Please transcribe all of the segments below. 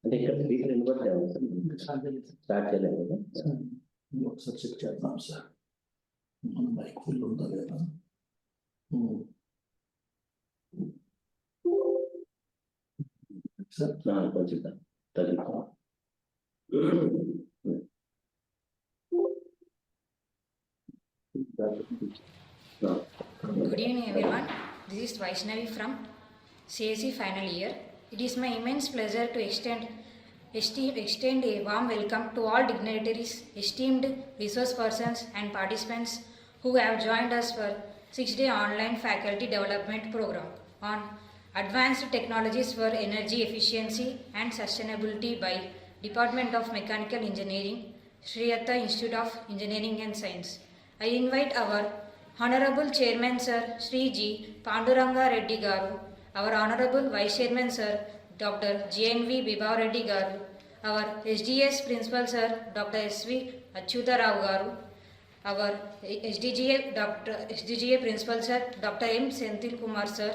అంటే ఇక్కడ speaker start చేయలేదు కదా ఒకసారి చెక్ చేద్దాం సార్ మన మైక్ ఫుల్ ఉందా లేదా సార్ కొంచెం తగ్గి Good evening everyone, this is Vaishnavi from CSE final year. It is my immense pleasure to extend a warm welcome to all dignitaries, esteemed resource persons and participants who have joined us for 6-day online faculty development program on Advanced Technologies for Energy Efficiency and Sustainability by Department of Mechanical Engineering, Shriyata Institute of Engineering and Science. I invite our Honorable Chairman Sir Shri G. Panduranga Reddy Garu, our Honorable Vice Chairman Sir Dr. G.N.V. Bibav Reddy Garu, our SDS Principal Sir Dr. S.V. Achyuta Rao Garu, our SDGA Principal Sir Dr. M. Senthil Kumar Sir,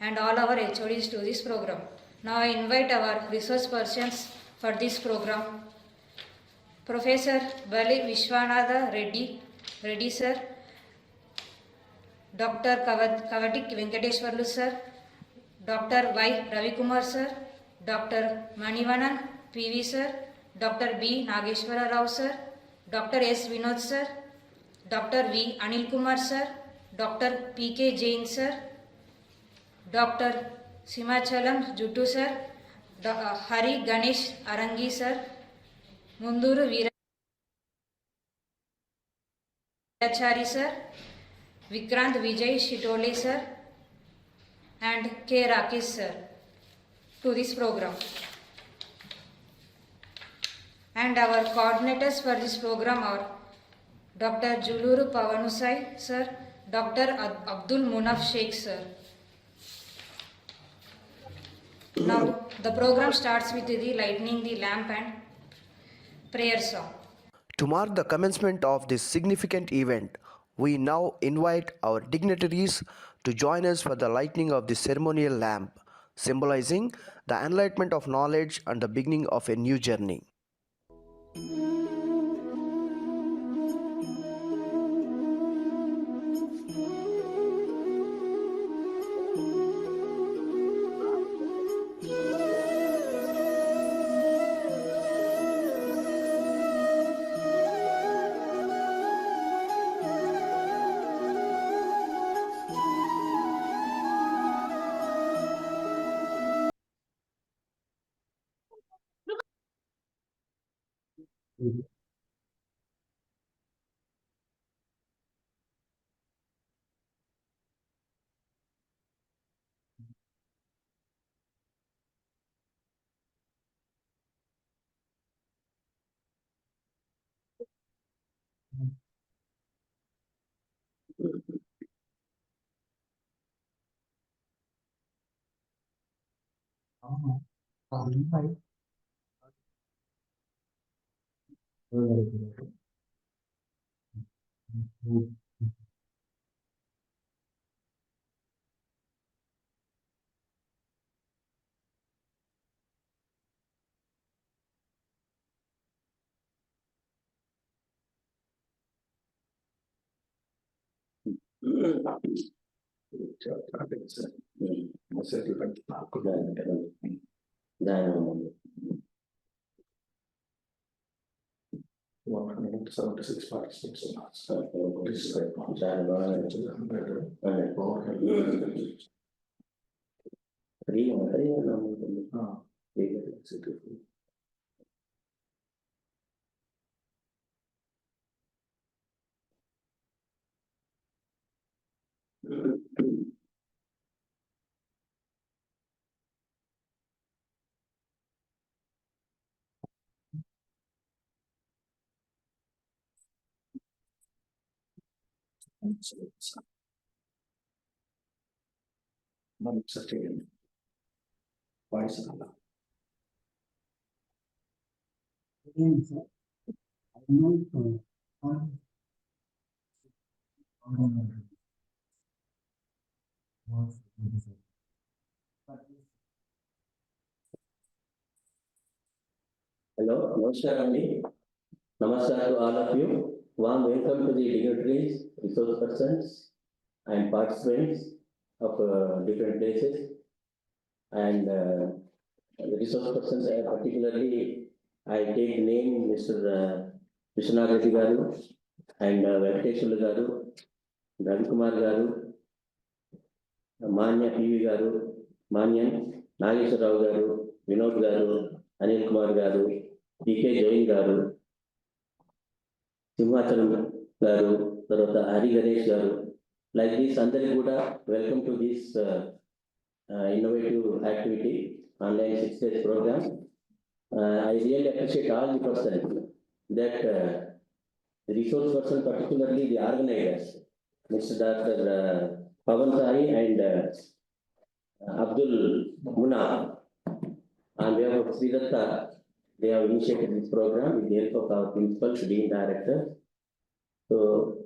and all our HODs to this program. Now I invite our resource persons for this program. Professor Bali Vishwanatha Reddy Sir, Dr. Kavatik Venkateshwarlu Sir, Dr. Y. Ravi Kumar Sir, Dr. Manivanan PV Sir, Dr. B. Nageshwara Rao Sir, Dr. S. Vinod Sir, Dr. V. Anil Kumar Sir, Dr. P.K. Jain Sir, Dr. Simachalam Juttu Sir, Hari Ganesh Arangi Sir, Munduru Veerachari Sir, Vikrant Vijay Shitole Sir, and K. Rakesh Sir to this program. And our coordinators for this program are Dr. Juluru Pavanusai Sir, Dr. Abdul Munaf Sheikh Sir. Now the program starts with the lighting the lamp and prayer song. To mark the commencement of this significant event, we now invite our dignitaries to join us for the lighting of the ceremonial lamp, symbolizing the enlightenment of knowledge and the beginning of a new journey. $176 participants. Hello, Namaskar Anil. Namaskar to all of you. Warm welcome to the dignitaries, resource persons, and participants of different places. And the resource persons, particularly, I take the name Mr. Vishwanath Reddy Garu and Venkateshwara Garu, Ravi Kumar Garu, Manya PV Garu, Manyan, Nageswara Rao Garu, Vinod Garu, Anil Kumar Garu, DK Jain Garu, Simhachalam Garu, Tarvata Hari Ganesh Garu. Like this, Andari Kuda, welcome to this innovative activity, online 6 days program. I really appreciate all the persons that the resource person, particularly the organizers, Mr. Dr. Pavan Sai and Abdul Muna, on behalf of Sridatta, they have initiated this program with the help of our principal, Dean Director. So,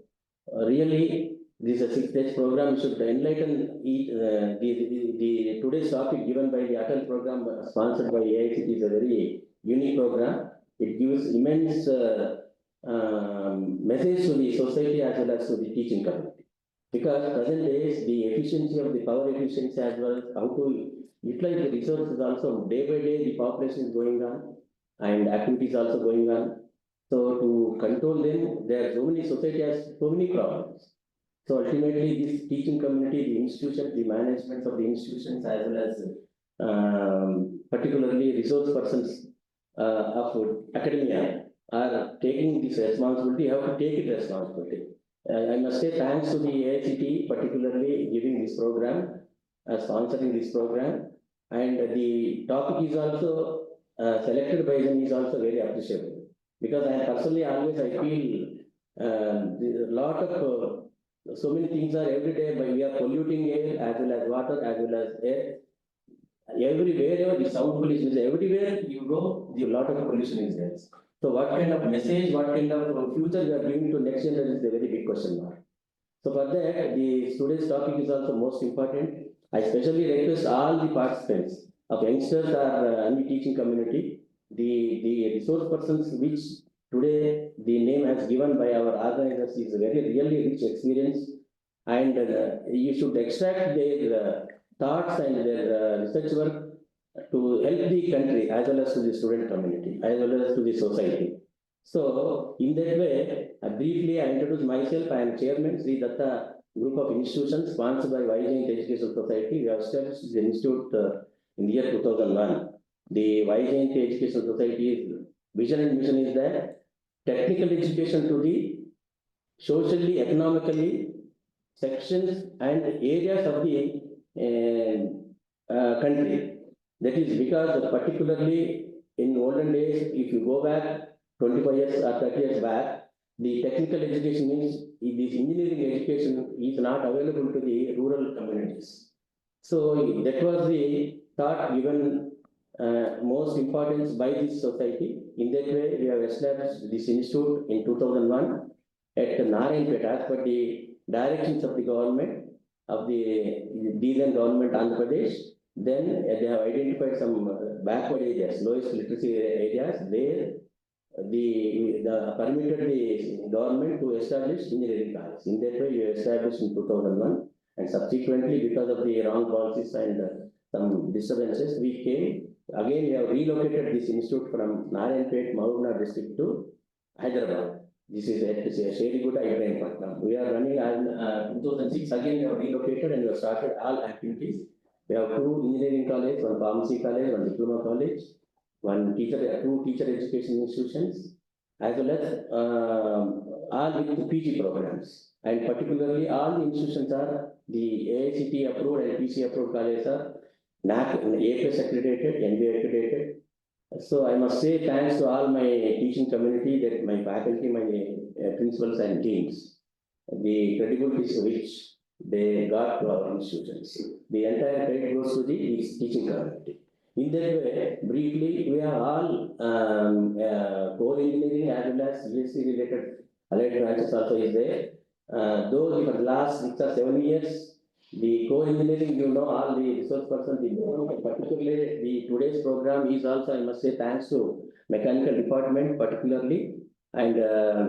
really, this is a 6 days program. Should enlighten the today's topic given by the Atal program sponsored by AICT is a very unique program. It gives immense message to the society as well as to the teaching community. Because present days, the efficiency of the power efficiency as well as how to utilize the resources also day by day the population is going on and activities also going on. So to control them, there are so many society has so many problems. So ultimately, this teaching community, the institutions, the management of the institutions, as well as particularly resource persons of academia are taking this responsibility. Have to take it responsibility. I must say thanks to the AICT, particularly giving this program, sponsoring this program, and the topic is also selected by them is also very appreciable. Because I personally always I feel a lot of so many things are every day, but we are polluting air as well as water as well as air. Everywhere the sound pollution is everywhere you go, the lot of pollution is there. So what kind of message, what kind of future we are giving to next generation is a very big question mark. So for that, the today's topic is also most important. I especially request all the participants of youngsters or any teaching community, the resource persons which today the name has given by our organizers is a very really rich experience, and you should extract their thoughts and their research work to help the country as well as to the student community as well as to the society. So in that way, briefly I introduce myself. I am chairman Sri Datta Group of Institutions sponsored by Vijayant Educational Society. We have established the institute in the year 2001. The Vijayant Educational Society's vision and mission is that technical education to the socially, economically sections and areas of the country. That is because particularly in olden days, if you go back 25 years or 30 years back, the technical education means this engineering education is not available to the rural communities. So that was the thought given most importance by this society. In that way, we have established this institute in 2001 at Narayanpet as per the directions of the government of the then government Andhra Pradesh. Then they have identified some backward areas, lowest literacy areas. There, the permitted the government to establish engineering college. In that way, we established in 2001, and subsequently, because of the wrong policies and some disturbances, we came again. We have relocated this institute from Narayanpet, Mahbubnagar district to Hyderabad. This is a Sherigutta Ibrahim. We are running 2006. Again, we have relocated and we have started all activities. We have 2 engineering colleges, 1 pharmacy college, 1 diploma college, 2 teacher education institutions, as well as all with PG programs. And particularly, all the institutions are the AICT approved and PC approved colleges are NAC, A+ accredited, NBA accredited. So I must say thanks to all my teaching community, that my faculty, my principals and teams, the credibility which they got to our institutions. The entire credit goes to the teaching community. In that way, briefly, we are all core engineering as well as CSC related allied branches also is there. Though for the last 6 or 7 years, The core engineering, you know, all the resource persons, particularly the today's program is also, I must say, thanks to mechanical department particularly, and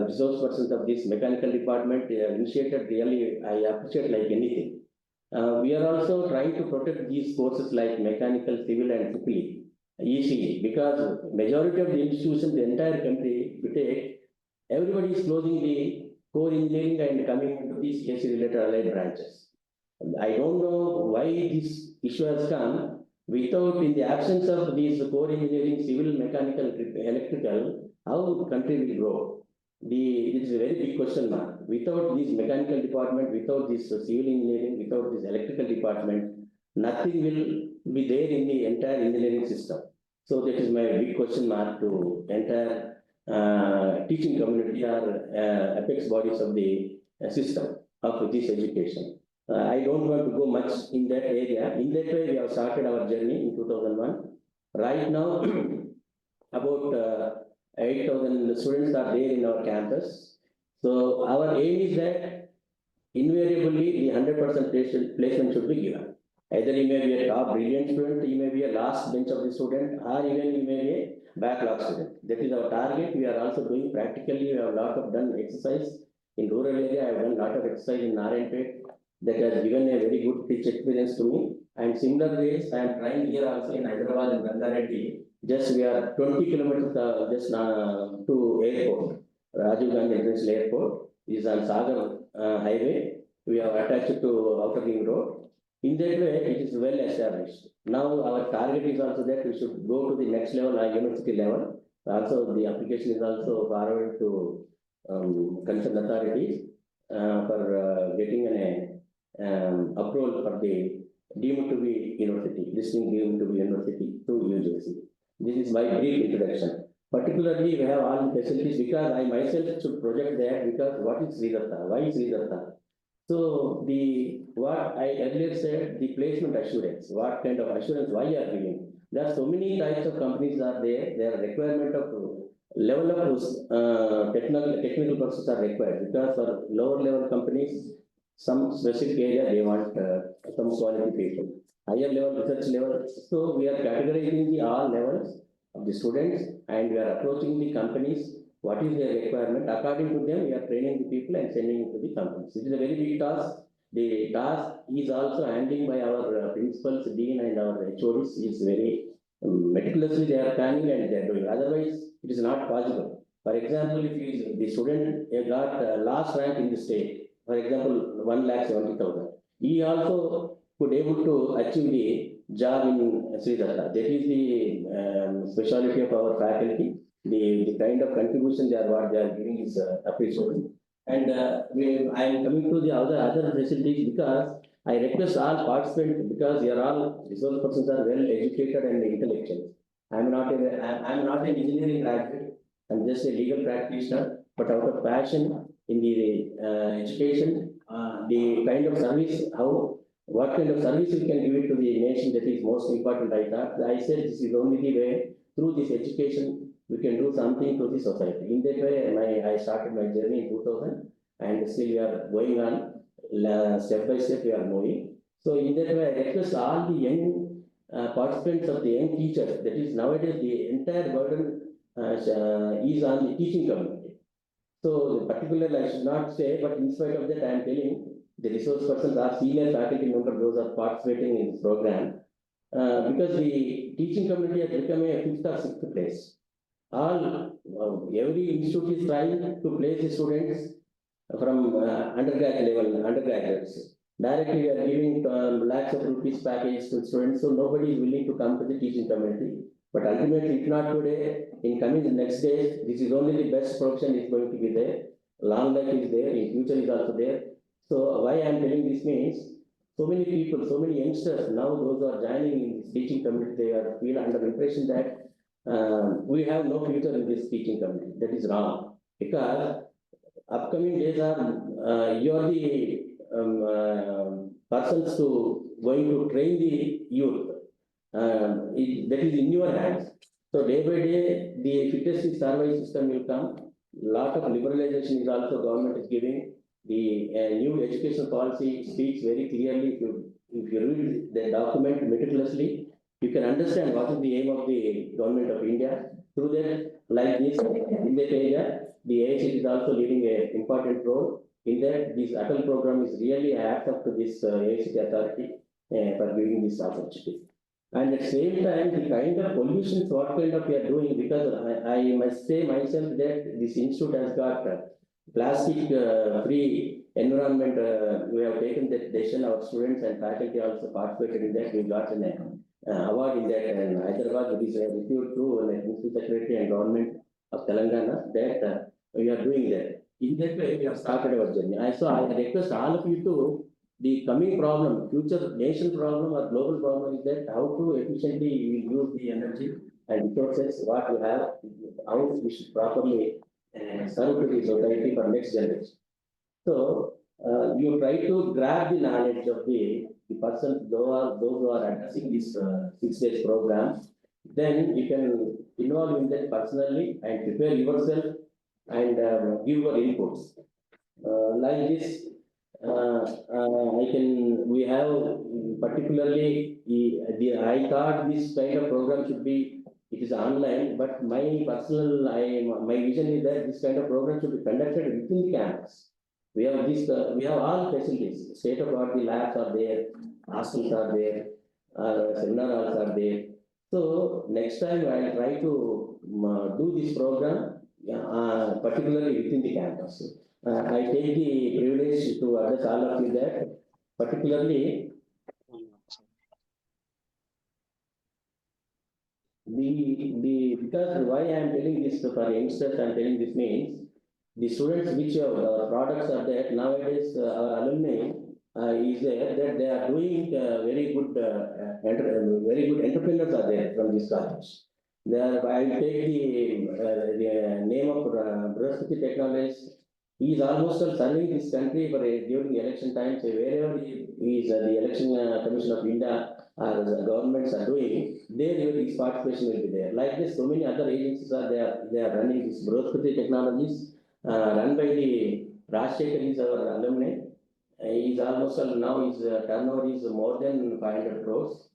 resource persons of this mechanical department initiated really, I appreciate like anything. We are also trying to protect these courses like mechanical, civil, and triple ECE, because majority of the institutions, the entire country, if you take, everybody is closing the core engineering and coming into these CSE related allied branches. I don't know why this issue has come without, in the absence of these core engineering, civil, mechanical, electrical, how the country will grow? This is a very big question mark. Without this mechanical department, without this civil engineering, without this electrical department, nothing will be there in the entire engineering system. So that is my big question mark to entire teaching community or apex bodies of the system of this education. I don't want to go much in that area. In that way, we have started our journey in 2001. Right now, about 8,000 students are there in our campus. So our aim is that invariably the 100% placement should be given. Either you may be a top brilliant student, you may be a last bench of the student, or even you may be a backlog student. That is our target. We are also doing practically, we have a lot of done exercise. In rural area, I have done a lot of exercise in Narayanpet. That has given a very good pitch experience to me. And similar ways, I am trying here also in Hyderabad and Rangareddy. Just we are 20 kilometers just to airport, Rajiv Gandhi International Airport is on Sagar highway. We are attached to Outer Ring Road. In that way, it is well established. Now our target is also that we should go to the next level, university level. Also, the application is also forwarded to concerned authorities for getting an approval for the deemed to be university, listing deemed to be university to UGC. This is my brief introduction. Particularly, we have all the facilities because I myself should project that because what is Sridatta? Why is Sridatta? So what I earlier said, the placement assurance, what kind of assurance, why you are giving? There are so many types of companies are there. Their requirement of level of technical processes are required because for lower level companies, some specific area they want some qualification. Higher level, research level. So we are categorizing the all levels of the students and we are approaching the companies. What is their requirement? According to them, we are training the people and sending it to the companies. It is a very big task. The task is also handling by our principals, dean, and our HODs. Is very meticulously they are planning and they are doing. Otherwise, it is not possible. For example, if the student got last rank in the state, for example, 1,70,000, he also could able to achieve the job in Sridatta. That is the specialty of our faculty. The kind of contribution what they are giving is appreciable. And I am coming to the other facilities because I request all participants because they are all resource persons are well educated and intellectual. I am not an engineering graduate. I am just a legal practitioner, but out of passion in the education, the kind of service, what kind of service we can give it to the nation, that is most important. I thought I said this is only the way through this education we can do something to the society. In that way, I started my journey in 2000, and still we are going on step by step. We are moving. So in that way, I request all the young participants of the young teachers. That is nowadays the entire burden is on the teaching community. So particularly I should not say, but in spite of that, I am telling the resource persons are senior faculty members, those are participating in this program, because the teaching community has become a 5th or 6th place. Every institute is trying to place the students from undergraduates. Directly we are giving lakhs of rupees package to students, so nobody is willing to come to the teaching community. But ultimately, if not today, in coming the next days, this is only the best profession is going to be there. Long life is there, in future is also there. So why I am telling this means, so many people, so many youngsters, now those who are joining in this teaching community, they are feel under impression that we have no future in this teaching community. That is wrong. Because upcoming days are, you are the persons going to train the youth. That is in your hands. So day by day, the fittest survey system will come. Lot of liberalization is also government is giving. the new education policy speaks very clearly. If you read the document meticulously, you can understand what is the aim of the government of India. Through that, like this, in that area, the AICT is also leading an important role. In that, this Atal program is really a hat up to this AICT authority for giving this opportunity. And at the same time, the kind of pollutions, what kind of we are doing, because I must say myself that this institute has got plastic free environment. We have taken that decision. Our students and faculty also participated in that. We got an award in that, and Hyderabad is received through the Principal Secretary and Government of Telangana that we are doing that. In that way, we have started our journey. So I request all of you to the coming problem, future nation problem or global problem is that how to efficiently use the energy and resources what you have, how we should properly serve to the society for next generation. So you try to grab the knowledge of the person, those who are addressing this 6 days program, then you can involve in that personally and prepare yourself and give your inputs. Like this, we have particularly, I thought this kind of program should be, it is online, but my vision is that this kind of program should be conducted within the campus. We have all facilities, state of art, the labs are there, hostels are there, seminar halls are there. So next time I will try to do this program, particularly within the campus. I take the privilege to address all of you that, particularly because why I am telling this for youngsters, I am telling this means the students which products are there nowadays, our alumni is there that they are doing very good entrepreneurs are there from this college. I will take the name of Brahaspati Technologies. He is almost serving this country for during the election time. So wherever he is, the election commission of India or the governments are doing, there his participation will be there. Like this, so many other agencies are there. They are running this Brahaspati Technologies, run by the Rajshekhar is our alumni. He is almost now his turnover is more than 500 crores.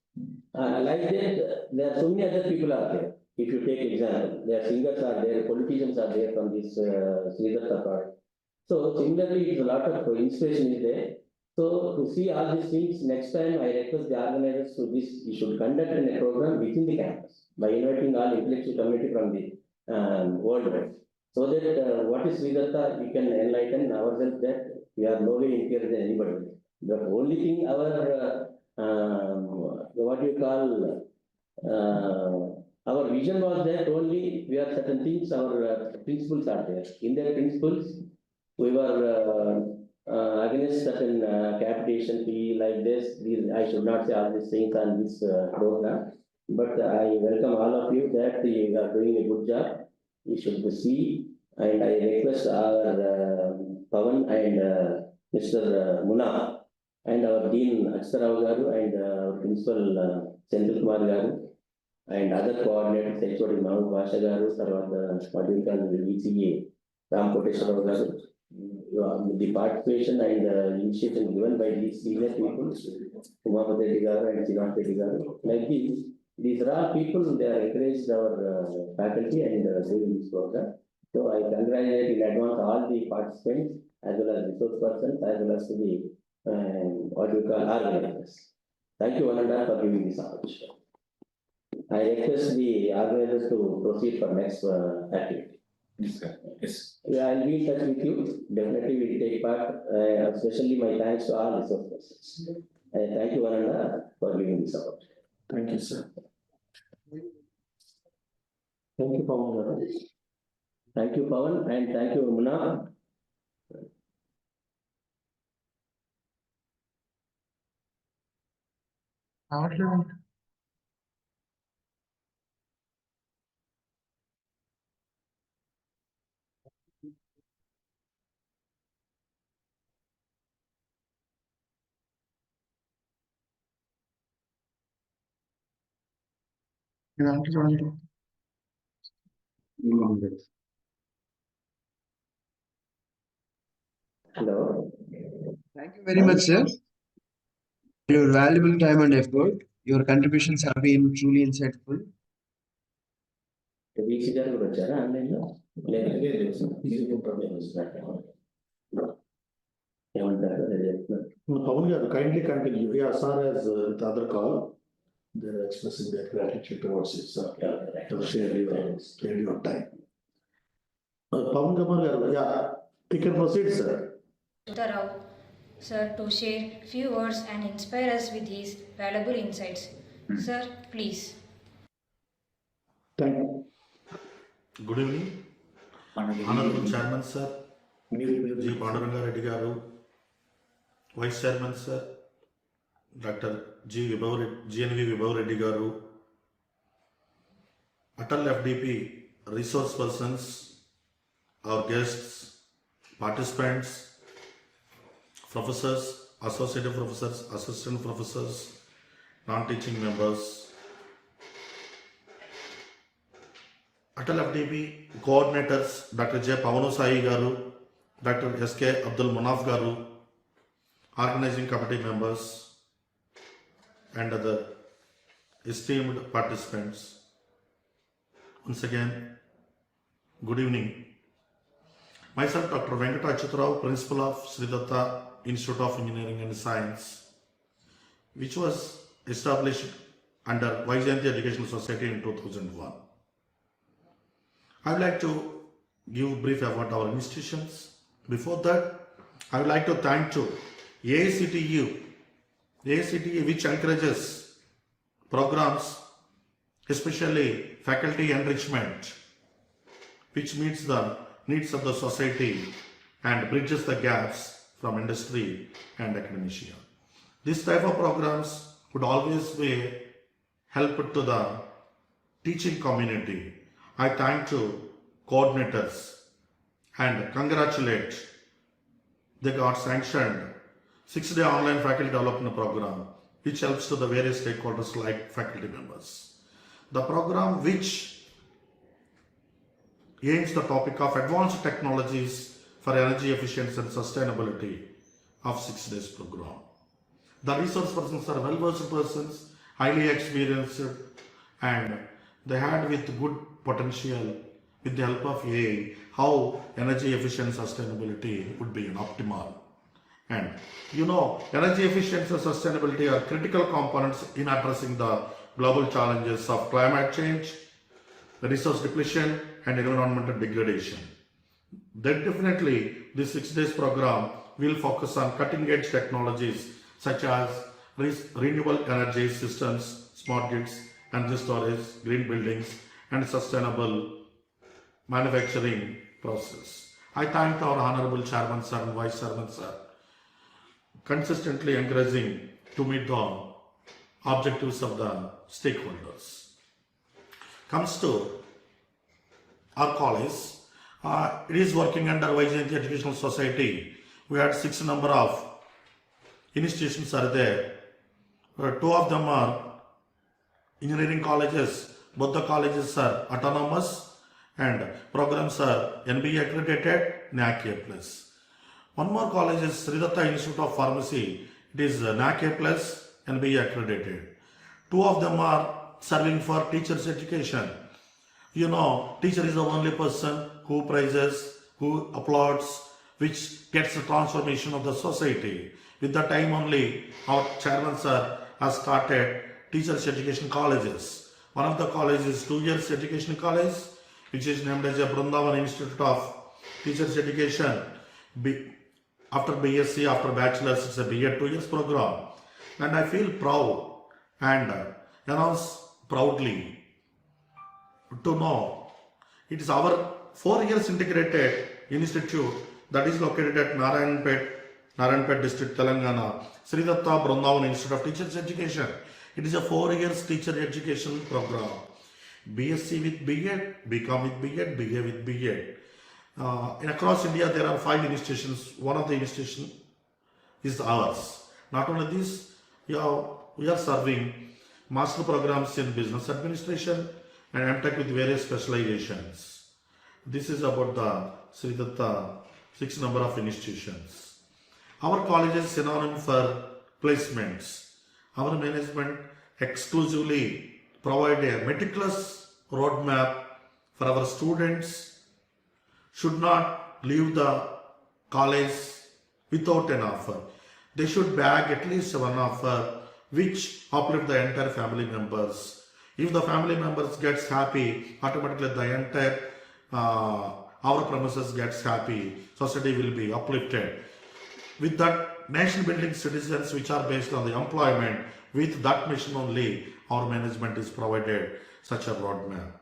Like that, there are so many other people are there. If you take example, there are singers are there, politicians are there from this Sridhar part. So similarly, it's a lot of inspiration is there. So to see all these things, next time I request the organizers to this, you should conduct a program within the campus by inviting all intellectual community from the worldwide. So that what is Sridhar, we can enlighten ourselves that we are no way inferior than anybody. The only thing what you call our vision was that only we are certain things, our principles are there. In their principles, we were against certain capitation fee like this. I should not say all these things on this program, but I welcome all of you that you are doing a good job. You should see, and I request our Pavan and Mr. Muna and our Dean Aksarao Garu and our Principal Senthil Kumar Garu and other coordinators, HOD Mahmood Basha Garu, what you call the VCA, Ram Koteshwara Garu. The participation and initiation given by these senior people, Kumar Reddy Garu and Srinivas Reddy Garu, like these are all people, they are encouraged our faculty and doing this program. So I congratulate in advance all the participants as well as resource persons as well as to the what you call organizers. Thank you, Ananda, for giving this opportunity. I request the organizers to proceed for next activity. Yes. Yeah, I'll be in touch with you. Definitely we'll take part. Especially my thanks to all resource persons. Thank you, Ananda, for giving this opportunity. Thank you, sir. Thank you, Pawan. Thank you, Pawan, and thank you, Muna. Hello. Thank you very much, sir. Your valuable time and effort. Your contributions have been truly insightful. VC గారు కూడా వచ్చారా ఆన్లైన్లో? ఏమంటారు అదే చెప్తున్నారు. Pawan garu, kindly continue. Yeah, as far as the other call, they're expressing their gratitude towards you, sir. To share your time. Pawan garu, yeah, you can proceed, sir. Rao, sir, to share few words and inspire us with his valuable insights. Sir, please. Thank you. Good evening, Honorable Chairman Sir, G. Pandurangareddy garu, Vice Chairman Sir, Dr. GNV Vibhav garu, Atal FDP resource persons, our guests, participants, professors, associate professors, assistant professors, non-teaching members, Atal FDP coordinators, Dr. J. Pavanu Sai garu, Dr. S.K. Abdul Manaf garu, organizing committee members, and other esteemed participants. Once again, good evening. Myself, Dr. Venkata Achutrao, Principal of Sri Datta Institute of Engineering and Science, which was established under Vaijayanti Educational Society in 2001. I would like to give brief about our institutions. Before that, I would like to thank to AICTE which encourages programs, especially faculty enrichment, which meets the needs of the society and bridges the gaps from industry and academia. This type of programs would always be help to the teaching community. I thank to coordinators and congratulate they got sanctioned 6-day online faculty development program which helps to the various stakeholders like faculty members. The program which aims the topic of advanced technologies for energy efficiency and sustainability of 6 days program. The resource persons are well-versed persons, highly experienced, and they had with good potential with the help of AI how energy efficient sustainability would be an optimal. And you know, energy efficiency and sustainability are critical components in addressing the global challenges of climate change, resource depletion, and environmental degradation. Then definitely this 6 days program will focus on cutting edge technologies such as renewable energy systems, smart grids, energy storage, green buildings, and sustainable manufacturing process. I thank our Honorable Chairman Sir and Vice Chairman Sir consistently encouraging to meet the objectives of the stakeholders. Comes to our college, it is working under Vaijayanti Educational Society. We had 6 number of institutions are there. 2 of them are engineering colleges. Both the colleges are autonomous and programs are NBA accredited, NAC A+. One more college is Sri Datta Institute of Pharmacy. It is NAC A+, NBA accredited. 2 of them are serving for teachers education. You know, teacher is the only person who praises, who applauds, which gets the transformation of the society. With the time only, our chairman sir has started teachers education colleges. One of the colleges is 2 years education college, which is named as a Vrindavan Institute of Teachers Education. After BSc, after bachelor's, it's a BEd 2 years program. And I feel proud and announce proudly to know it is our 4 years integrated institute that is located at Narayanpet district, Telangana, Sri Datta Vrindavan Institute of Teachers Education. It is a 4 years teacher education program. BSc with BEd, BCom with BEd, BA with BEd. Across India, there are 5 institutions. One of the institutions is ours. Not only this, we are serving master programs in business administration and MTech with various specializations. This is about the Sri Datta 6 number of institutions. Our college is synonym for placements. Our management exclusively provide a meticulous roadmap for our students should not leave the college without an offer. They should bag at least one offer which uplift the entire family members. If the family members gets happy, automatically the entire our premises gets happy, society will be uplifted. With that, nation building citizens which are based on the employment, with that mission only, our management is provided such a roadmap.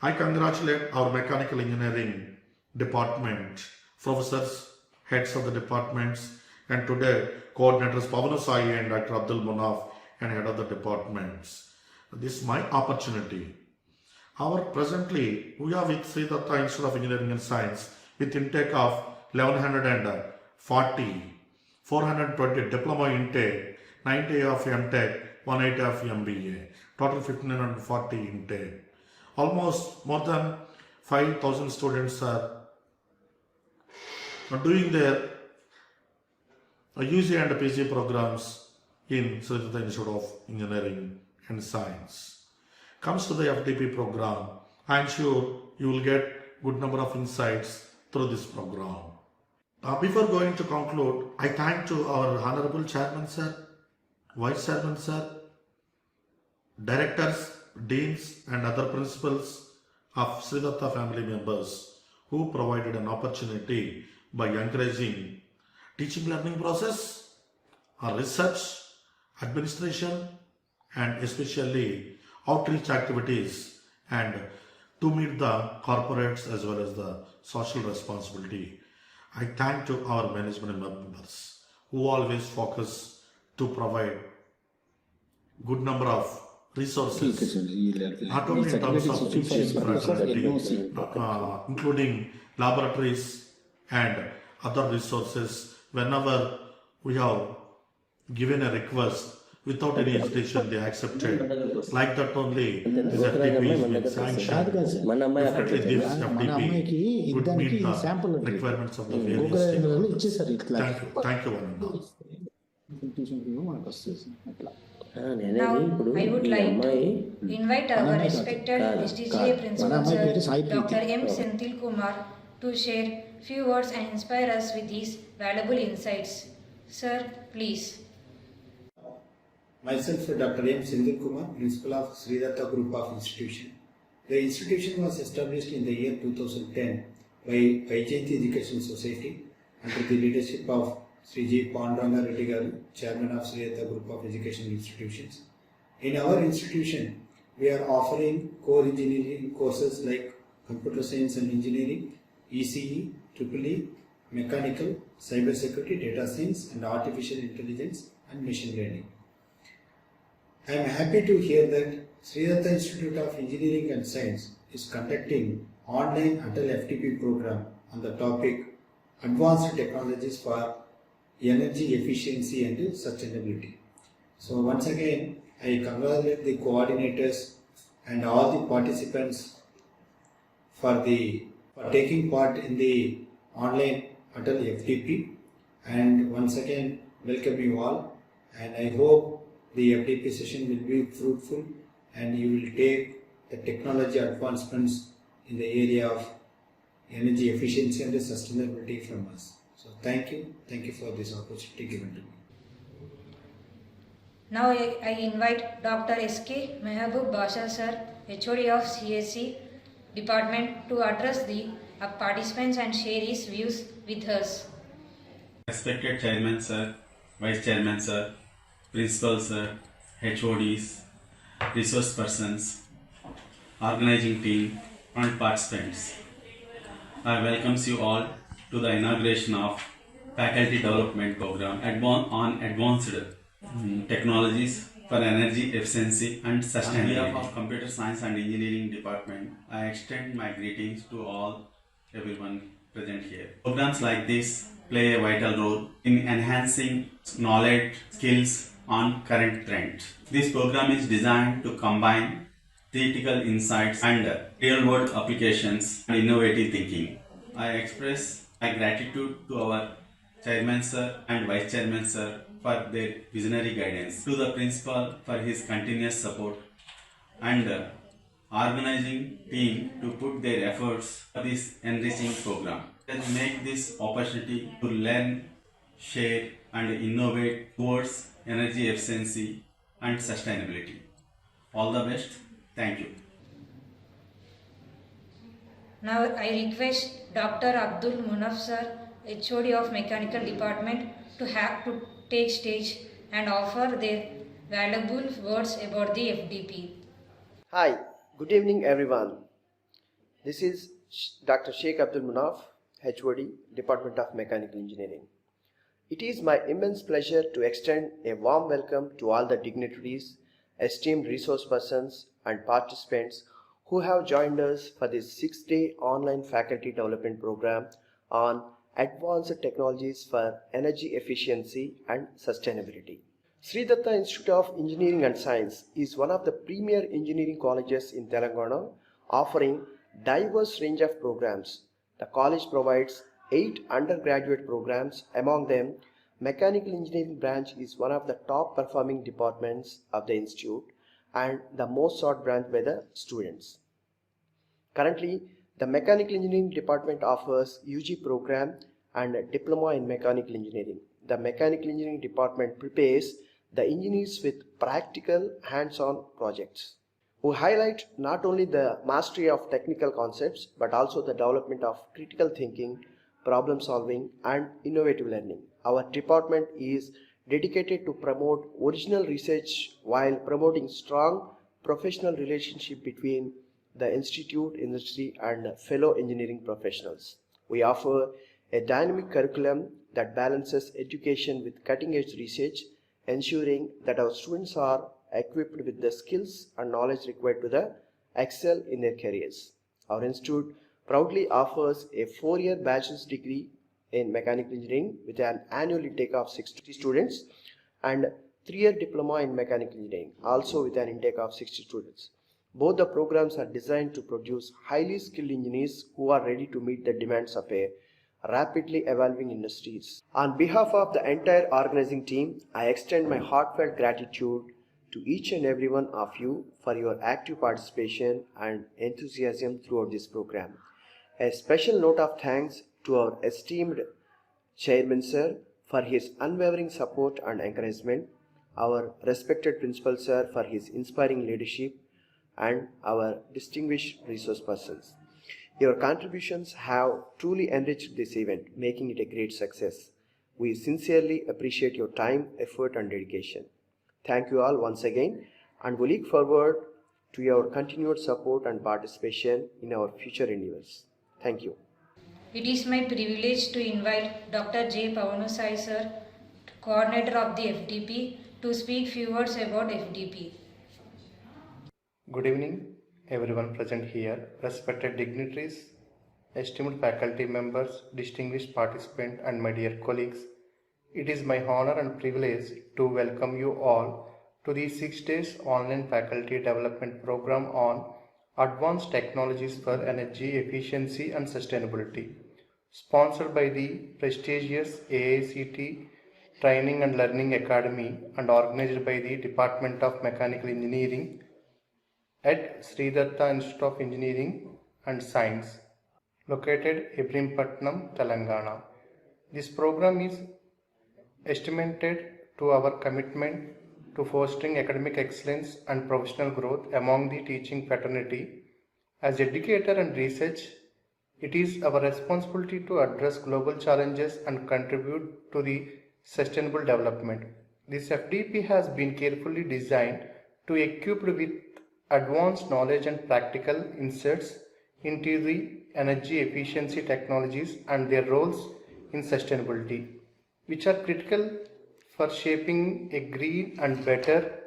I congratulate our mechanical engineering department, professors, heads of the departments, and today coordinators Pavanu Sai and Dr. Abdul Munaf and head of the departments. This is my opportunity. Presently, we are with Sri Datta Institute of Engineering and Science with intake of 1140, 420 diploma intake, 90 of MTech, 180 of MBA, total 1540 intake. Almost more than 5,000 students are doing their UG and PG programs in Sri Datta Institute of Engineering and Science. Comes to the FDP program, I am sure you will get good number of insights through this program. Before going to conclude, I thank to our Honorable Chairman Sir, Vice Chairman Sir, Directors, Deans and other principals of Sri Datta family members who provided an opportunity by encouraging teaching learning process, research, administration and especially outreach activities and to meet the corporates as well as the social responsibility. I thank to our management members who always focus to provide good number of resources, not only in terms of teaching fraternity, including laboratories and other resources. Whenever we have given a request, without any hesitation, they accepted. Like that only, this FDP is being sanctioned. Definitely this FDP would meet the requirements of the various stakeholders. Thank you one and all. Now, I would like to invite our respected SDGA Principal Sir, Dr. M. Senthil Kumar, to share few words and inspire us with these valuable insights. Sir, please. Myself, Dr. M. Senthil Kumar, Principal of Sri Datta Group of Institution. The institution was established in the year 2010 by Vaijyanti Education Society under the leadership of Sri G. Panduranga Reddy Garu, Chairman of Sri Datta Group of Education Institutions. In our institution, we are offering core engineering courses like Computer Science and Engineering, ECE, EEE, Mechanical, Cyber Security, Data Science and Artificial Intelligence and Machine Learning. I am happy to hear that Sri Datta Institute of Engineering and Science is conducting online Atal FDP program on the topic Advanced Technologies for Energy Efficiency and Sustainability. So once again, I congratulate the coordinators and all the participants for taking part in the online Atal FDP, and once again welcome you all, and I hope the FDP session will be fruitful and you will take the technology advancements in the area of energy efficiency and sustainability from us. So thank you for this opportunity given to me. Now I invite Dr. S.K. Mehabub Basha Sir, HOD of CSE Department, to address the participants and share his views with us. Respected Chairman Sir, Vice Chairman Sir, Principal Sir, HODs, resource persons, organizing team and participants. I welcome you all to the inauguration of Faculty Development Program on Advanced Technologies for Energy Efficiency and Sustainability. On behalf of Computer Science and Engineering Department, I extend my greetings to everyone present here. Programs like this play a vital role in enhancing knowledge, skills on current trends. This program is designed to combine theoretical insights and real-world applications and innovative thinking. I express My gratitude to our Chairman Sir and Vice Chairman Sir for their visionary guidance, to the Principal for his continuous support, and organizing team to put their efforts for this enriching program. Let's make this opportunity to learn, share, and innovate towards energy efficiency and sustainability. All the best. Thank you. Now I request Dr. Abdul Munaf sir, HOD of Mechanical Department, to take stage and offer their valuable words about the FDP. Hi, good evening everyone. This is Dr. Sheikh Abdul Munaf, HOD, Department of Mechanical Engineering. It is my immense pleasure to extend a warm welcome to all the dignitaries, esteemed resource persons and participants who have joined us for this 6-day online faculty development program on advanced technologies for energy efficiency and sustainability. Sri Datta Institute of Engineering and Science is one of the premier engineering colleges in Telangana, offering diverse range of programs. The college provides 8 undergraduate programs. Among them, Mechanical Engineering branch is one of the top performing departments of the institute and the most sought branch by the students. Currently, the Mechanical Engineering department offers UG program and a Diploma in Mechanical Engineering. The Mechanical Engineering department prepares the engineers with practical hands-on projects who highlight not only the mastery of technical concepts but also the development of critical thinking, problem solving and innovative learning. Our department is dedicated to promote original research while promoting strong professional relationship between the institute, industry and fellow engineering professionals. We offer a dynamic curriculum that balances education with cutting-edge research, ensuring that our students are equipped with the skills and knowledge required to excel in their careers. Our institute proudly offers a 4-year bachelor's degree in mechanical engineering with an annual intake of 60 students and 3-year diploma in mechanical engineering, also with an intake of 60 students. Both the programs are designed to produce highly skilled engineers who are ready to meet the demands of a rapidly evolving industries. On behalf of the entire organizing team, I extend my heartfelt gratitude to each and every one of you for your active participation and enthusiasm throughout this program. A special note of thanks to our esteemed Chairman Sir for his unwavering support and encouragement, our respected Principal Sir for his inspiring leadership, and our distinguished resource persons. Your contributions have truly enriched this event, making it a great success. We sincerely appreciate your time, effort and dedication. Thank you all once again, and we look forward to your continued support and participation in our future endeavors. Thank you. It is my privilege to invite Dr. J. Pavanusai sir, coordinator of the FDP, to speak few words about FDP. Good evening, everyone present here, respected dignitaries, esteemed faculty members, distinguished participants, and my dear colleagues. It is my honor and privilege to welcome you all to the 6 days online faculty development program on Advanced Technologies for Energy Efficiency and Sustainability, sponsored by the prestigious AICT Training and Learning Academy and organized by the Department of Mechanical Engineering at Sri Datta Institute of Engineering and Science, located Ibrahimpatnam, Telangana. This program is estimated to our commitment to fostering academic excellence and professional growth among the teaching fraternity. As educator and research, it is our responsibility to address global challenges and contribute to the sustainable development. This FDP has been carefully designed to equip with advanced knowledge and practical insights into the energy efficiency technologies and their roles in sustainability, which are critical for shaping a green and better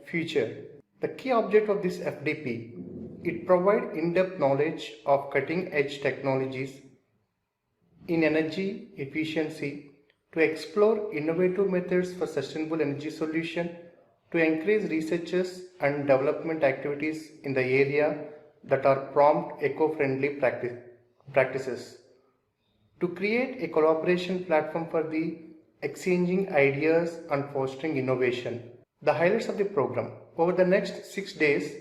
future. The key object of this FDP, it provides in-depth knowledge of cutting-edge technologies in energy efficiency, to explore innovative methods for sustainable energy solution, to encourage researches and development activities in the area that are prompt eco-friendly practices, to create a collaboration platform for the exchanging ideas and fostering innovation. The highlights of the program. Over the next 6 days,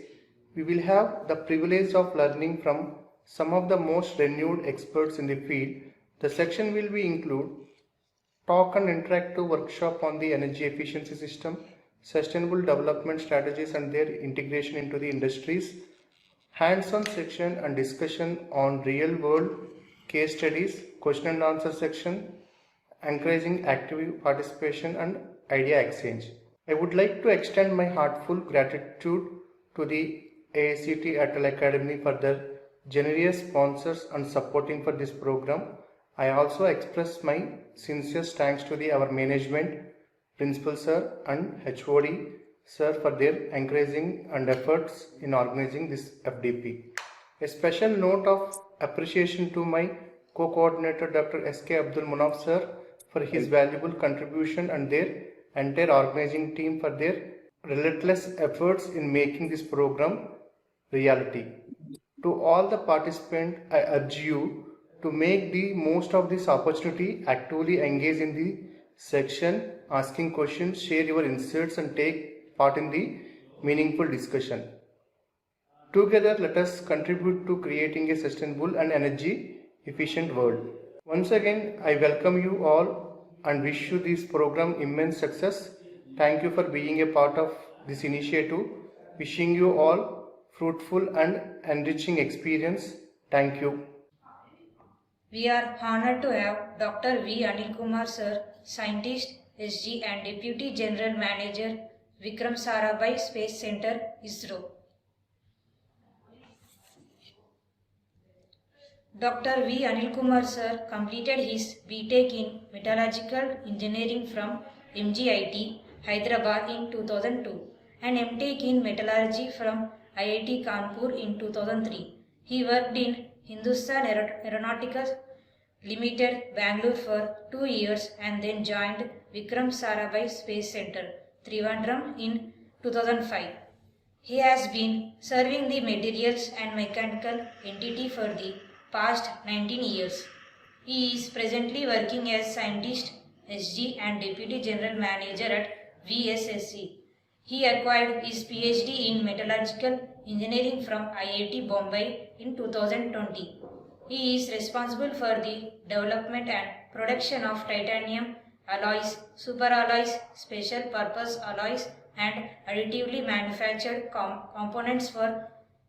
we will have the privilege of learning from some of the most renowned experts in the field. The section will be include talk and interactive workshop on the energy efficiency system, sustainable development strategies and their integration into the industries, hands-on section and discussion on real-world case studies, question and answer section, encouraging active participation and idea exchange. I would like to extend my heartfelt gratitude to the AICT Atal Academy for their generous sponsors and supporting for this program. I also express my sincerest thanks to our management, principal sir and HOD sir for their encouraging and efforts in organizing this FDP. A special note of appreciation to my co-coordinator Dr. S.K. Abdul Munaf sir for his valuable contribution and their entire organizing team for their relentless efforts in making this program reality. To all the participants, I urge you to make the most of this opportunity, actively engage in the section, asking questions, share your insights and take part in the meaningful discussion. Together, let us contribute to creating a sustainable and energy efficient world. Once again, I welcome you all and wish you this program immense success. Thank you for being a part of this initiative. Wishing you all fruitful and enriching experience. Thank you. We are honored to have Dr. V. Anil Kumar sir, Scientist, SG and Deputy General Manager, Vikram Sarabhai Space Center, ISRO. Dr. V. Anil Kumar sir completed his B.Tech in Metallurgical Engineering from MGIT, Hyderabad in 2002 and M.Tech in Metallurgy from IIT Kanpur in 2003. He worked in Hindustan Aeronautics Limited, Bangalore for 2 years and then joined Vikram Sarabhai Space Center, Trivandrum in 2005. He has been serving the materials and mechanical entity for the past 19 years. He is presently working as Scientist, SG and Deputy General Manager at VSSC. He acquired his PhD in Metallurgical Engineering from IIT Bombay in 2020. He is responsible for the development and production of titanium alloys, superalloys, special purpose alloys and additively manufactured components for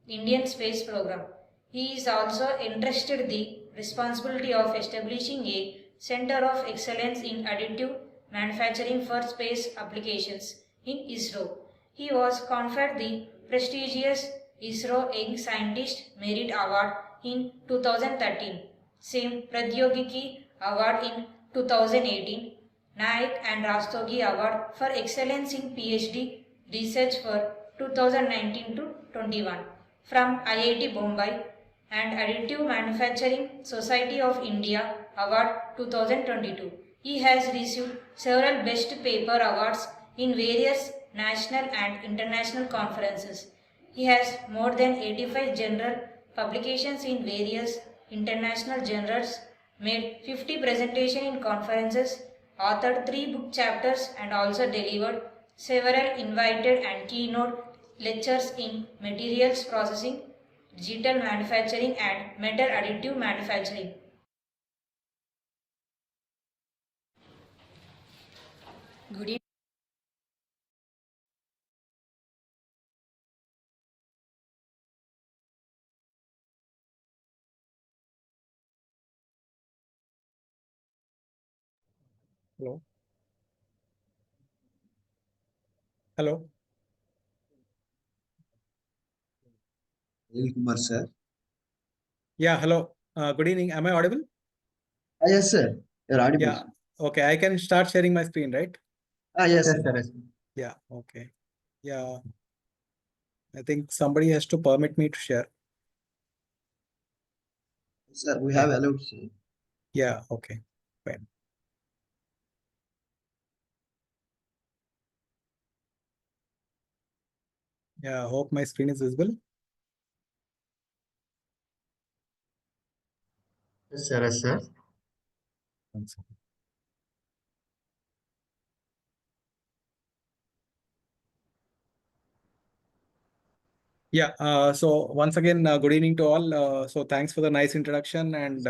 Indian space program. He is also entrusted the responsibility of establishing a Center of Excellence in Additive Manufacturing for Space Applications in ISRO. He was conferred the prestigious ISRO Young Scientist Merit Award in 2013, same Pradyogiki Award in 2018, Naik and Rastogi Award for Excellence in PhD Research for 2019 to 21 from IIT Bombay and Additive Manufacturing Society of India Award 2022. He has received several Best Paper Awards in various national and international conferences. He has more than 85 general publications in various international journals, made 50 presentations in conferences, authored 3 book chapters and also delivered several invited and keynote lectures in materials processing, digital manufacturing and metal additive manufacturing. Good evening. Hello. Hello. Anil Kumar, sir. Yeah, hello. Good evening. Am I audible? Yes, sir. You're audible. Yeah. Okay, I can start sharing my screen, right? Yes, sir. Yes. Yeah, okay. Yeah. I think somebody has to permit me to share. Sir, we have allowed, sir. Yeah, okay. Fine. Yeah, I hope my screen is visible. Yes, sir. Yes, sir. One second. Yeah, so once again, good evening to all. So thanks for the nice introduction. And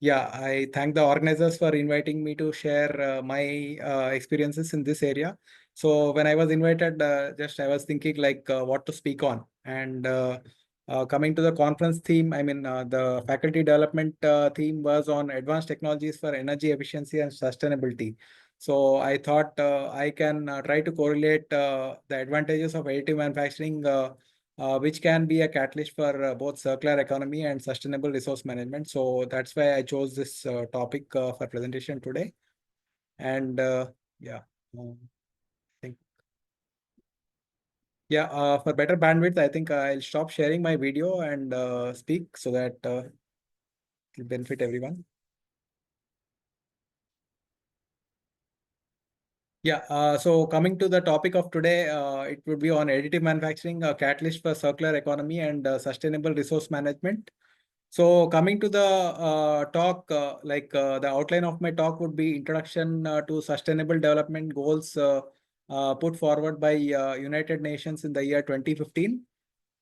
yeah, I thank the organizers for inviting me to share my experiences in this area. So when I was invited, I was thinking like what to speak on. And coming to the conference theme, I mean, the faculty development theme was on advanced technologies for energy efficiency and sustainability. So I thought I can try to correlate the advantages of additive manufacturing which can be a catalyst for both circular economy and sustainable resource management. So that's why I chose this topic for presentation today. And yeah, think yeah, for better bandwidth, I think I'll stop sharing my video and speak so that it will benefit everyone. Yeah, so coming to the topic of today, it would be on additive manufacturing, a catalyst for circular economy and sustainable resource management. So coming to the talk, the outline of my talk would be introduction to sustainable development goals put forward by United Nations in the year 2015.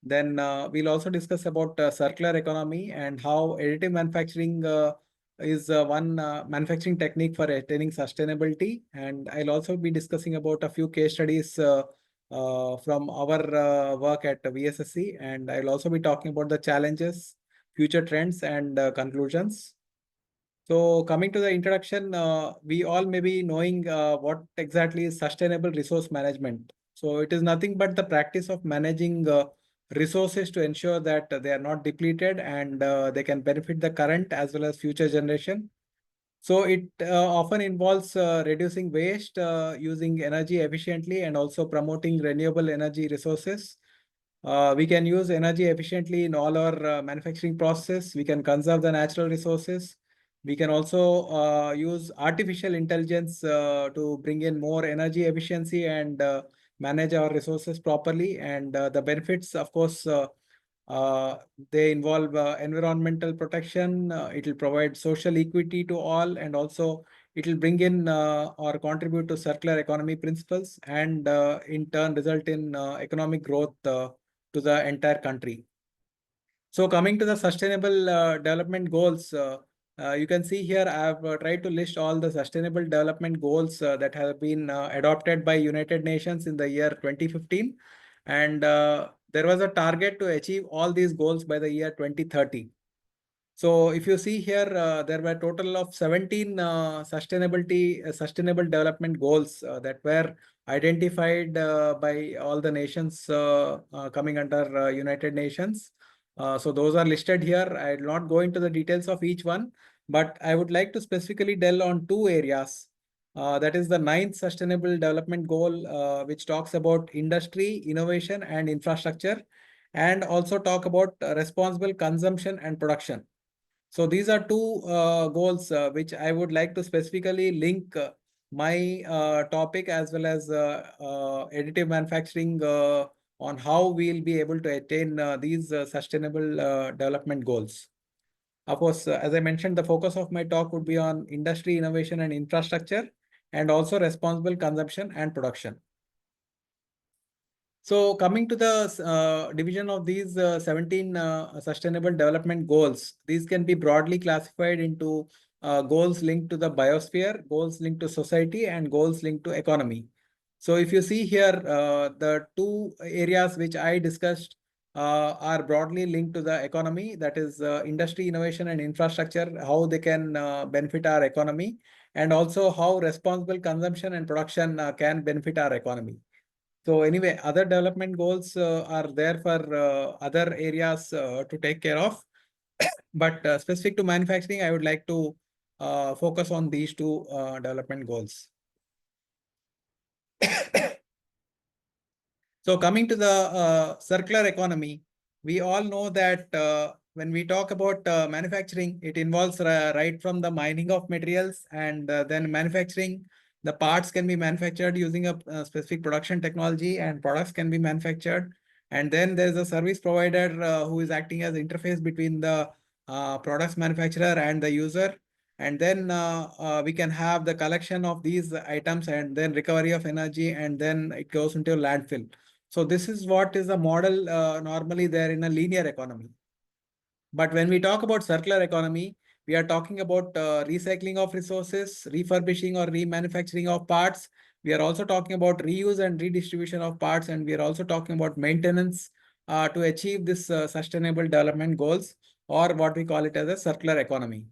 Then we'll also discuss about circular economy and how additive manufacturing is one manufacturing technique for attaining sustainability. And I'll also be discussing about a few case studies from our work at VSSC. And I'll also be talking about the challenges, future trends, and conclusions. So coming to the introduction, we all may be knowing what exactly is sustainable resource management. So it is nothing but the practice of managing resources to ensure that they are not depleted and they can benefit the current as well as future generation. So it often involves reducing waste, using energy efficiently, and also promoting renewable energy resources. We can use energy efficiently in all our manufacturing process. We can conserve the natural resources. We can also use artificial intelligence to bring in more energy efficiency and manage our resources properly. And the benefits, of course, uh, they involve environmental protection. It will provide social equity to all, and also it will bring in or contribute to circular economy principles, and in turn result in economic growth to the entire country. So coming to the sustainable development goals, you can see here I have tried to list all the sustainable development goals that have been adopted by United Nations in the year 2015. And there was a target to achieve all these goals by the year 2030. So if you see here, there were a total of 17 sustainable development goals that were identified by all the nations coming under United Nations. So those are listed here. I will not go into the details of each one, but I would like to specifically delve on two areas. That is the 9th Sustainable Development Goal, which talks about industry, innovation, and infrastructure, and also talk about responsible consumption and production. So these are two goals which I would like to specifically link my topic as well as additive manufacturing on how we'll be able to attain these sustainable development goals. Of course, as I mentioned, the focus of my talk would be on industry, innovation, and infrastructure, and also responsible consumption and production. So coming to the division of these 17 sustainable development goals, these can be broadly classified into goals linked to the biosphere, goals linked to society, and goals linked to economy. So if you see here, the two areas which I discussed are broadly linked to the economy, that is industry, innovation, and infrastructure, how they can benefit our economy, and also how responsible consumption and production can benefit our economy. So anyway, other development goals are there for other areas to take care of. But specific to manufacturing, I would like to focus on these two development goals. So coming to the circular economy, we all know that when we talk about manufacturing, it involves right from the mining of materials and then manufacturing. The parts can be manufactured using a specific production technology, and products can be manufactured. And then there's a service provider who is acting as interface between the products manufacturer and the user. and then we can have the collection of these items and then recovery of energy, and then it goes into landfill. So this is what is the model normally there in a linear economy. But when we talk about circular economy, we are talking about recycling of resources, refurbishing or remanufacturing of parts. We are also talking about reuse and redistribution of parts, and we are also talking about maintenance to achieve this sustainable development goals, or what we call it as a circular economy.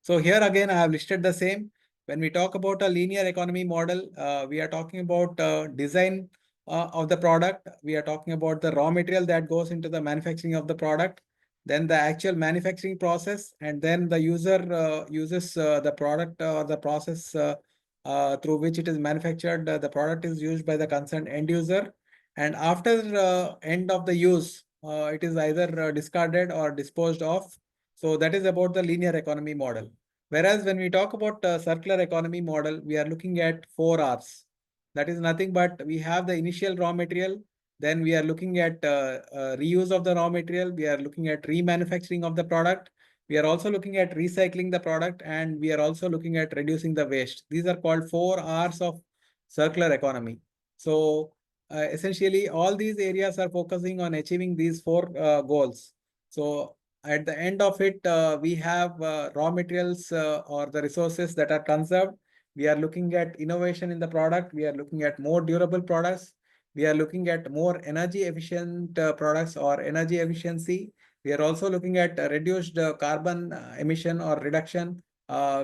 So here again, I have listed the same. When we talk about a linear economy model, we are talking about design of the product. We are talking about the raw material that goes into the manufacturing of the product, then the actual manufacturing process, and then the user uses the product or the process through which it is manufactured. The product is used by the concerned end user. And after end of the use, it is either discarded or disposed of. So that is about the linear economy model. Whereas when we talk about circular economy model, we are looking at 4 R's. That is nothing but we have the initial raw material, then we are looking at reuse of the raw material, we are looking at remanufacturing of the product, we are also looking at recycling the product, and we are also looking at reducing the waste. These are called 4 R's of circular economy. So essentially, all these areas are focusing on achieving these 4 goals. So at the end of it, we have raw materials or the resources that are conserved. We are looking at innovation in the product. We are looking at more durable products. We are looking at more energy efficient products or energy efficiency. We are also looking at reduced carbon emission or reduction,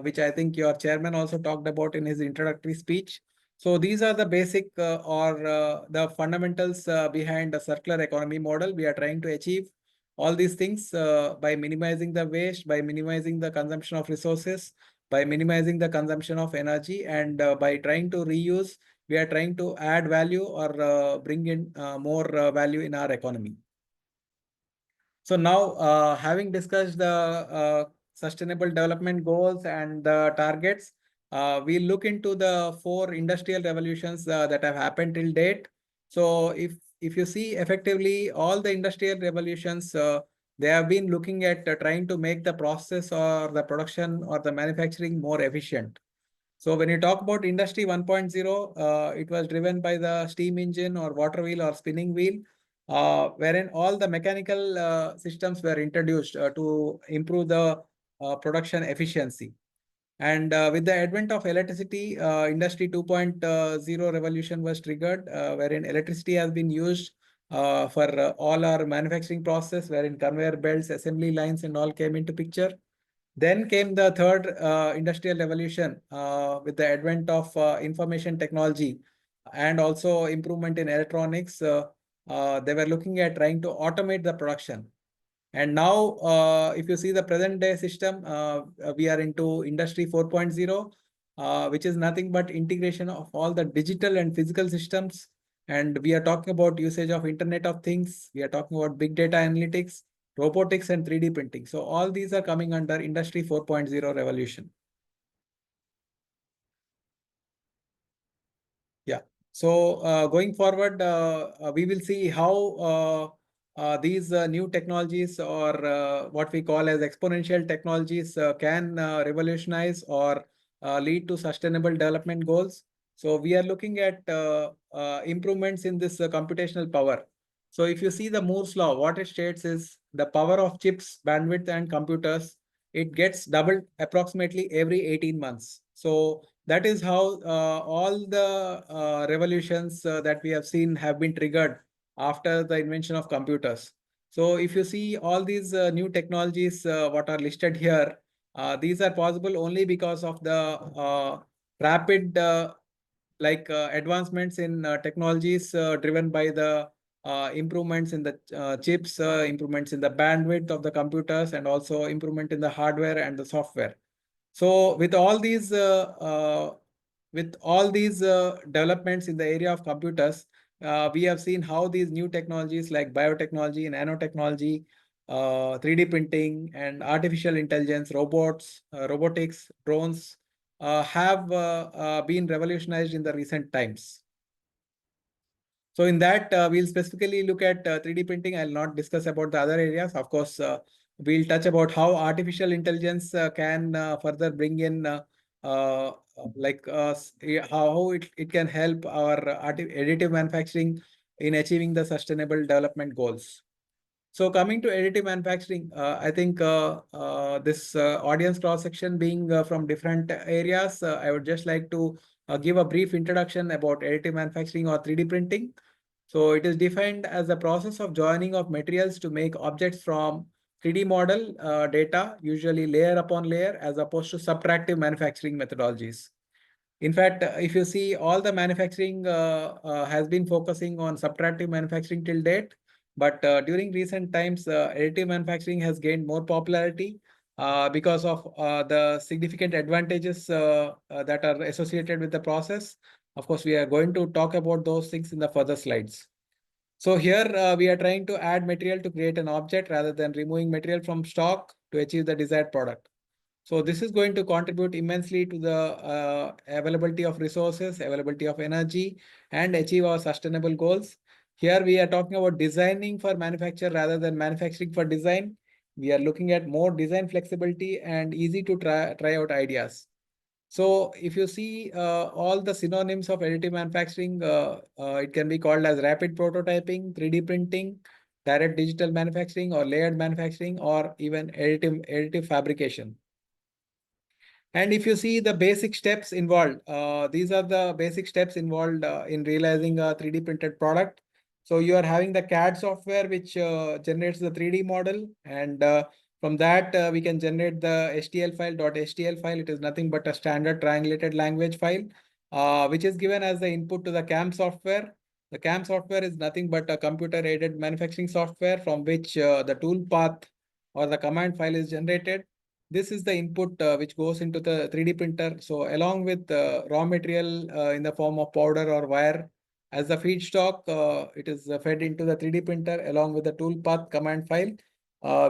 which I think your chairman also talked about in his introductory speech. So these are the basic or the fundamentals behind the circular economy model. We are trying to achieve all these things by minimizing the waste, by minimizing the consumption of resources, by minimizing the consumption of energy, and by trying to reuse, we are trying to add value or bring in more value in our economy. So now, having discussed the sustainable development goals and the targets, we look into the 4 industrial revolutions that have happened till date. So if you see effectively all the industrial revolutions, they have been looking at trying to make the process or the production or the manufacturing more efficient. So when you talk about Industry 1.0, it was driven by the steam engine or water wheel or spinning wheel, wherein all the mechanical systems were introduced to improve the production efficiency. And with the advent of electricity, Industry 2.0 revolution was triggered, wherein electricity has been used for all our manufacturing process, wherein conveyor belts, assembly lines, and all came into picture. Then came the third industrial revolution with the advent of information technology and also improvement in electronics. They were looking at trying to automate the production. And now, if you see the present day system, we are into Industry 4.0, which is nothing but integration of all the digital and physical systems. And we are talking about usage of Internet of Things. We are talking about big data analytics, robotics, and 3D printing. So all these are coming under Industry 4.0 revolution. Yeah. So going forward, we will see how these new technologies or what we call as exponential technologies can revolutionize or lead to sustainable development goals. So we are looking at improvements in this computational power. So if you see the Moore's law, what it states is the power of chips, bandwidth, and computers, it gets doubled approximately every 18 months. So that is how all the revolutions that we have seen have been triggered after the invention of computers. So if you see all these new technologies, what are listed here, these are possible only because of the rapid advancements in technologies driven by the improvements in the chips, improvements in the bandwidth of the computers, and also improvement in the hardware and the software. So with all these developments in the area of computers, we have seen how these new technologies like biotechnology, nanotechnology, 3D printing, and artificial intelligence, robots, robotics, drones have been revolutionized in the recent times. So in that, we'll specifically look at 3D printing. I'll not discuss about the other areas. Of course, we'll touch about how artificial intelligence can further bring in how it can help our additive manufacturing in achieving the sustainable development goals. So coming to additive manufacturing, I think this audience cross section being from different areas, I would just like to give a brief introduction about additive manufacturing or 3D printing. So it is defined as the process of joining of materials to make objects from 3D model data, usually layer upon layer, as opposed to subtractive manufacturing methodologies. In fact, if you see, all the manufacturing has been focusing on subtractive manufacturing till date. But during recent times, additive manufacturing has gained more popularity because of the significant advantages that are associated with the process. Of course, we are going to talk about those things in the further slides. So here we are trying to add material to create an object rather than removing material from stock to achieve the desired product. So this is going to contribute immensely to the availability of resources, availability of energy, and achieve our sustainable goals. Here we are talking about designing for manufacture rather than manufacturing for design. We are looking at more design flexibility and easy to try out ideas. So if you see all the synonyms of additive manufacturing, it can be called as rapid prototyping, 3D printing, direct digital manufacturing, or layered manufacturing, or even additive fabrication. And if you see the basic steps involved, these are the basic steps involved in realizing a 3D printed product. So you are having the CAD software, which generates the 3D model. And from that, we can generate the STL file, .stl file. It is nothing but a standard triangulated language file, which is given as the input to the CAM software. The CAM software is nothing but a computer-aided manufacturing software from which the tool path or the command file is generated. This is the input which goes into the 3D printer. So along with raw material in the form of powder or wire as the feedstock, it is fed into the 3D printer along with the toolpath command file.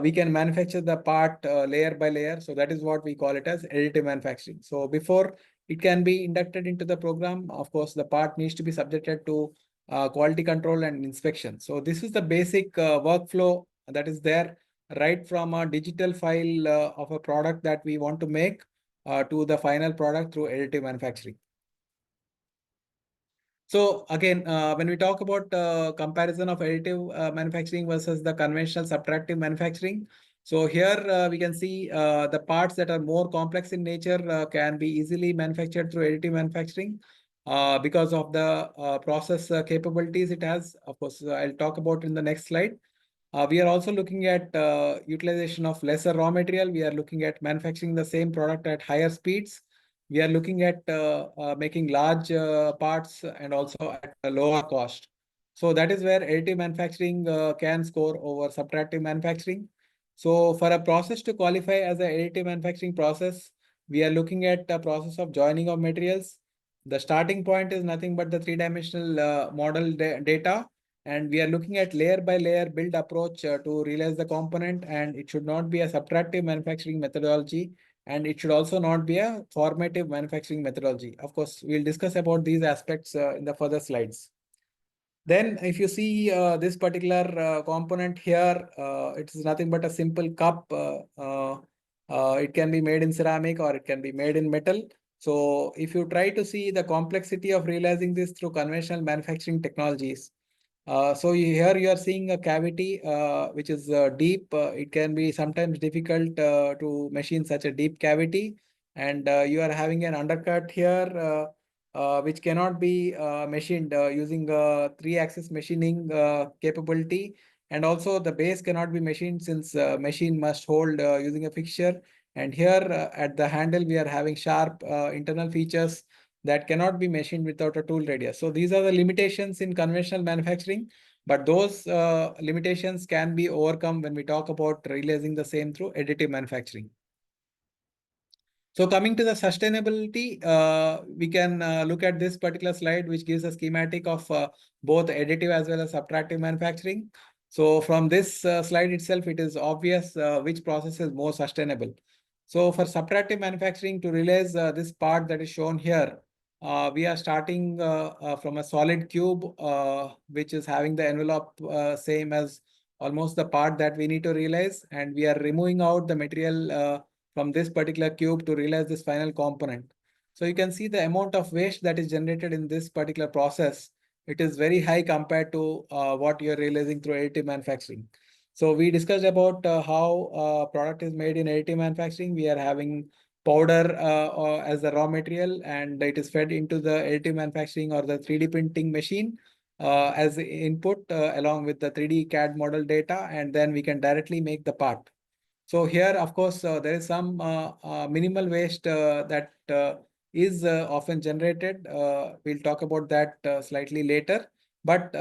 We can manufacture the part layer by layer. So that is what we call it as additive manufacturing. So before it can be inducted into the program, of course, the part needs to be subjected to quality control and inspection. So this is the basic workflow that is there, right from a digital file of a product that we want to make to the final product through additive manufacturing. So again, when we talk about comparison of additive manufacturing versus the conventional subtractive manufacturing, so here we can see the parts that are more complex in nature can be easily manufactured through additive manufacturing because of the process capabilities it has. Of course, I'll talk about in the next slide. We are also looking at utilization of lesser raw material. We are looking at manufacturing the same product at higher speeds. We are looking at making large parts and also at a lower cost. So that is where additive manufacturing can score over subtractive manufacturing. So for a process to qualify as an additive manufacturing process, we are looking at a process of joining of materials. The starting point is nothing but the three-dimensional model data. And we are looking at layer by layer build approach to realize the component, and it should not be a subtractive manufacturing methodology, and it should also not be a formative manufacturing methodology. Of course, we'll discuss about these aspects in the further slides. Then if you see this particular component here, it is nothing but a simple cup. It can be made in ceramic or it can be made in metal. So if you try to see the complexity of realizing this through conventional manufacturing technologies, so here you are seeing a cavity which is deep. It can be sometimes difficult to machine such a deep cavity. And you are having an undercut here which cannot be machined using 3-axis machining capability. And also the base cannot be machined since machine must hold using a fixture. And here at the handle, we are having sharp internal features that cannot be machined without a tool radius. So these are the limitations in conventional manufacturing, but those limitations can be overcome when we talk about realizing the same through additive manufacturing. So coming to the sustainability, we can look at this particular slide, which gives a schematic of both additive as well as subtractive manufacturing. So from this slide itself, it is obvious which process is more sustainable. So for subtractive manufacturing, to realize this part that is shown here, we are starting from a solid cube, which is having the envelope same as almost the part that we need to realize, and we are removing out the material from this particular cube to realize this final component. So you can see the amount of waste that is generated in this particular process. It is very high compared to what you're realizing through additive manufacturing. So we discussed about how product is made in additive manufacturing. We are having powder as the raw material, and it is fed into the additive manufacturing or the 3D printing machine as the input along with the 3D CAD model data, and then we can directly make the part. So here, of course, there is some minimal waste that is often generated. We'll talk about that slightly later. But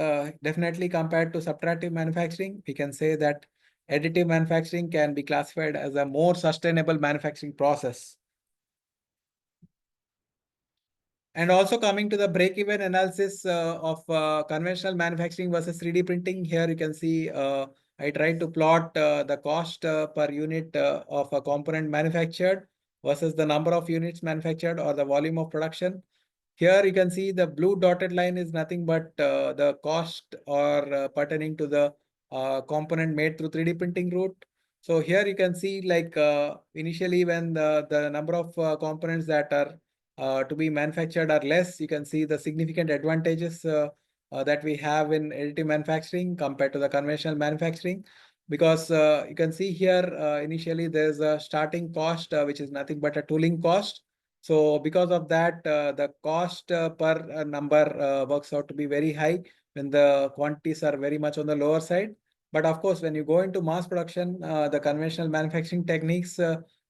definitely compared to subtractive manufacturing, we can say that additive manufacturing can be classified as a more sustainable manufacturing process. And also coming to the break-even analysis of conventional manufacturing versus 3D printing, here you can see I tried to plot the cost per unit of a component manufactured versus the number of units manufactured or the volume of production. Here you can see the blue dotted line is nothing but the cost or pertaining to the component made through 3D printing route. So here you can see like initially when the number of components that are to be manufactured are less, you can see the significant advantages that we have in additive manufacturing compared to the conventional manufacturing. Because you can see here initially there's a starting cost which is nothing but a tooling cost. So because of that, the cost per number works out to be very high when the quantities are very much on the lower side. But of course, when you go into mass production, the conventional manufacturing techniques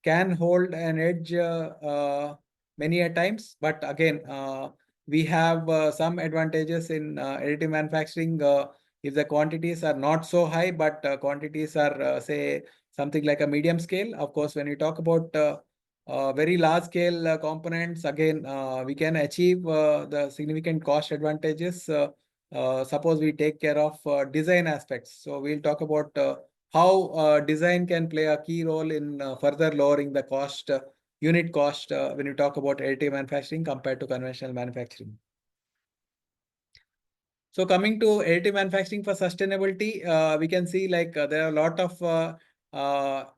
can hold an edge many a times. But again, we have some advantages in additive manufacturing if the quantities are not so high, but quantities are say something like a medium scale. Of course, when you talk about very large scale components, again, we can achieve the significant cost advantages. Suppose we take care of design aspects. So we'll talk about how design can play a key role in further lowering the cost, unit cost when you talk about additive manufacturing compared to conventional manufacturing. So coming to additive manufacturing for sustainability, we can see like there are a lot of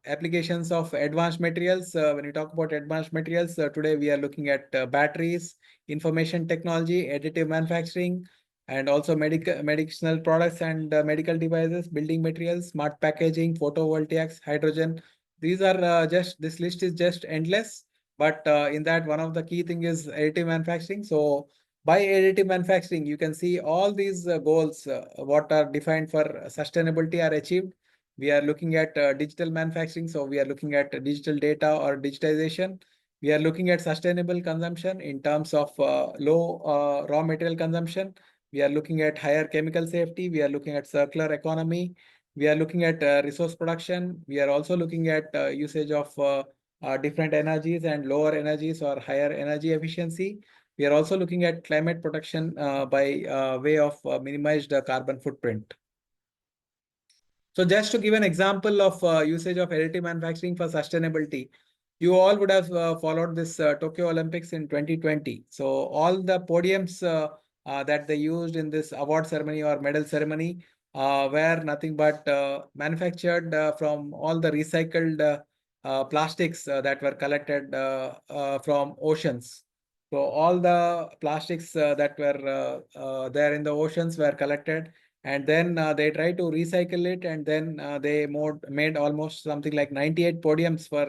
applications of advanced materials. When you talk about advanced materials, today we are looking at batteries, information technology, additive manufacturing, and also medicinal products and medical devices, building materials, smart packaging, photovoltaics, hydrogen. These are this list is just endless. But in that, one of the key thing is additive manufacturing. So by additive manufacturing, you can see all these goals, what are defined for sustainability are achieved. We are looking at digital manufacturing. So we are looking at digital data or digitization. We are looking at sustainable consumption in terms of low raw material consumption. We are looking at higher chemical safety. We are looking at circular economy. We are looking at resource production. We are also looking at usage of different energies and lower energies or higher energy efficiency. We are also looking at climate protection by way of minimized carbon footprint. So just to give an example of usage of additive manufacturing for sustainability, you all would have followed this Tokyo Olympics in 2020. So all the podiums that they used in this award ceremony or medal ceremony were nothing but manufactured from all the recycled plastics that were collected from oceans. So all the plastics that were there in the oceans were collected, and then they tried to recycle it, and then they made almost something like 98 podiums for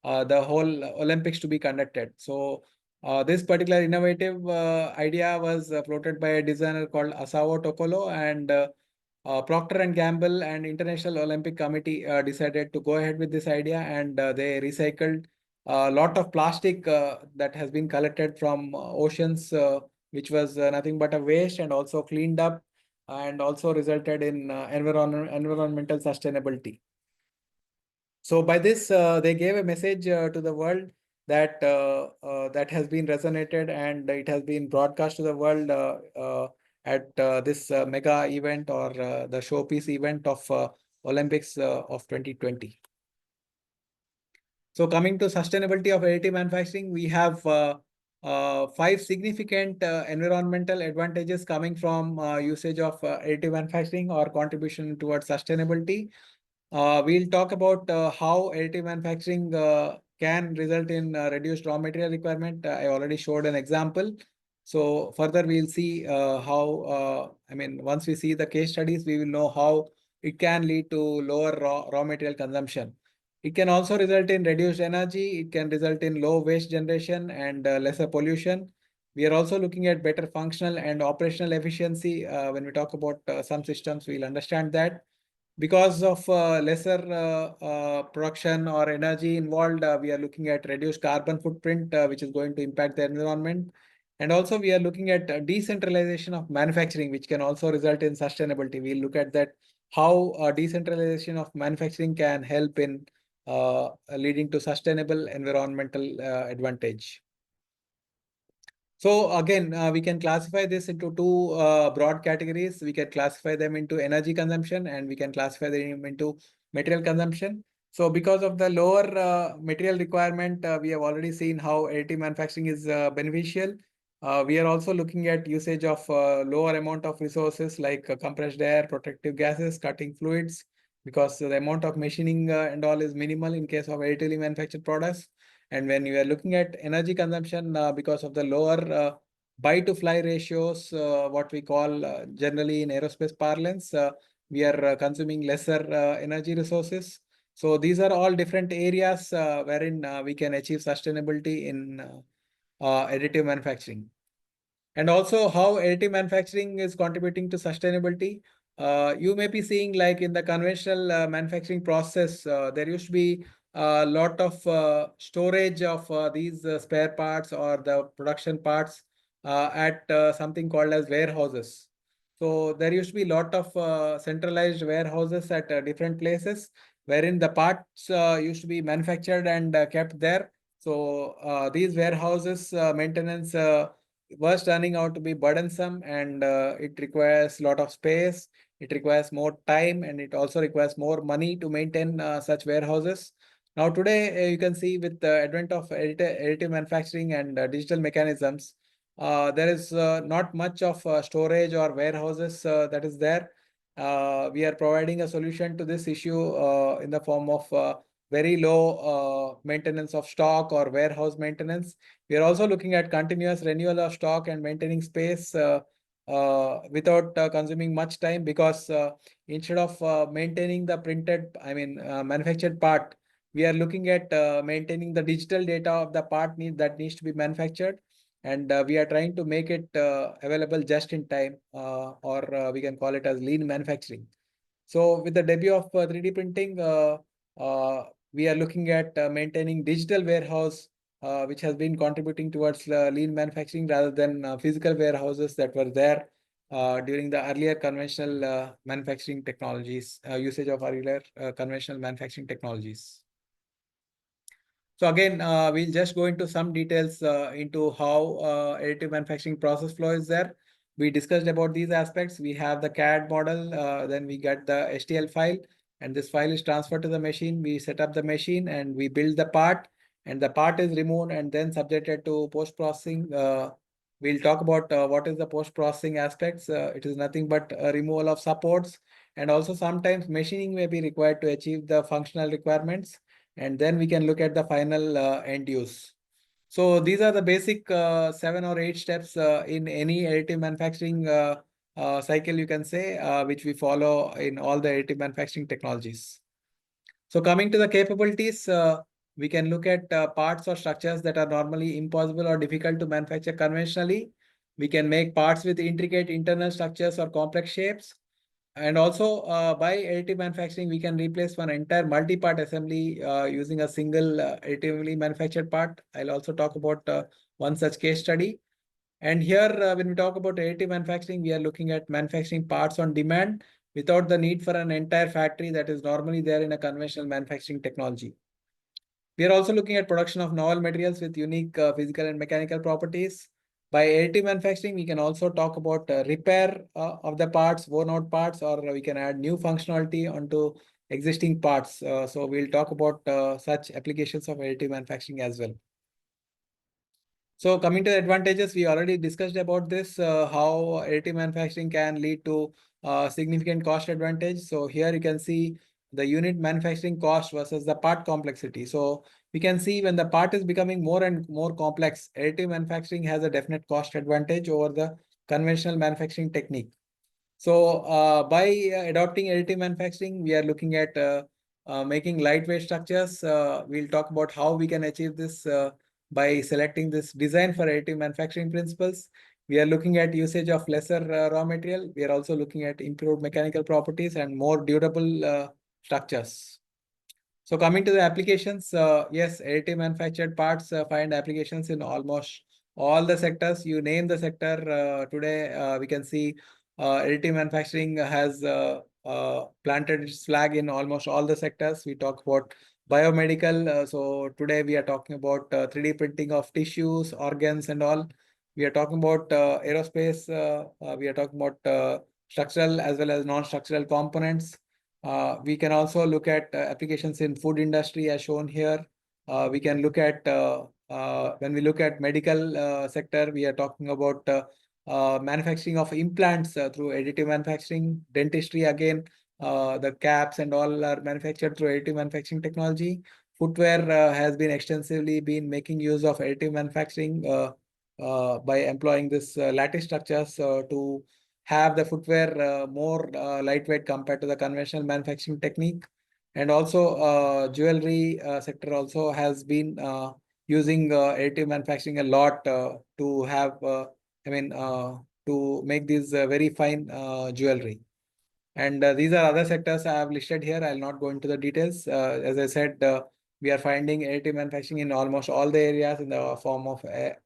the whole Olympics to be conducted. So this particular innovative idea was floated by a designer called Asao Tokolo, and Procter & Gamble and International Olympic Committee decided to go ahead with this idea, and they recycled a lot of plastic that has been collected from oceans, which was nothing but a waste, and also cleaned up and also resulted in environmental sustainability. So by this, they gave a message to the world that that has been resonated, and it has been broadcast to the world at this mega event or the showpiece event of Olympics of 2020. So coming to sustainability of additive manufacturing, we have 5 significant environmental advantages coming from usage of additive manufacturing or contribution towards sustainability. We'll talk about how additive manufacturing can result in reduced raw material requirement. I already showed an example. So further, we'll see how, once we see the case studies, we will know how it can lead to lower raw material consumption. It can also result in reduced energy. It can result in low waste generation and lesser pollution. We are also looking at better functional and operational efficiency. When we talk about some systems, we'll understand that. Because of lesser production or energy involved, we are looking at reduced carbon footprint, which is going to impact the environment. And also we are looking at decentralization of manufacturing, which can also result in sustainability. We'll look at that, how decentralization of manufacturing can help in leading to sustainable environmental advantage. So again, we can classify this into two broad categories. We can classify them into energy consumption and we can classify them into material consumption. So because of the lower material requirement, we have already seen how additive manufacturing is beneficial. We are also looking at usage of lower amount of resources like compressed air, protective gases, cutting fluids, because the amount of machining and all is minimal in case of additively manufactured products. And when you are looking at energy consumption, because of the lower buy to fly ratios, what we call generally in aerospace parlance, we are consuming lesser energy resources. So these are all different areas wherein we can achieve sustainability in additive manufacturing. And also how additive manufacturing is contributing to sustainability. You may be seeing, like in the conventional manufacturing process, there used to be a lot of storage of these spare parts or the production parts at something called as warehouses. So there used to be a lot of centralized warehouses at different places wherein the parts used to be manufactured and kept there. So these warehouses maintenance was turning out to be burdensome, and it requires a lot of space, it requires more time, and it also requires more money to maintain such warehouses. Now today, you can see with the advent of additive manufacturing and digital mechanisms, there is not much of storage or warehouses that is there. We are providing a solution to this issue in the form of very low maintenance of stock or warehouse maintenance. We are also looking at continuous renewal of stock and maintaining space without consuming much time, because instead of maintaining the manufactured part, we are looking at maintaining the digital data of the part that needs to be manufactured. And we are trying to make it available just in time, or we can call it as lean manufacturing. So with the debut of 3D printing, we are looking at maintaining digital warehouse, which has been contributing towards lean manufacturing rather than physical warehouses that were there during the earlier conventional manufacturing technologies, usage of earlier conventional manufacturing technologies. So again, we'll just go into some details into how additive manufacturing process flow is there. We discussed about these aspects. We have the CAD model, then we get the STL file, and this file is transferred to the machine. We set up the machine and we build the part, and the part is removed and then subjected to post-processing. We'll talk about what is the post-processing aspects. It is nothing but a removal of supports, and also sometimes machining may be required to achieve the functional requirements. And then we can look at the final end use. So these are the basic 7 or 8 steps in any additive manufacturing cycle, you can say, which we follow in all the additive manufacturing technologies. So coming to the capabilities, we can look at parts or structures that are normally impossible or difficult to manufacture conventionally. We can make parts with intricate internal structures or complex shapes. And also by additive manufacturing, we can replace one entire multi-part assembly using a single additively manufactured part. I'll also talk about one such case study. And here, when we talk about additive manufacturing, we are looking at manufacturing parts on demand without the need for an entire factory that is normally there in a conventional manufacturing technology. We are also looking at production of novel materials with unique physical and mechanical properties. By additive manufacturing, we can also talk about repair of the parts, worn out parts, or we can add new functionality onto existing parts. So we'll talk about such applications of additive manufacturing as well. So coming to the advantages, we already discussed about this, how additive manufacturing can lead to significant cost advantage. So here you can see the unit manufacturing cost versus the part complexity. So we can see when the part is becoming more and more complex, additive manufacturing has a definite cost advantage over the conventional manufacturing technique. So by adopting additive manufacturing, we are looking at making lightweight structures. We'll talk about how we can achieve this by selecting this design for additive manufacturing principles. We are looking at usage of lesser raw material. We are also looking at improved mechanical properties and more durable structures. So coming to the applications, yes, additive manufactured parts find applications in almost all the sectors. You name the sector today, we can see additive manufacturing has planted its flag in almost all the sectors. We talk about biomedical. So today we are talking about 3D printing of tissues, organs, and all. We are talking about aerospace. We are talking about structural as well as non-structural components. We can also look at applications in food industry as shown here. We can look at, when we look at medical sector, we are talking about manufacturing of implants through additive manufacturing. Dentistry again, the caps and all are manufactured through additive manufacturing technology. Footwear has been extensively making use of additive manufacturing by employing this lattice structures to have the footwear more lightweight compared to the conventional manufacturing technique. And also jewelry sector also has been using additive manufacturing a lot to have, to make these very fine jewelry. And these are other sectors I have listed here. I'll not go into the details. As I said, we are finding additive manufacturing in almost all the areas in the form of,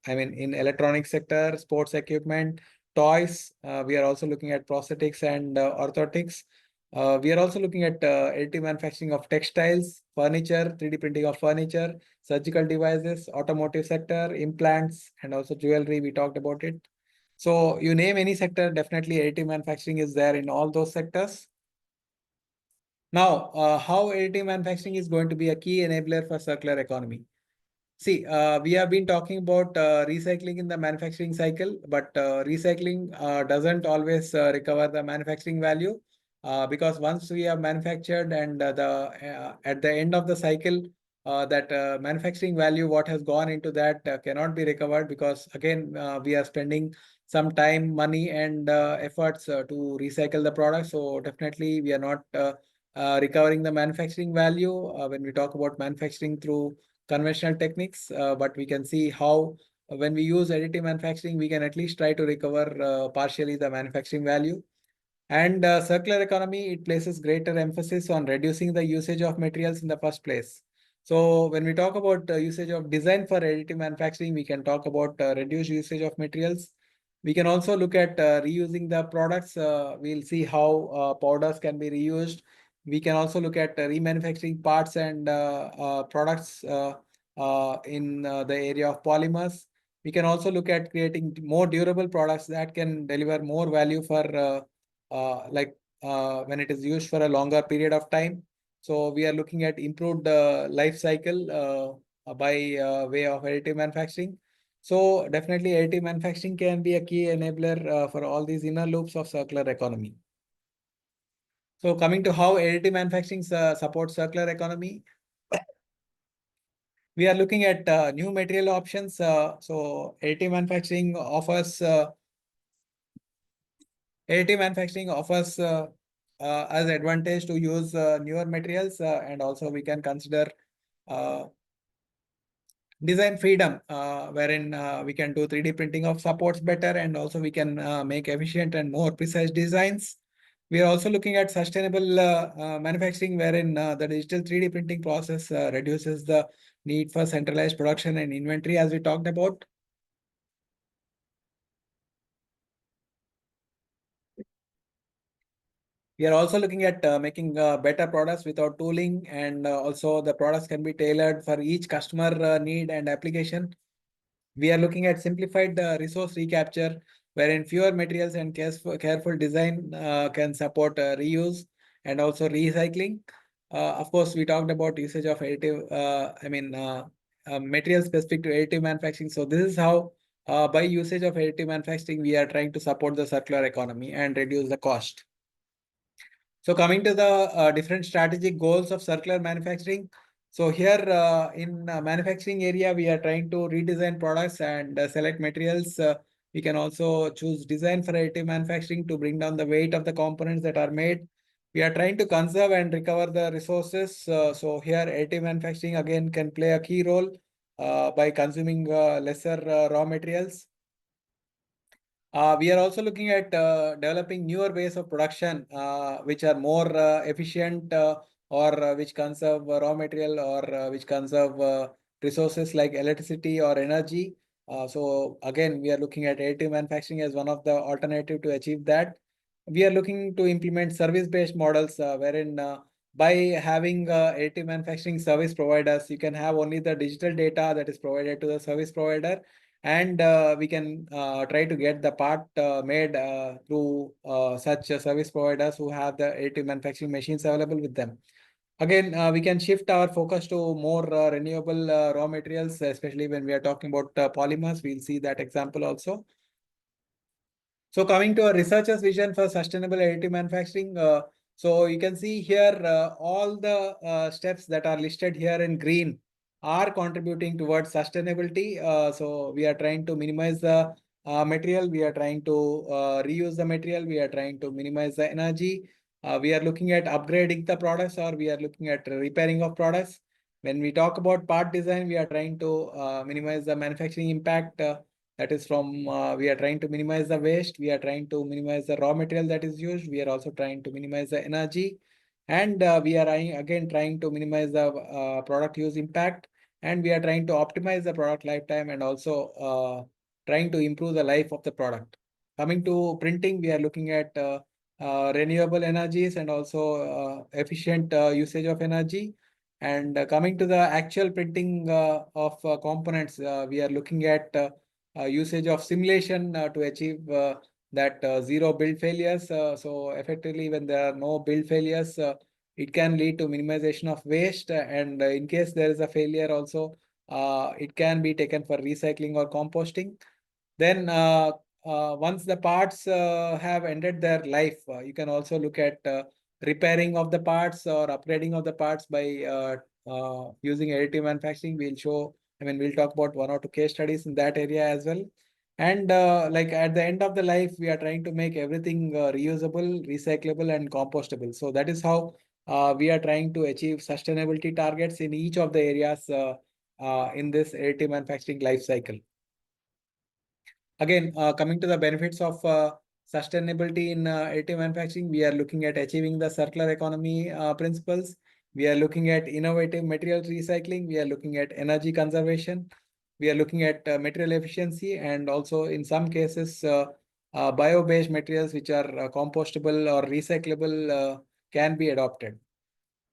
in electronic sector, sports equipment, toys. We are also looking at prosthetics and orthotics. We are also looking at additive manufacturing of textiles, furniture, 3D printing of furniture, surgical devices, automotive sector, implants, and also jewelry. We talked about it. So you name any sector, definitely additive manufacturing is there in all those sectors. Now, how additive manufacturing is going to be a key enabler for circular economy? See, we have been talking about recycling in the manufacturing cycle, but recycling doesn't always recover the manufacturing value because once we have manufactured and at the end of the cycle, that manufacturing value, what has gone into that cannot be recovered because again, we are spending some time, money and efforts to recycle the product. So definitely we are not recovering the manufacturing value when we talk about manufacturing through conventional techniques, but we can see how when we use additive manufacturing, we can at least try to recover partially the manufacturing value. And circular economy, it places greater emphasis on reducing the usage of materials in the first place. So when we talk about usage of design for additive manufacturing, we can talk about reduced usage of materials. We can also look at reusing the products. We'll see how powders can be reused. We can also look at remanufacturing parts and products in the area of polymers. We can also look at creating more durable products that can deliver more value for when it is used for a longer period of time. So we are looking at improved life cycle by way of additive manufacturing. So definitely additive manufacturing can be a key enabler for all these inner loops of circular economy. So coming to how additive manufacturing supports circular economy, we are looking at new material options. So additive manufacturing offers as advantage to use newer materials and also we can consider design freedom wherein we can do 3D printing of supports better and also we can make efficient and more precise designs. We are also looking at sustainable manufacturing wherein the digital 3D printing process reduces the need for centralized production and inventory as we talked about. We are also looking at making better products without tooling and also the products can be tailored for each customer need and application. We are looking at simplified resource recapture wherein fewer materials and careful design can support reuse and also recycling. Of course, we talked about usage of additive, material specific to additive manufacturing. So this is how by usage of additive manufacturing, we are trying to support the circular economy and reduce the cost. So coming to the different strategic goals of circular manufacturing. So here in manufacturing area, we are trying to redesign products and select materials. We can also choose design for additive manufacturing to bring down the weight of the components that are made. We are trying to conserve and recover the resources. So here additive manufacturing again can play a key role by consuming lesser raw materials. We are also looking at developing newer ways of production, which are more efficient or which conserve raw material or which conserve resources like electricity or energy. So again, we are looking at additive manufacturing as one of the alternative to achieve that. We are looking to implement service-based models wherein by having additive manufacturing service providers, you can have only the digital data that is provided to the service provider, and we can try to get the part made through such service providers who have the additive manufacturing machines available with them. Again, we can shift our focus to more renewable raw materials, especially when we are talking about polymers. We'll see that example also. So coming to a researcher's vision for sustainable additive manufacturing, so you can see here all the steps that are listed here in green are contributing towards sustainability. So we are trying to minimize the material, we are trying to reuse the material, we are trying to minimize the energy. We are looking at upgrading the products, or we are looking at repairing of products. When we talk about part design, we are trying to minimize the manufacturing impact. That is from, we are trying to minimize the waste, we are trying to minimize the raw material that is used, we are also trying to minimize the energy, and we are again trying to minimize the product use impact, and we are trying to optimize the product lifetime and also trying to improve the life of the product. Coming to printing, we are looking at renewable energies and also efficient usage of energy. And coming to the actual printing of components, we are looking at usage of simulation to achieve that zero build failures. So effectively, when there are no build failures, it can lead to minimization of waste. And in case there is a failure also, it can be taken for recycling or composting. Then once the parts have ended their life, you can also look at repairing of the parts or upgrading of the parts by using additive manufacturing. We'll talk about one or two case studies in that area as well. And like at the end of the life, we are trying to make everything reusable, recyclable, and compostable. So that is how we are trying to achieve sustainability targets in each of the areas in this additive manufacturing life cycle. Again, coming to the benefits of sustainability in additive manufacturing, we are looking at achieving the circular economy principles. We are looking at innovative materials recycling. We are looking at energy conservation. We are looking at material efficiency, and also in some cases, bio-based materials which are compostable or recyclable can be adopted.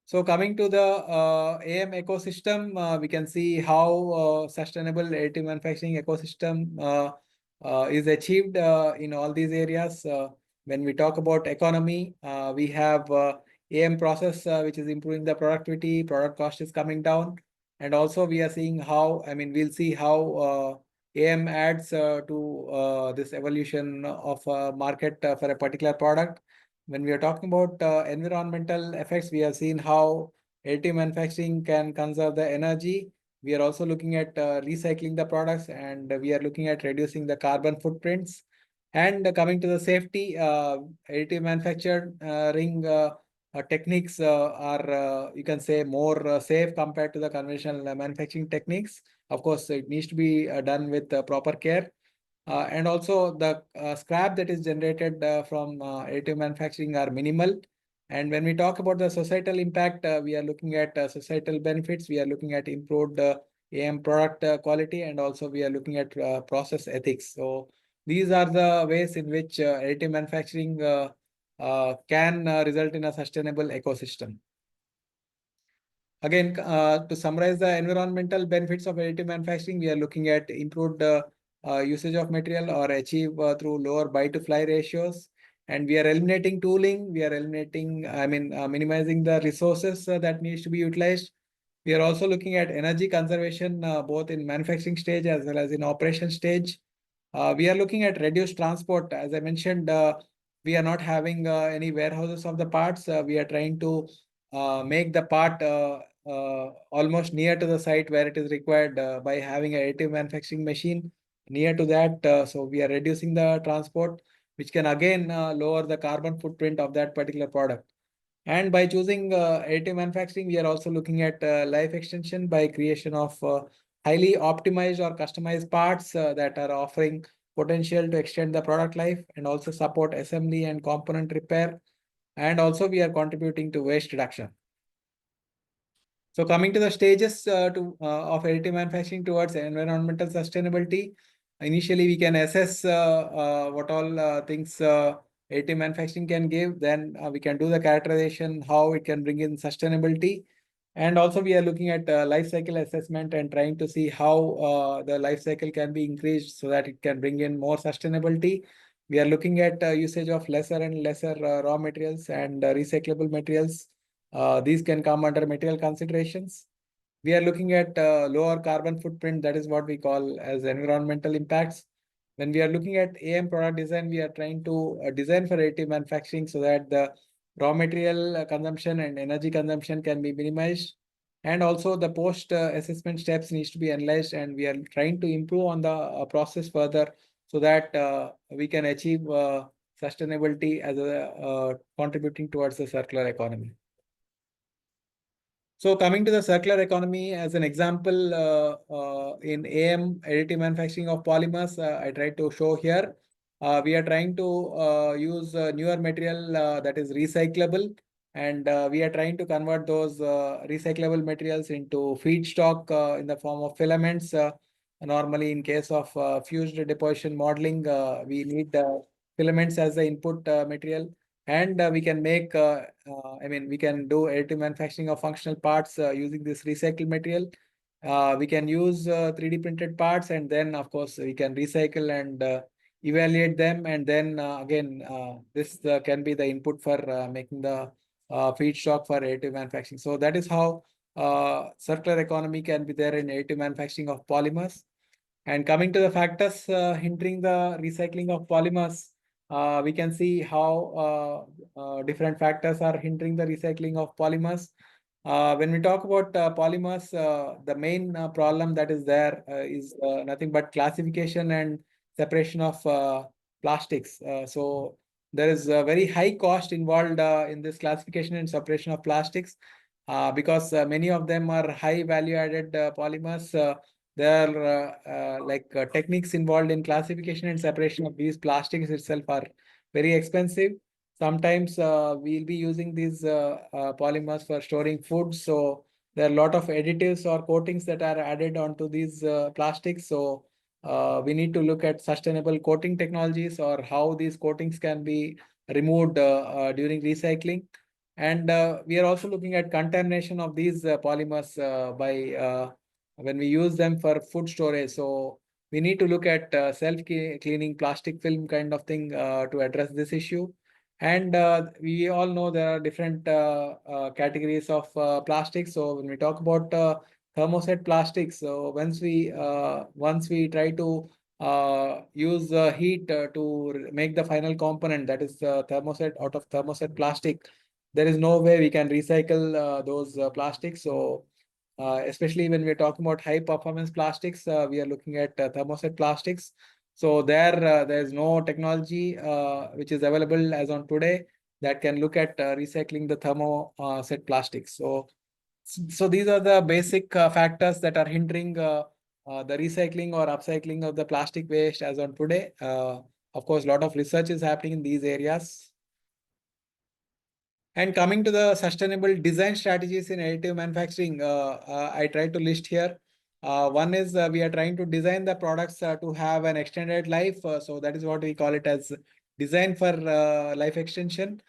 So coming to the AM ecosystem, we can see how sustainable additive manufacturing ecosystem is achieved in all these areas. When we talk about economy, we have AM process which is improving the productivity, product cost is coming down. And also we are seeing how, we'll see how AM adds to this evolution of market for a particular product. When we are talking about environmental effects, we have seen how additive manufacturing can conserve the energy. We are also looking at recycling the products, and we are looking at reducing the carbon footprints. And coming to the safety, additive manufacturing techniques are, you can say, more safe compared to the conventional manufacturing techniques. Of course, it needs to be done with proper care. And also the scrap that is generated from additive manufacturing are minimal. And when we talk about the societal impact, we are looking at societal benefits. We are looking at improved AM product quality, and also we are looking at process ethics. So these are the ways in which additive manufacturing can result in a sustainable ecosystem. Again, to summarize the environmental benefits of additive manufacturing, we are looking at improved usage of material or achieve through lower buy-to-fly ratios. And we are eliminating tooling. We are eliminating, minimizing the resources that needs to be utilized. We are also looking at energy conservation, both in manufacturing stage as well as in operation stage. We are looking at reduced transport. As I mentioned, we are not having any warehouses of the parts. We are trying to make the part almost near to the site where it is required by having an additive manufacturing machine near to that. So we are reducing the transport, which can again lower the carbon footprint of that particular product. And by choosing additive manufacturing, we are also looking at life extension by creation of highly optimized or customized parts that are offering potential to extend the product life and also support assembly and component repair. And also we are contributing to waste reduction. So coming to the stages of additive manufacturing towards environmental sustainability, initially we can assess what all things additive manufacturing can give. Then we can do the characterization, how it can bring in sustainability. And also we are looking at life cycle assessment and trying to see how the life cycle can be increased so that it can bring in more sustainability. We are looking at usage of lesser and lesser raw materials and recyclable materials. These can come under material considerations. We are looking at lower carbon footprint. That is what we call as environmental impacts. When we are looking at AM product design, we are trying to design for additive manufacturing so that the raw material consumption and energy consumption can be minimized. And also the post assessment steps needs to be analyzed, and we are trying to improve on the process further so that we can achieve sustainability as a contributing towards the circular economy. So coming to the circular economy as an example, in AM additive manufacturing of polymers, I tried to show here. We are trying to use newer material that is recyclable, and we are trying to convert those recyclable materials into feedstock in the form of filaments. Normally, in case of fused deposition modeling, we need filaments as the input material. And we can make, we can do additive manufacturing of functional parts using this recycled material. We can use 3D printed parts, and then, of course, we can recycle and evaluate them. And then again, this can be the input for making the feedstock for additive manufacturing. So that is how circular economy can be there in additive manufacturing of polymers. And coming to the factors hindering the recycling of polymers, we can see how different factors are hindering the recycling of polymers. When we talk about polymers, the main problem that is there is nothing but classification and separation of plastics. So there is a very high cost involved in this classification and separation of plastics because many of them are high value added polymers. There are techniques involved in classification and separation of these plastics itself are very expensive. Sometimes we'll be using these polymers for storing food. So there are a lot of additives or coatings that are added onto these plastics. So we need to look at sustainable coating technologies or how these coatings can be removed during recycling. And we are also looking at contamination of these polymers by when we use them for food storage. So we need to look at self-cleaning plastic film kind of thing to address this issue. And we all know there are different categories of plastics. So when we talk about thermoset plastics, so once we try to use heat to make the final component, that is thermoset out of thermoset plastic, there is no way we can recycle those plastics. So especially when we're talking about high performance plastics, we are looking at thermoset plastics. So there's no technology which is available as on today that can look at recycling the thermoset plastics. So these are the basic factors that are hindering the recycling or upcycling of the plastic waste as on today. Of course, a lot of research is happening in these areas. And coming to the sustainable design strategies in additive manufacturing, I try to list here. One is we are trying to design the products to have an extended life. So that is what we call it as design for life extension.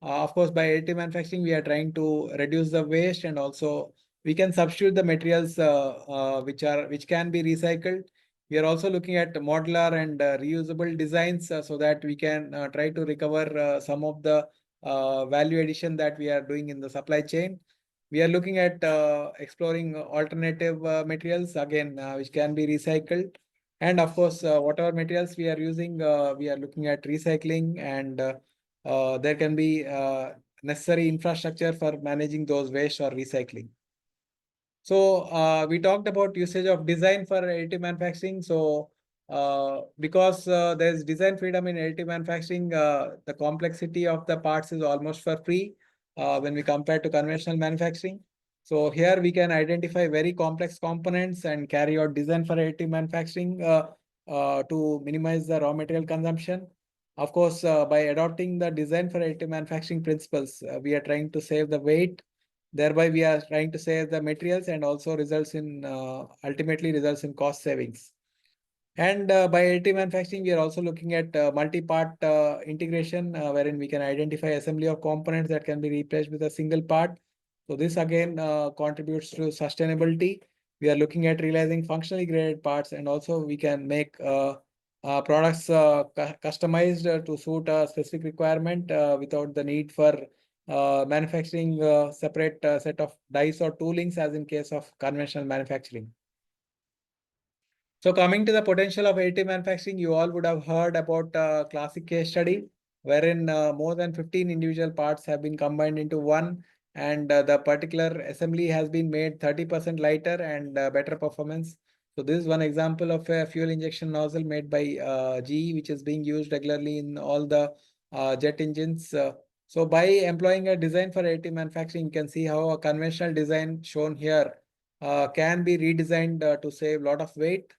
Of course, by additive manufacturing, we are trying to reduce the waste, and also we can substitute the materials which can be recycled. We are also looking at modular and reusable designs so that we can try to recover some of the value addition that we are doing in the supply chain. we are looking at exploring alternative materials again, which can be recycled. And of course, whatever materials we are using, we are looking at recycling, and there can be necessary infrastructure for managing those waste or recycling. So we talked about usage of design for additive manufacturing. So because there's design freedom in additive manufacturing, the complexity of the parts is almost for free when we compare to conventional manufacturing. So here we can identify very complex components and carry out design for additive manufacturing to minimize the raw material consumption. Of course, by adopting the design for additive manufacturing principles, we are trying to save the weight. Thereby, we are trying to save the materials and also ultimately results in cost savings. And by additive manufacturing, we are also looking at multi-part integration, wherein we can identify assembly of components that can be replaced with a single part. So this again contributes to sustainability. We are looking at realizing functionally graded parts, and also we can make products customized to suit a specific requirement without the need for manufacturing separate set of dies or toolings, as in case of conventional manufacturing. So coming to the potential of additive manufacturing, you all would have heard about a classic case study wherein more than 15 individual parts have been combined into one, and the particular assembly has been made 30% lighter and better performance. So this is one example of a fuel injection nozzle made by GE, which is being used regularly in all the jet engines. So by employing a design for additive manufacturing, you can see how a conventional design shown here can be redesigned to save a lot of weight,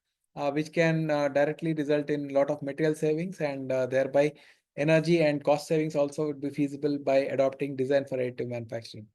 which can directly result in a lot of material savings, and thereby energy and cost savings also would be feasible by adopting design for additive manufacturing.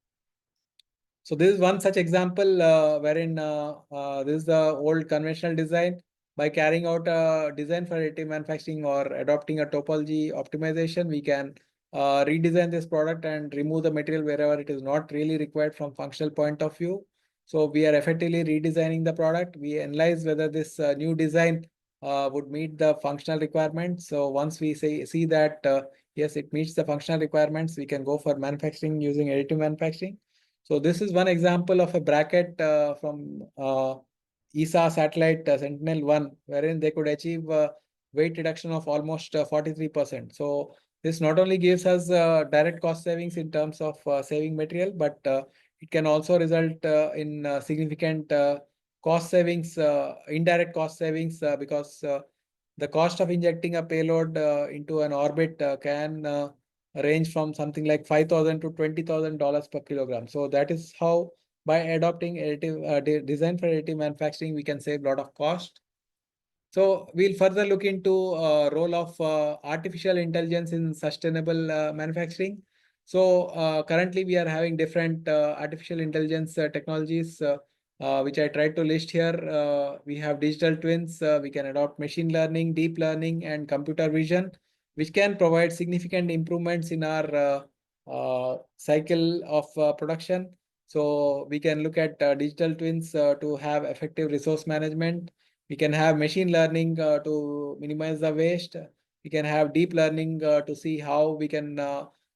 So this is one such example wherein this is the old conventional design. By carrying out a design for additive manufacturing or adopting a topology optimization, we can redesign this product and remove the material wherever it is not really required from functional point of view. So we are effectively redesigning the product. We analyze whether this new design would meet the functional requirements. So once we see that yes, it meets the functional requirements, we can go for manufacturing using additive manufacturing. So this is one example of a bracket from ESA satellite Sentinel-1, wherein they could achieve weight reduction of almost 43%. So this not only gives us direct cost savings in terms of saving material, but it can also result in significant cost savings, indirect cost savings, because the cost of injecting a payload into an orbit can range from something like $5,000 to $20,000 per kilogram. So that is how, by adopting additive design for additive manufacturing, we can save a lot of cost. So we'll further look into role of artificial intelligence in sustainable manufacturing. So currently we are having different artificial intelligence technologies, which I tried to list here. We have digital twins. We can adopt machine learning, deep learning, and computer vision, which can provide significant improvements in our cycle of production. So we can look at digital twins to have effective resource management. We can have machine learning to minimize the waste. We can have deep learning to see how we can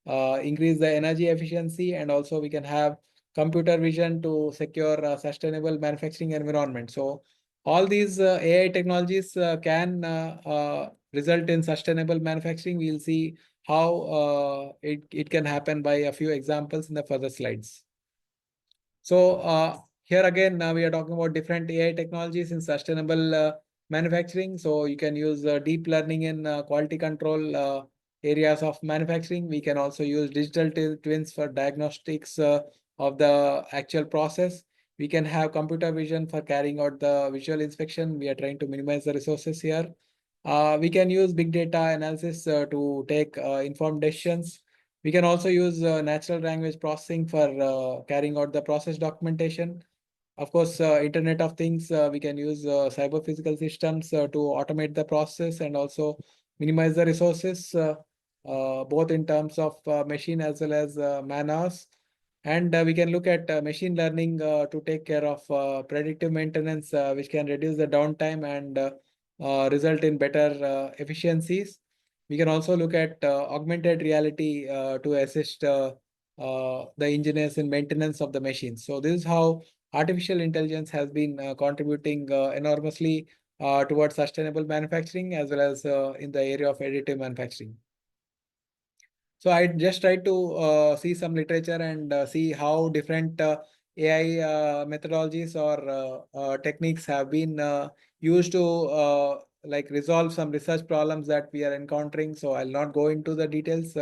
increase the energy efficiency, and also we can have computer vision to secure a sustainable manufacturing environment. So all these AI technologies can result in sustainable manufacturing. We'll see how it can happen by a few examples in the further slides. So here again, we are talking about different AI technologies in sustainable manufacturing. So you can use deep learning in quality control areas of manufacturing. We can also use digital twins for diagnostics of the actual process. We can have computer vision for carrying out the visual inspection. We are trying to minimize the resources here. We can use big data analysis to take informed decisions. We can also use natural language processing for carrying out the process documentation. Of course, Internet of Things, we can use cyber physical systems to automate the process and also minimize the resources, both in terms of machine as well as man hours. And we can look at machine learning to take care of predictive maintenance, which can reduce the downtime and result in better efficiencies. We can also look at augmented reality to assist the engineers in maintenance of the machines. So this is how artificial intelligence has been contributing enormously towards sustainable manufacturing as well as in the area of additive manufacturing. So I just tried to see some literature and see how different AI methodologies or techniques have been used to like resolve some research problems that we are encountering. So I'll not go into the details.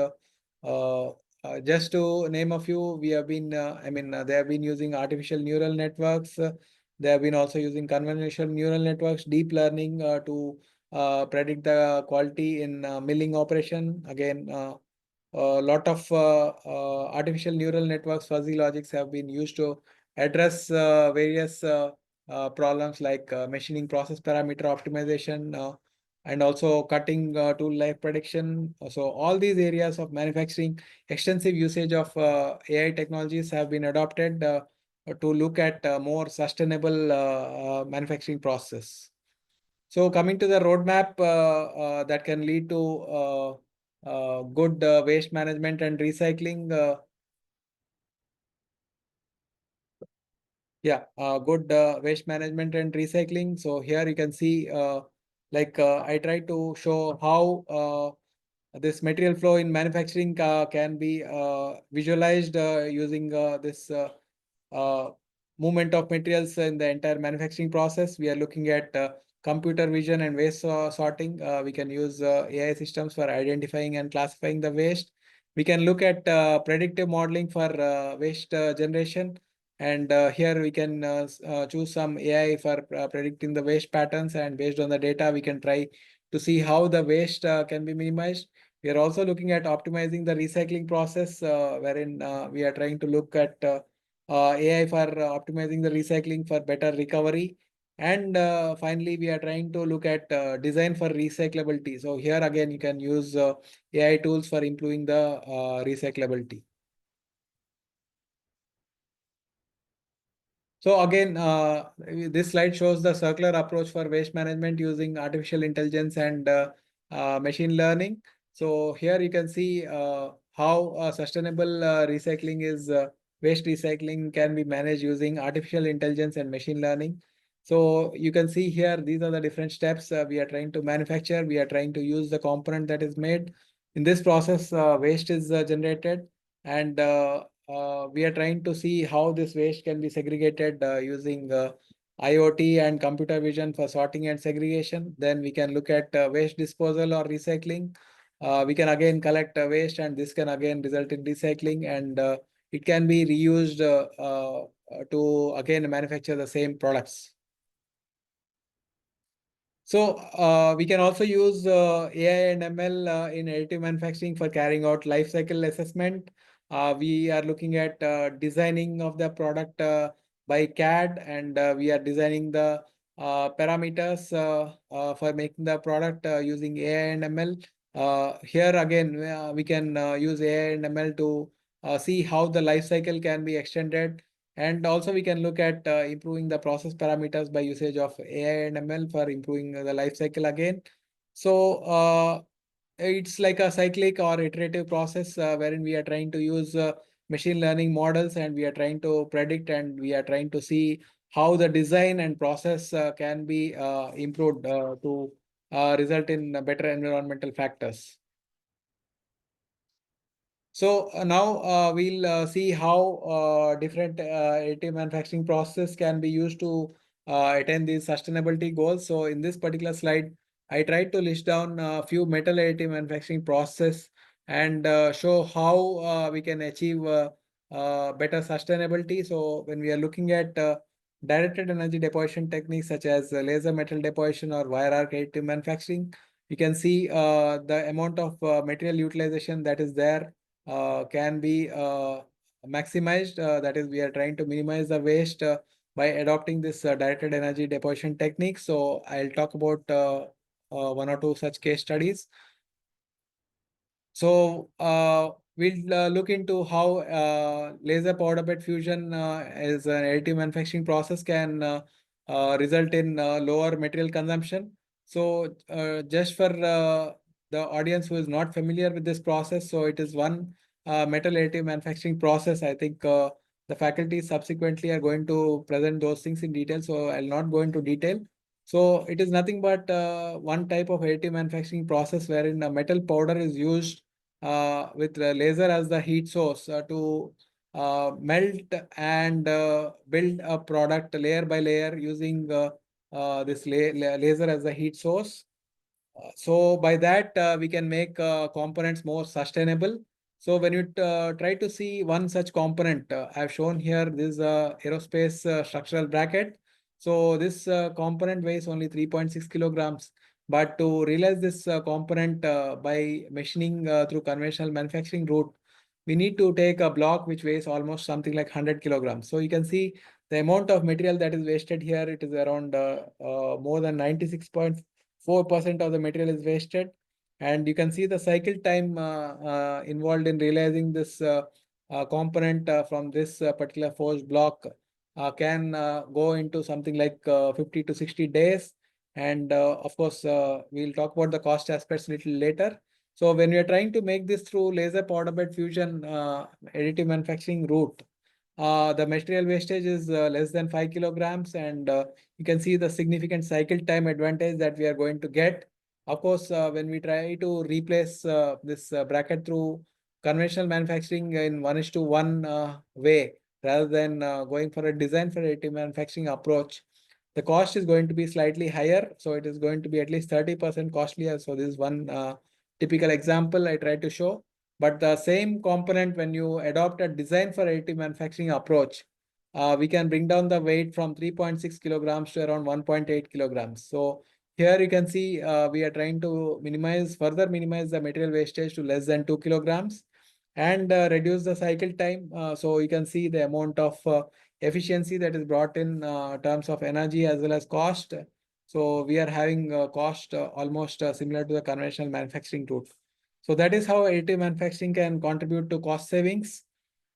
Just to name a few, we have been, they have been using artificial neural networks. They have been also using convolutional neural networks, deep learning to predict the quality in milling operation. Again, a lot of artificial neural networks, fuzzy logics have been used to address various problems like machining process parameter optimization and also cutting tool life prediction. So all these areas of manufacturing, extensive usage of AI technologies have been adopted to look at more sustainable manufacturing process. So coming to the roadmap that can lead to good waste management and recycling. Good waste management and recycling. So here you can see, I try to show how this material flow in manufacturing can be visualized using this movement of materials in the entire manufacturing process. We are looking at computer vision and waste sorting. We can use AI systems for identifying and classifying the waste. We can look at predictive modeling for waste generation. And here we can choose some AI for predicting the waste patterns, and based on the data, we can try to see how the waste can be minimized. We are also looking at optimizing the recycling process, wherein we are trying to look at AI for optimizing the recycling for better recovery. And finally, we are trying to look at design for recyclability. So here again, you can use AI tools for improving the recyclability. So again, this slide shows the circular approach for waste management using artificial intelligence and machine learning. So here you can see how sustainable recycling is, waste recycling can be managed using artificial intelligence and machine learning. So you can see here, these are the different steps we are trying to manufacture. We are trying to use the component that is made. In this process, waste is generated, and we are trying to see how this waste can be segregated using IoT and computer vision for sorting and segregation. Then we can look at waste disposal or recycling. We can again collect waste, and this can again result in recycling, and it can be reused to again manufacture the same products. So we can also use AI and ML in additive manufacturing for carrying out life cycle assessment. We are looking at designing of the product by CAD, and we are designing the parameters for making the product using AI and ML. Here again, we can use AI and ML to see how the life cycle can be extended. And also we can look at improving the process parameters by usage of AI and ML for improving the life cycle again. So it's like a cyclic or iterative process wherein we are trying to use machine learning models, and we are trying to predict, and we are trying to see how the design and process can be improved to result in better environmental factors. So now we'll see how different additive manufacturing process can be used to attain these sustainability goals. So in this particular slide, I tried to list down a few metal additive manufacturing process and show how we can achieve better sustainability. So when we are looking at directed energy deposition techniques such as laser metal deposition or wire arc additive manufacturing, you can see the amount of material utilization that is there can be maximized. That is, we are trying to minimize the waste by adopting this directed energy deposition technique. So I'll talk about one or two such case studies. So we'll look into how laser powder bed fusion as an additive manufacturing process can result in lower material consumption. So just for the audience who is not familiar with this process, so it is one metal additive manufacturing process. I think the faculty subsequently are going to present those things in detail, so I'll not go into detail. So it is nothing but one type of additive manufacturing process wherein a metal powder is used with laser as the heat source to melt and build a product layer by layer using this laser as the heat source. So by that, we can make components more sustainable. So when you try to see one such component, I've shown here this aerospace structural bracket. So this component weighs only 3.6 kilograms. But to realize this component by machining through conventional manufacturing route, we need to take a block which weighs almost something like 100 kilograms. So you can see the amount of material that is wasted here. It is around more than 96.4% of the material is wasted. And you can see the cycle time involved in realizing this component from this particular forged block can go into something like 50 to 60 days. And of course, we'll talk about the cost aspects a little later. So when we are trying to make this through laser powder bed fusion additive manufacturing route, the material wastage is less than 5 kilograms, and you can see the significant cycle time advantage that we are going to get. Of course, when we try to replace this bracket through conventional manufacturing in 1:1 way, rather than going for a design for additive manufacturing approach, the cost is going to be slightly higher. So it is going to be at least 30% costlier. So this is one typical example I tried to show. But the same component, when you adopt a design for additive manufacturing approach, we can bring down the weight from 3.6 kilograms to around 1.8 kilograms. So here you can see we are trying to further minimize the material wastage to less than 2 kilograms and reduce the cycle time. So you can see the amount of efficiency that is brought in terms of energy as well as cost. So we are having cost almost similar to the conventional manufacturing route. So that is how additive manufacturing can contribute to cost savings.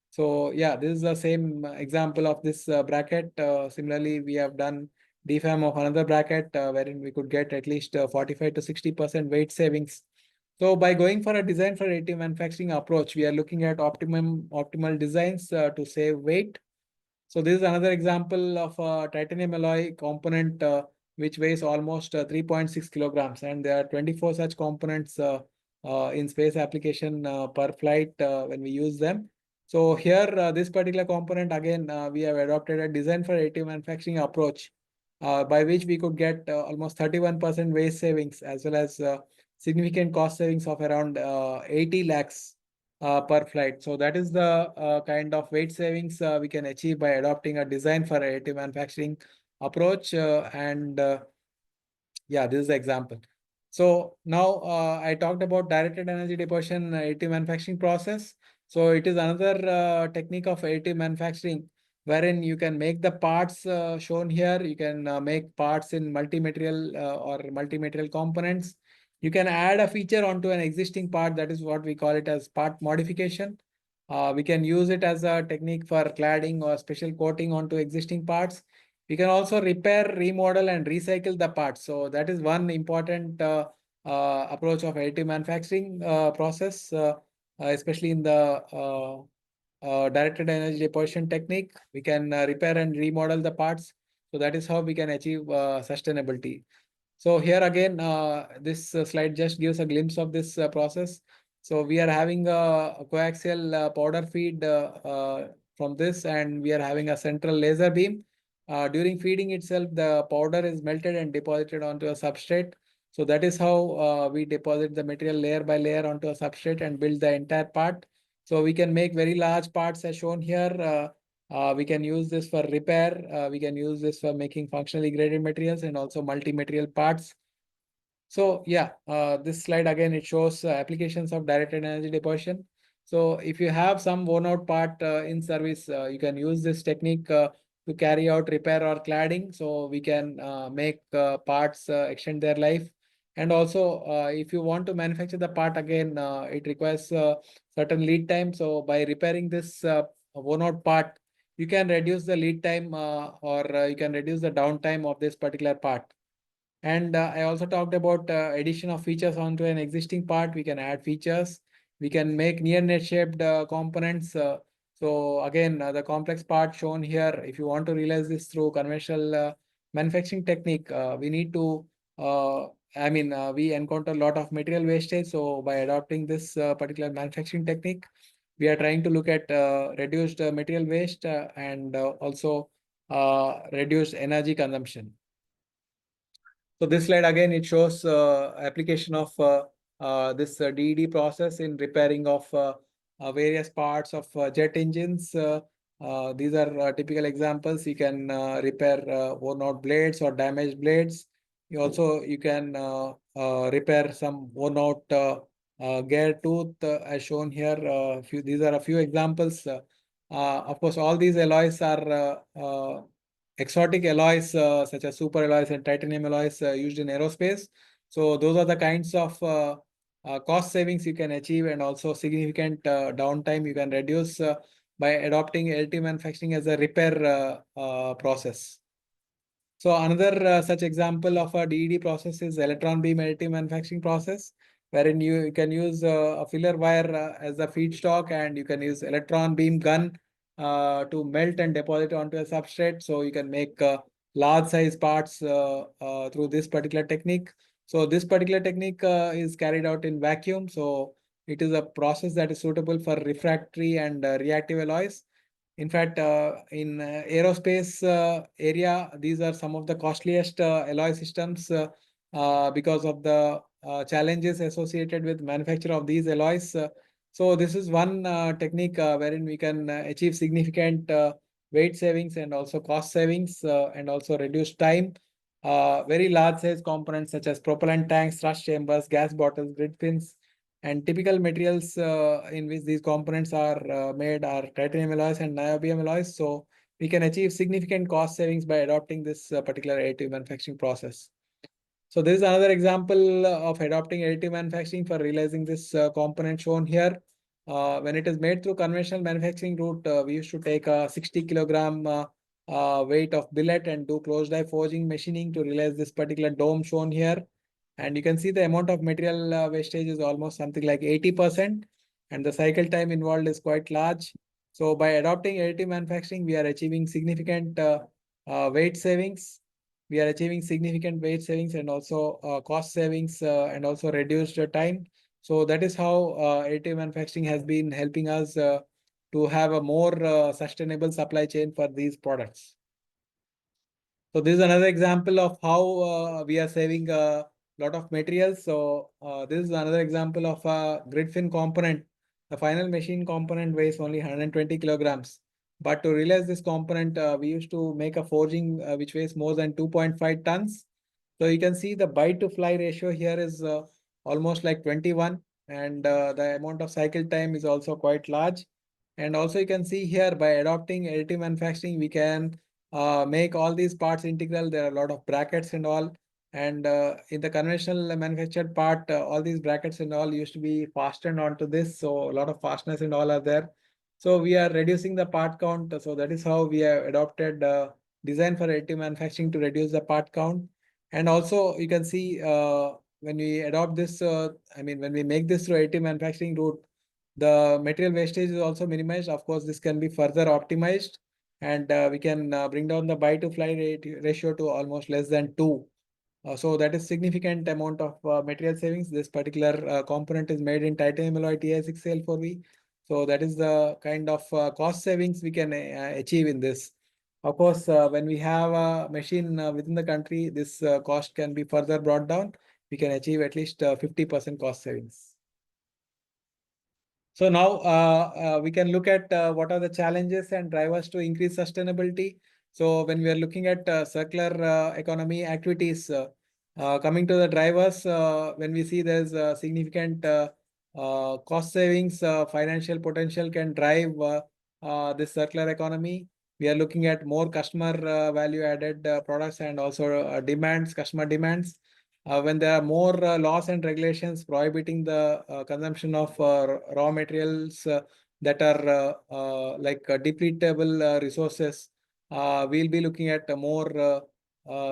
So yeah, this is the same example of this bracket. Similarly, we have done defam of another bracket wherein we could get at least 45 to 60% weight savings. So by going for a design for additive manufacturing approach, we are looking at optimal designs to save weight. So this is another example of a titanium alloy component which weighs almost 3.6 kilograms, and there are 24 such components in space application per flight when we use them. So here, this particular component, again, we have adopted a design for additive manufacturing approach by which we could get almost 31% waste savings as well as significant cost savings of around 80 lakhs per flight. So that is the kind of weight savings we can achieve by adopting a design for additive manufacturing approach. Yeah, this is the example. So now I talked about directed energy deposition additive manufacturing process. So it is another technique of additive manufacturing wherein you can make the parts shown here. You can make parts in multi-material or multi-material components. You can add a feature onto an existing part. That is what we call it as part modification. We can use it as a technique for cladding or special coating onto existing parts. We can also repair, remodel, and recycle the parts. So that is one important approach of additive manufacturing process, especially in the directed energy deposition technique. We can repair and remodel the parts. So that is how we can achieve sustainability. So here again, this slide just gives a glimpse of this process. So we are having a coaxial powder feed from this, and we are having a central laser beam. During feeding itself, the powder is melted and deposited onto a substrate. So that is how we deposit the material layer by layer onto a substrate and build the entire part. So we can make very large parts as shown here. We can use this for repair. We can use this for making functionally graded materials and also multi-material parts. So yeah, this slide again, it shows applications of directed energy deposition. So if you have some worn out part in service, you can use this technique to carry out repair or cladding. So we can make parts extend their life. And also, if you want to manufacture the part again, it requires certain lead time. So by repairing this worn out part, you can reduce the lead time or you can reduce the downtime of this particular part. And I also talked about addition of features onto an existing part. We can add features. we can make near net shaped components. So again, the complex part shown here, if you want to realize this through conventional manufacturing technique, we need to, we encounter a lot of material wastage. So by adopting this particular manufacturing technique, we are trying to look at reduced material waste and also reduced energy consumption. So this slide again, it shows application of this DED process in repairing of various parts of jet engines. These are typical examples. You can repair worn out blades or damaged blades. You can repair some worn out gear tooth as shown here. These are a few examples. Of course, all these alloys are exotic alloys such as super alloys and titanium alloys used in aerospace. So those are the kinds of cost savings you can achieve, and also significant downtime you can reduce by adopting additive manufacturing as a repair process. So another such example of a DED process is electron beam additive manufacturing process, wherein you can use a filler wire as a feedstock, and you can use electron beam gun to melt and deposit onto a substrate. So you can make large size parts through this particular technique. So this particular technique is carried out in vacuum. So it is a process that is suitable for refractory and reactive alloys. In fact, in aerospace area, these are some of the costliest alloy systems because of the challenges associated with manufacture of these alloys. So this is one technique wherein we can achieve significant weight savings and also cost savings and also reduce time. Very large size components such as propellant tanks, thrust chambers, gas bottles, grid fins, and typical materials in which these components are made are titanium alloys and niobium alloys. So we can achieve significant cost savings by adopting this particular additive manufacturing process. So this is another example of adopting additive manufacturing for realizing this component shown here. When it is made through conventional manufacturing route, we used to take a 60 kilogram weight of billet and do closed die forging machining to realize this particular dome shown here. And you can see the amount of material wastage is almost something like 80%, and the cycle time involved is quite large. So by adopting additive manufacturing, we are achieving significant weight savings. We are achieving significant weight savings and also cost savings and also reduced time. So that is how additive manufacturing has been helping us to have a more sustainable supply chain for these products. So this is another example of how we are saving a lot of materials. So this is another example of a grid fin component. The final machine component weighs only 120 kilograms. But to realize this component, we used to make a forging which weighs more than 2.5 tons. So you can see the bite to fly ratio here is almost like 21, and the amount of cycle time is also quite large. And also you can see here, by adopting additive manufacturing, we can make all these parts integral. There are a lot of brackets and all. And in the conventional manufactured part, all these brackets and all used to be fastened onto this. So a lot of fasteners and all are there. So we are reducing the part count. So that is how we have adopted design for additive manufacturing to reduce the part count. And also you can see when we adopt this, when we make this through additive manufacturing route, the material wastage is also minimized. Of course, this can be further optimized, and we can bring down the buy to fly ratio to almost less than 2. So that is significant amount of material savings. This particular component is made in titanium alloy Ti6Al4V. So that is the kind of cost savings we can achieve in this. Of course, when we have a machine within the country, this cost can be further brought down. We can achieve at least 50% cost savings. So now we can look at what are the challenges and drivers to increase sustainability. So when we are looking at circular economy activities, coming to the drivers, when we see there's significant cost savings, financial potential can drive this circular economy. We are looking at more customer value added products and also demands, customer demands. When there are more laws and regulations prohibiting the consumption of raw materials that are like depletable resources, we'll be looking at more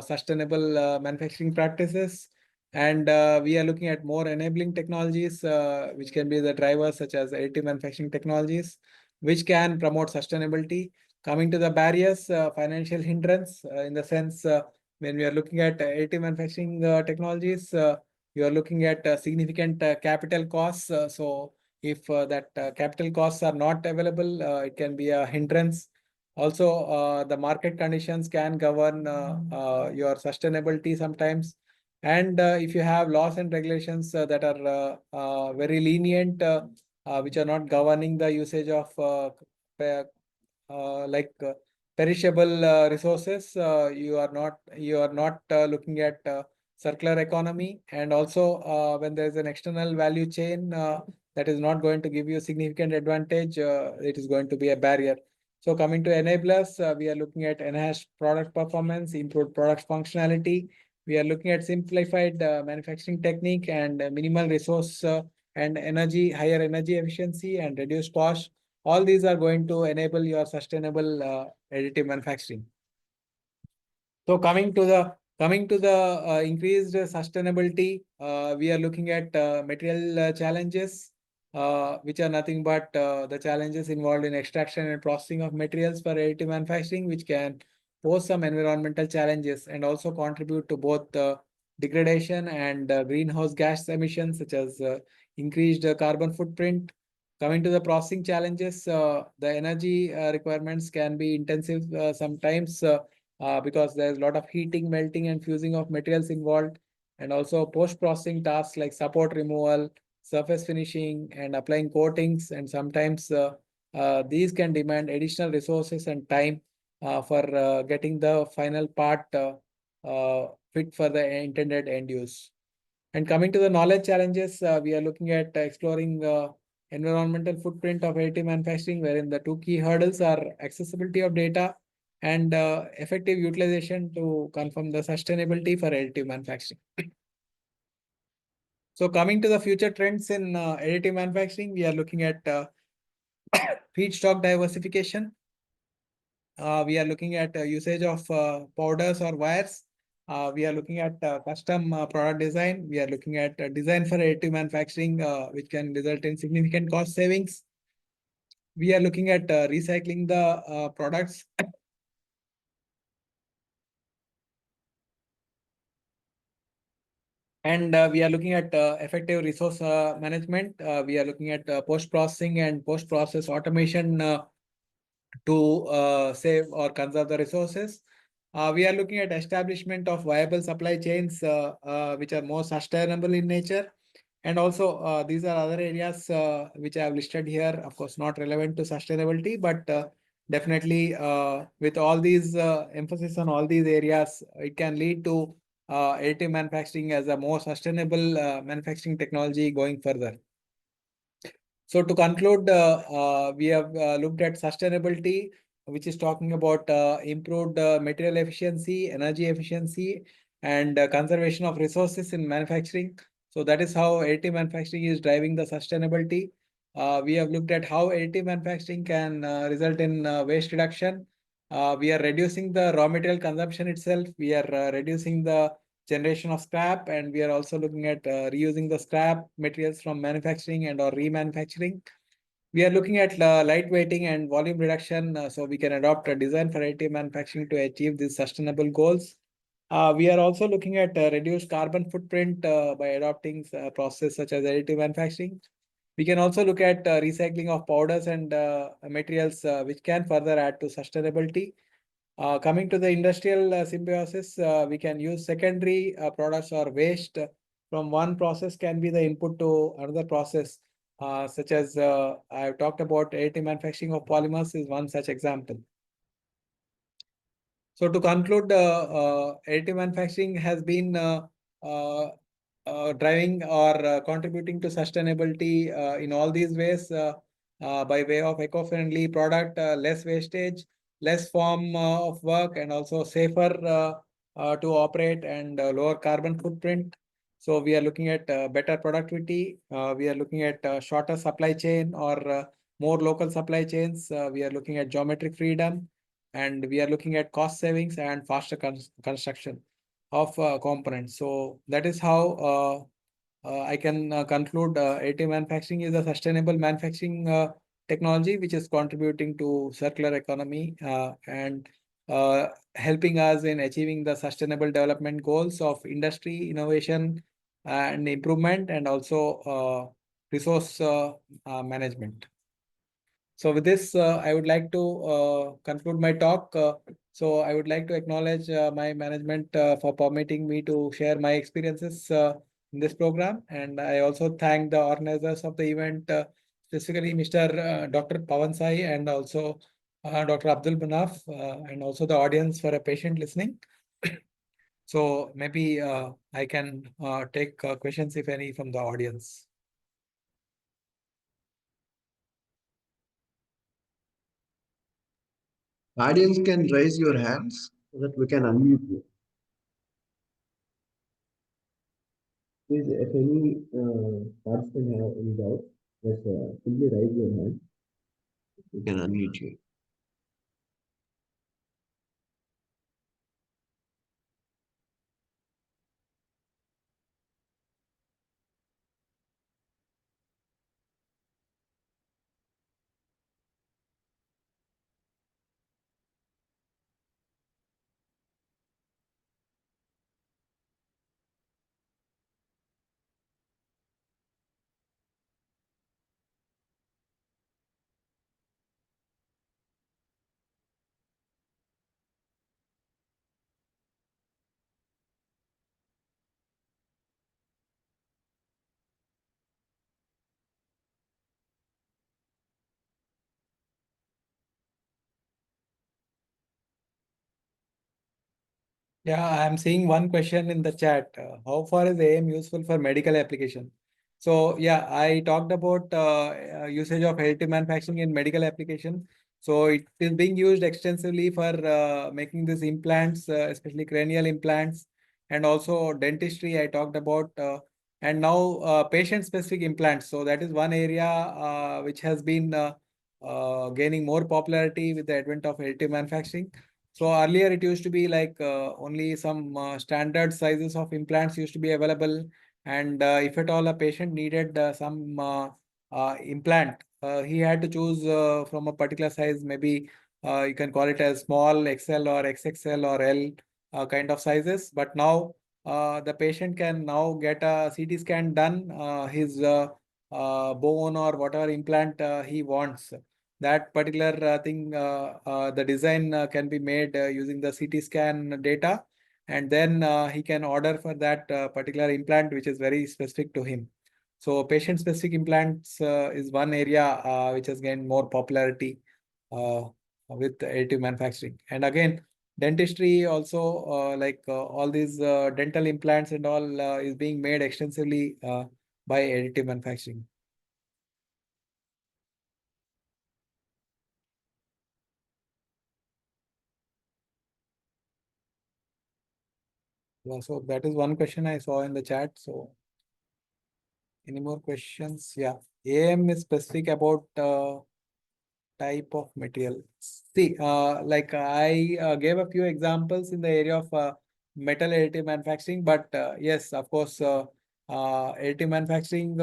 sustainable manufacturing practices. And we are looking at more enabling technologies, which can be the drivers such as additive manufacturing technologies, which can promote sustainability. Coming to the barriers, financial hindrance, in the sense when we are looking at additive manufacturing technologies, you are looking at significant capital costs. So if that capital costs are not available, it can be a hindrance. Also, the market conditions can govern your sustainability sometimes. And if you have laws and regulations that are very lenient, which are not governing the usage of like perishable resources, you are not looking at circular economy. And also, when there is an external value chain that is not going to give you significant advantage, it is going to be a barrier. So coming to enablers, we are looking at enhanced product performance, improved product functionality. We are looking at simplified manufacturing technique and minimal resource and higher energy efficiency and reduced cost. All these are going to enable your sustainable additive manufacturing. So coming to the increased sustainability, we are looking at material challenges, which are nothing but the challenges involved in extraction and processing of materials for additive manufacturing, which can pose some environmental challenges and also contribute to both degradation and greenhouse gas emissions, such as increased carbon footprint. Coming to the processing challenges, the energy requirements can be intensive sometimes because there's a lot of heating, melting, and fusing of materials involved, and also post-processing tasks like support removal, surface finishing, and applying coatings. And sometimes these can demand additional resources and time for getting the final part fit for the intended end use. And coming to the knowledge challenges, we are looking at exploring environmental footprint of additive manufacturing, wherein the two key hurdles are accessibility of data and effective utilization to confirm the sustainability for additive manufacturing. So coming to the future trends in additive manufacturing, we are looking at feedstock diversification. We are looking at usage of powders or wires. We are looking at custom product design. We are looking at design for additive manufacturing, which can result in significant cost savings. We are looking at recycling the products. And we are looking at effective resource management. We are looking at post-processing and post-process automation to save or conserve the resources. We are looking at establishment of viable supply chains which are more sustainable in nature. And also, these are other areas which I have listed here, of course, not relevant to sustainability, but definitely with all these emphasis on all these areas, it can lead to additive manufacturing as a more sustainable manufacturing technology going further. So to conclude, we have looked at sustainability, which is talking about improved material efficiency, energy efficiency, and conservation of resources in manufacturing. So that is how additive manufacturing is driving the sustainability. We have looked at how additive manufacturing can result in waste reduction. We are reducing the raw material consumption itself. We are reducing the generation of scrap, and we are also looking at reusing the scrap materials from manufacturing and or remanufacturing. We are looking at lightweighting and volume reduction, so we can adopt a design for additive manufacturing to achieve these sustainable goals. We are also looking at reduced carbon footprint by adopting a process such as additive manufacturing. We can also look at recycling of powders and materials, which can further add to sustainability. Coming to the industrial symbiosis, we can use secondary products or waste from one process can be the input to another process, such as I've talked about additive manufacturing of polymers is one such example. So to conclude, additive manufacturing has been driving or contributing to sustainability in all these ways by way of eco-friendly product, less wastage, less form of work, and also safer to operate and lower carbon footprint. So we are looking at better productivity. We are looking at shorter supply chain or more local supply chains. We are looking at geometric freedom, and we are looking at cost savings and faster construction. of components. So that is how I can conclude additive manufacturing is a sustainable manufacturing technology which is contributing to circular economy and helping us in achieving the sustainable development goals of industry, innovation and improvement, and also resource management. So with this, I would like to conclude my talk. So I would like to acknowledge my management for permitting me to share my experiences in this program. And I also thank the organizers of the event, specifically Mr. Dr. Pawan Sai and also Dr. Abdul Banaf, and also the audience for a patient listening. So maybe I can take questions, if any, from the audience. Audience can raise your hands so that we can unmute you. Please, if any participant have any doubt, just simply raise your hand. We can unmute you. Yeah, I'm seeing one question in the chat. How far is AM useful for medical application? So yeah, I talked about usage of additive manufacturing in medical application. So it is being used extensively for making these implants, especially cranial implants, and also dentistry I talked about, and now patient-specific implants. So that is one area which has been gaining more popularity with the advent of additive manufacturing. So earlier it used to be like only some standard sizes of implants used to be available. And if at all a patient needed some implant, he had to choose from a particular size. Maybe you can call it as small XL or XXL or L kind of sizes. But now the patient can now get a CT scan done, his bone or whatever implant he wants. That particular thing, the design can be made using the CT scan data, and then he can order for that particular implant, which is very specific to him. So patient-specific implants is one area which has gained more popularity with additive manufacturing. And again, dentistry also, all these dental implants and all is being made extensively by additive manufacturing. Yeah, so that is one question I saw in the chat. So any more questions? Yeah, AM is specific about type of material. See, like I gave a few examples in the area of metal additive manufacturing, but yes, of course, additive manufacturing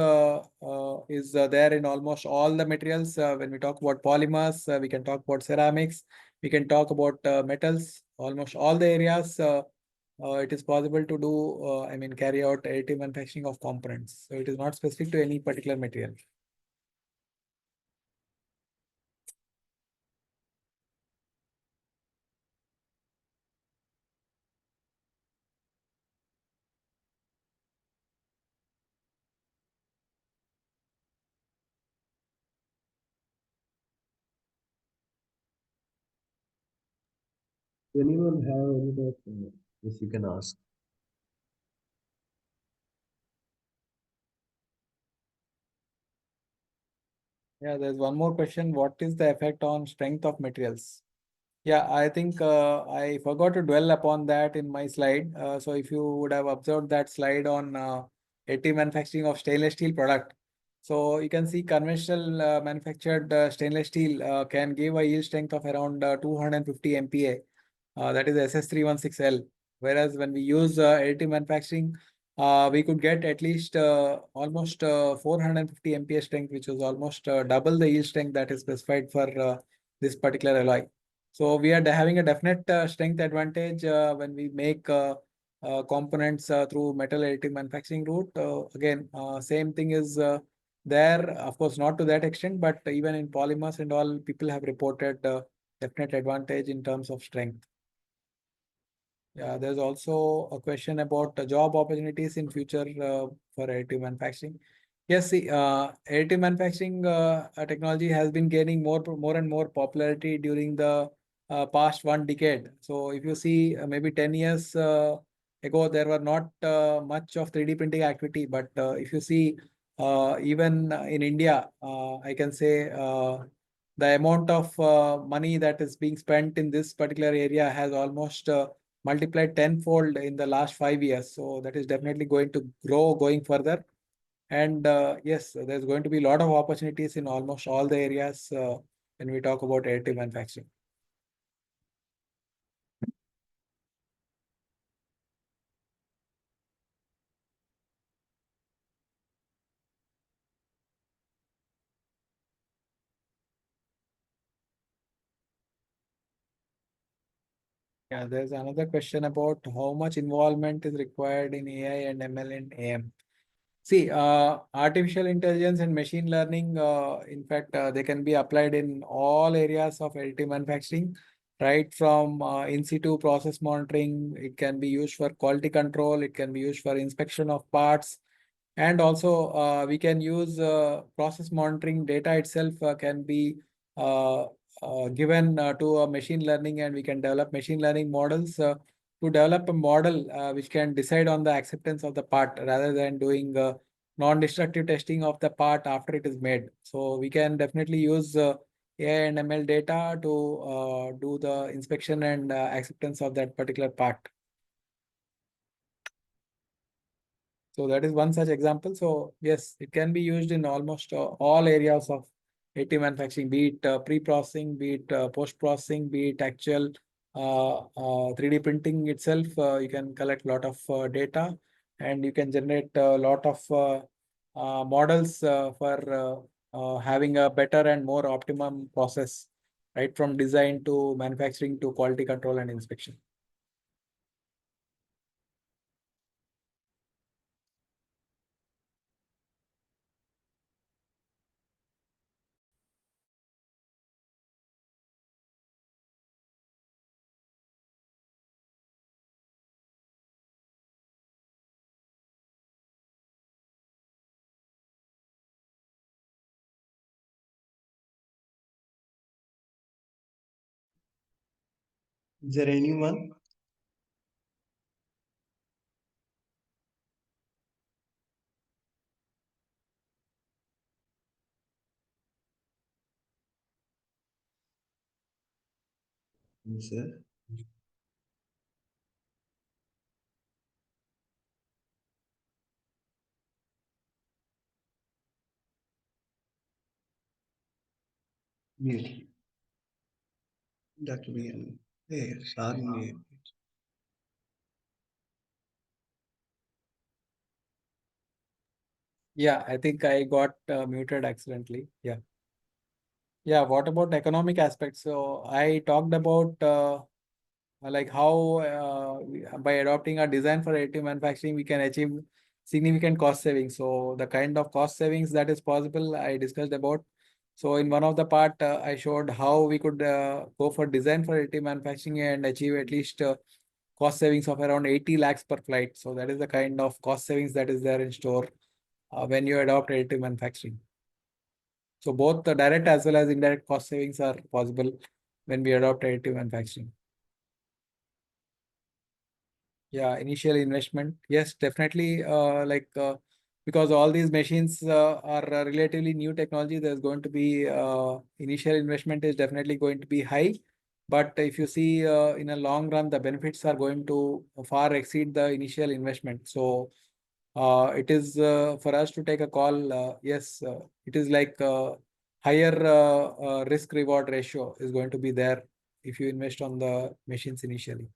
is there in almost all the materials. When we talk about polymers, we can talk about ceramics, we can talk about metals, almost all the areas. It is possible to do, carry out additive manufacturing of components. So it is not specific to any particular material. Anyone have any doubt? Yes, you can ask. Yeah, there's one more question. What is the effect on strength of materials? Yeah, I think I forgot to dwell upon that in my slide. So if you would have observed that slide on additive manufacturing of stainless steel product. So you can see conventional manufactured stainless steel can give a yield strength of around 250 MPa. That is SS316L. Whereas when we use additive manufacturing, we could get at least almost 450 MPa strength, which was almost double the yield strength that is specified for this particular alloy. So we are having a definite strength advantage when we make components through metal additive manufacturing route. Again, same thing is there, of course, not to that extent, but even in polymers and all, people have reported definite advantage in terms of strength. Yeah, there's also a question about job opportunities in future for additive manufacturing. Yes, see, additive manufacturing technology has been gaining more and more popularity during the past 1 decade. So if you see maybe 10 years ago, there were not much of 3D printing activity. But if you see even in India, I can say the amount of money that is being spent in this particular area has almost multiplied tenfold in the last 5 years. So that is definitely going to grow going further. And yes, there's going to be a lot of opportunities in almost all the areas when we talk about additive manufacturing. Yeah, there's another question about how much involvement is required in AI and ML and AM. See, artificial intelligence and machine learning, in fact, they can be applied in all areas of additive manufacturing, right from in situ process monitoring. It can be used for quality control. It can be used for inspection of parts. And also, we can use process monitoring data itself can be uh, given to a machine learning, and we can develop machine learning models to develop a model which can decide on the acceptance of the part rather than doing non-destructive testing of the part after it is made. So we can definitely use AI and ML data to do the inspection and acceptance of that particular part. So that is one such example. So yes, it can be used in almost all areas of additive manufacturing, be it pre-processing, be it post-processing, be it actual 3D printing itself. You can collect a lot of data, and you can generate a lot of models for having a better and more optimum process, right from design to manufacturing to quality control and inspection. Is there anyone? Yes, sir. Yes. That will be an sorry. Yeah, I think I got muted accidentally. Yeah. Yeah, what about economic aspects? So I talked about like how by adopting a design for additive manufacturing, we can achieve significant cost savings. So the kind of cost savings that is possible, I discussed about. So in one of the part, I showed how we could go for design for additive manufacturing and achieve at least cost savings of around 80 lakhs per flight. So that is the kind of cost savings that is there in store when you adopt additive manufacturing. So both the direct as well as indirect cost savings are possible when we adopt additive manufacturing. Yeah, initial investment. Yes, definitely. Because all these machines are relatively new technology, there's going to be initial investment is definitely going to be high. But if you see in a long run, the benefits are going to far exceed the initial investment. So it is for us to take a call. Yes, it is like higher risk reward ratio is going to be there if you invest on the machines initially.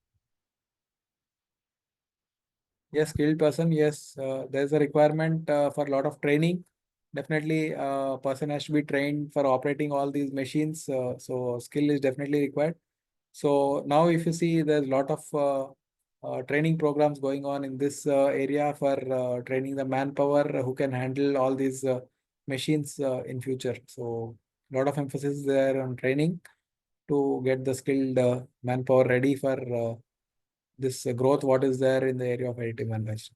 Yes, skilled person. Yes, there's a requirement for a lot of training. Definitely, person has to be trained for operating all these machines. So skill is definitely required. So now, if you see, there's a lot of training programs going on in this area for training the manpower who can handle all these machines in future. So a lot of emphasis there on training to get the skilled manpower ready for this growth. What is there in the area of additive manufacturing?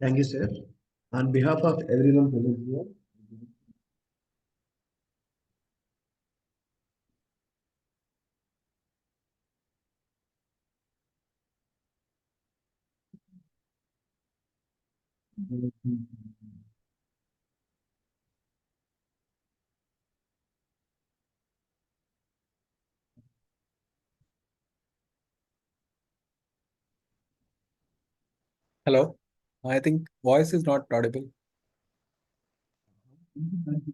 Thank you, sir. On behalf of everyone present here, Hello, I think voice is not audible.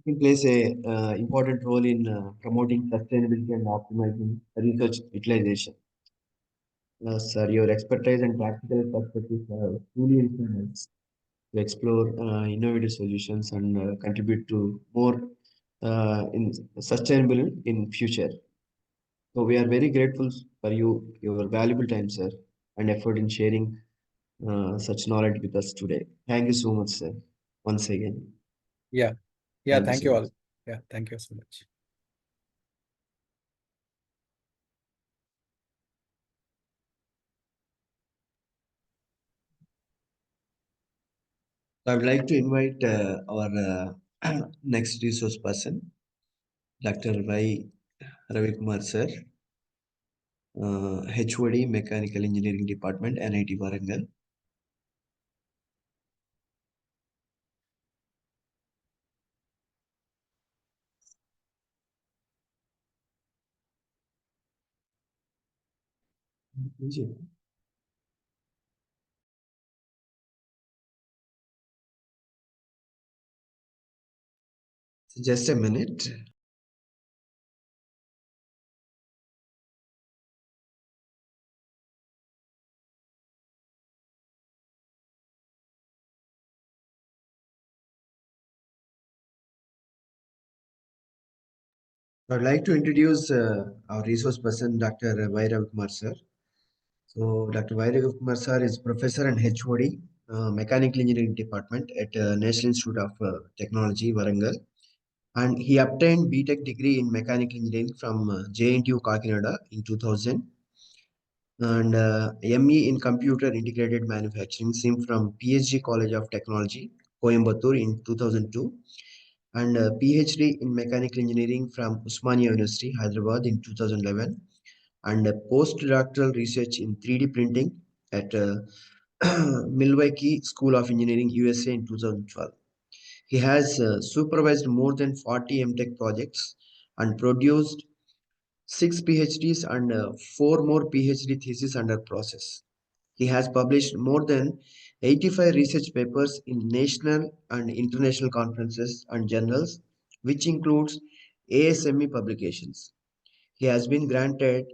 it plays a important role in promoting sustainability and optimizing research utilization. Sir, your expertise and practical perspectives have truly inspired us to explore innovative solutions and contribute to more in sustainable in future. So we are very grateful for your valuable time, sir, and effort in sharing such knowledge with us today. Thank you so much, sir. Once again, Yeah, yeah. thank you Thank so you much. all. Yeah, thank you so much. I would like to invite our next resource person, Dr. Ravi Kumar, sir, HOD Mechanical Engineering Department, NIT Warangal. Just a minute. I'd like to introduce our resource person, Dr. Ravi Kumar, sir. So, Dr. Ravi Kumar, sir, is professor and HOD, Mechanical Engineering Department at National Institute of Technology, Warangal. And he obtained BTech degree in Mechanical Engineering from JNTU Kakinada in 2000 and ME in Computer Integrated Manufacturing, SIM from PSG College of Technology, Coimbatore in 2002 and PhD in Mechanical Engineering from Usmania University, Hyderabad in 2011 and postdoctoral research in 3D printing at Milwaukee School of Engineering, USA in 2012. He has supervised more than 40 MTech projects and produced 6 PhDs and 4 more PhD theses under process. He has published more than 85 research papers in national and international conferences and journals, which includes ASME publications. He has been granted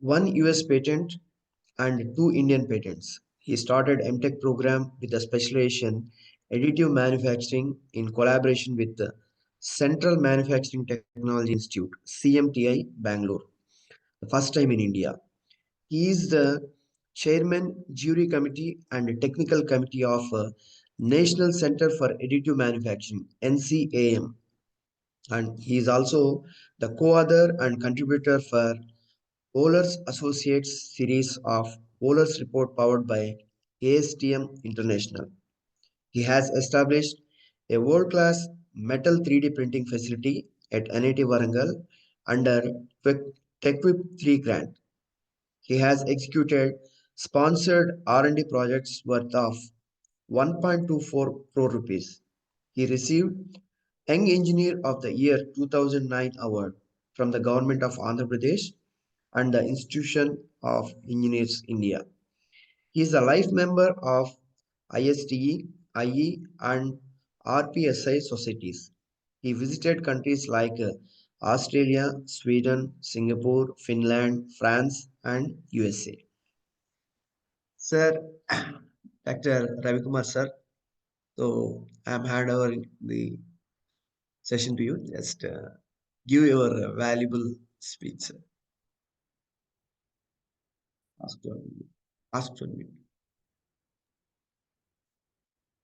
1 US patent and 2 Indian patents. He started MTech program with a specialization additive manufacturing in collaboration with the Central Manufacturing Technology Institute, CMTI, Bangalore, the first time in India. He is the chairman, jury committee, and technical committee of National Center for Additive Manufacturing, NCAM. And he is also the co-author and contributor for Bowlers Associates series of Bowlers Report powered by ASTM International. He has established a world-class metal 3D printing facility at NIT Warangal under TechWhip 3 grant. He has executed sponsored R&D projects worth of 1.24 crore rupees. He received Young Engineer of the Year 2009 award from the Government of Andhra Pradesh and the Institution of Engineers India. He is a life member of ISTE, IE and RPSI societies. He visited countries like Australia, Sweden, Singapore, Finland, France and USA. Sir, Dr. Ravi Kumar sir, so I'm hand over the session to you. Just give your valuable speech, sir. Ask for ask for me.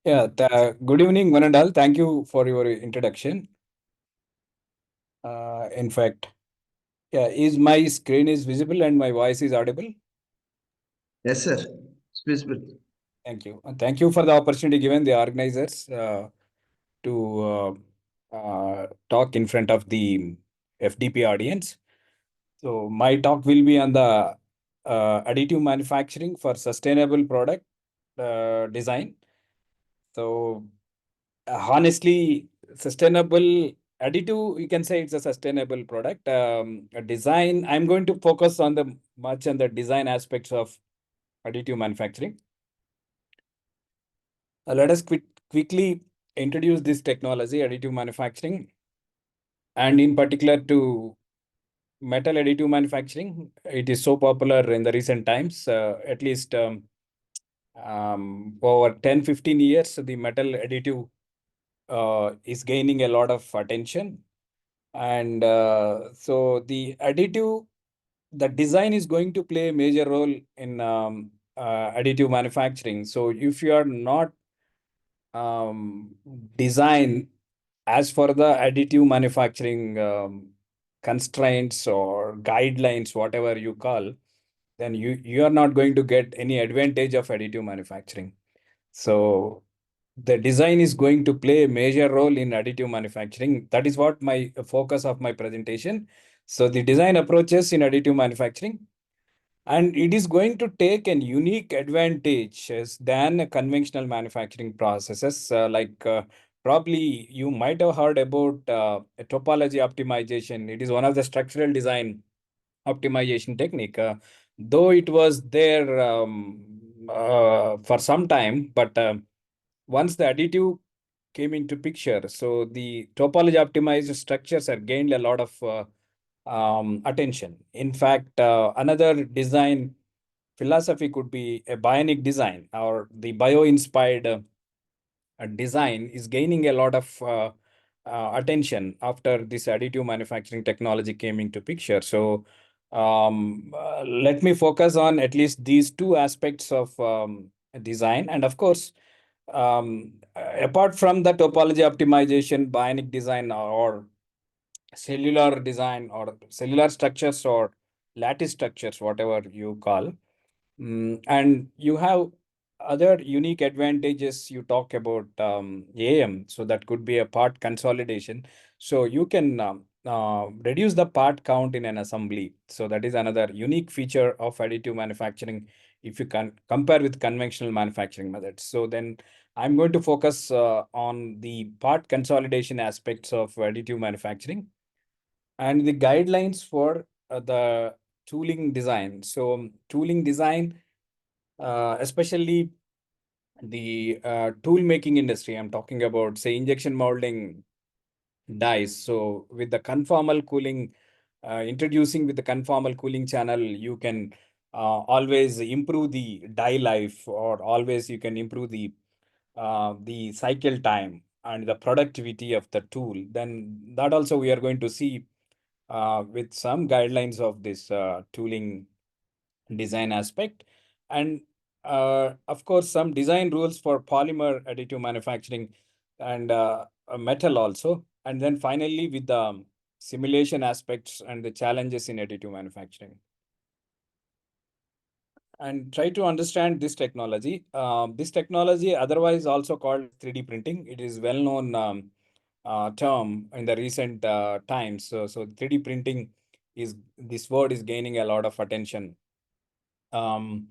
Yeah, good evening, one and all. Thank you for your introduction. In fact, yeah, is my screen is visible and my voice is audible? Yes, sir. It's visible. Thank you. And thank you for the opportunity given the organizers to talk in front of the FDP audience. So my talk will be on the additive manufacturing for sustainable product design. So honestly, sustainable additive, you can say it's a sustainable product. A design, I'm going to focus on the much on the design aspects of additive manufacturing. Let us quickly introduce this technology, additive manufacturing, and in particular to metal additive manufacturing. It is so popular in the recent times, at least over 10-15 years, the metal additive is gaining a lot of attention. And so the additive, the design is going to play a major role in additive manufacturing. So if you are not design as for the additive manufacturing constraints or guidelines, whatever you call, then you are not going to get any advantage of additive manufacturing. So the design is going to play a major role in additive manufacturing. That is what my focus of my presentation. So the design approaches in additive manufacturing, and it is going to take an unique advantage than conventional manufacturing processes. Probably you might have heard about topology optimization. It is one of the structural design optimization technique. Though it was there for some time, but once the additive came into picture, so the topology optimized structures have gained a lot of attention. In fact, another design philosophy could be a bionic design, or the bio-inspired design is gaining a lot of attention after this additive manufacturing technology came into picture. So let me focus on at least these two aspects of design. And of course, apart from the topology optimization, bionic design, or cellular design, or cellular structures, or lattice structures, whatever you call, and you have other unique advantages. You talk about AM, so that could be a part consolidation. So you can reduce the part count in an assembly. So that is another unique feature of additive manufacturing if you can compare with conventional manufacturing methods. So then I'm going to focus on the part consolidation aspects of additive manufacturing and the guidelines for the tooling design. So tooling design, especially the tool making industry, I'm talking about, say, injection molding dies. So with the conformal cooling, introducing with the conformal cooling channel, you can always improve the die life, or always you can improve the cycle time and the productivity of the tool. Then that also we are going to see with some guidelines of this tooling design aspect. And of course, some design rules for polymer additive manufacturing and metal also. And then finally, with the simulation aspects and the challenges in additive manufacturing. And try to understand this technology. This technology, otherwise also called 3D printing, it is well known term in the recent times. So 3D printing this word is gaining a lot of attention. And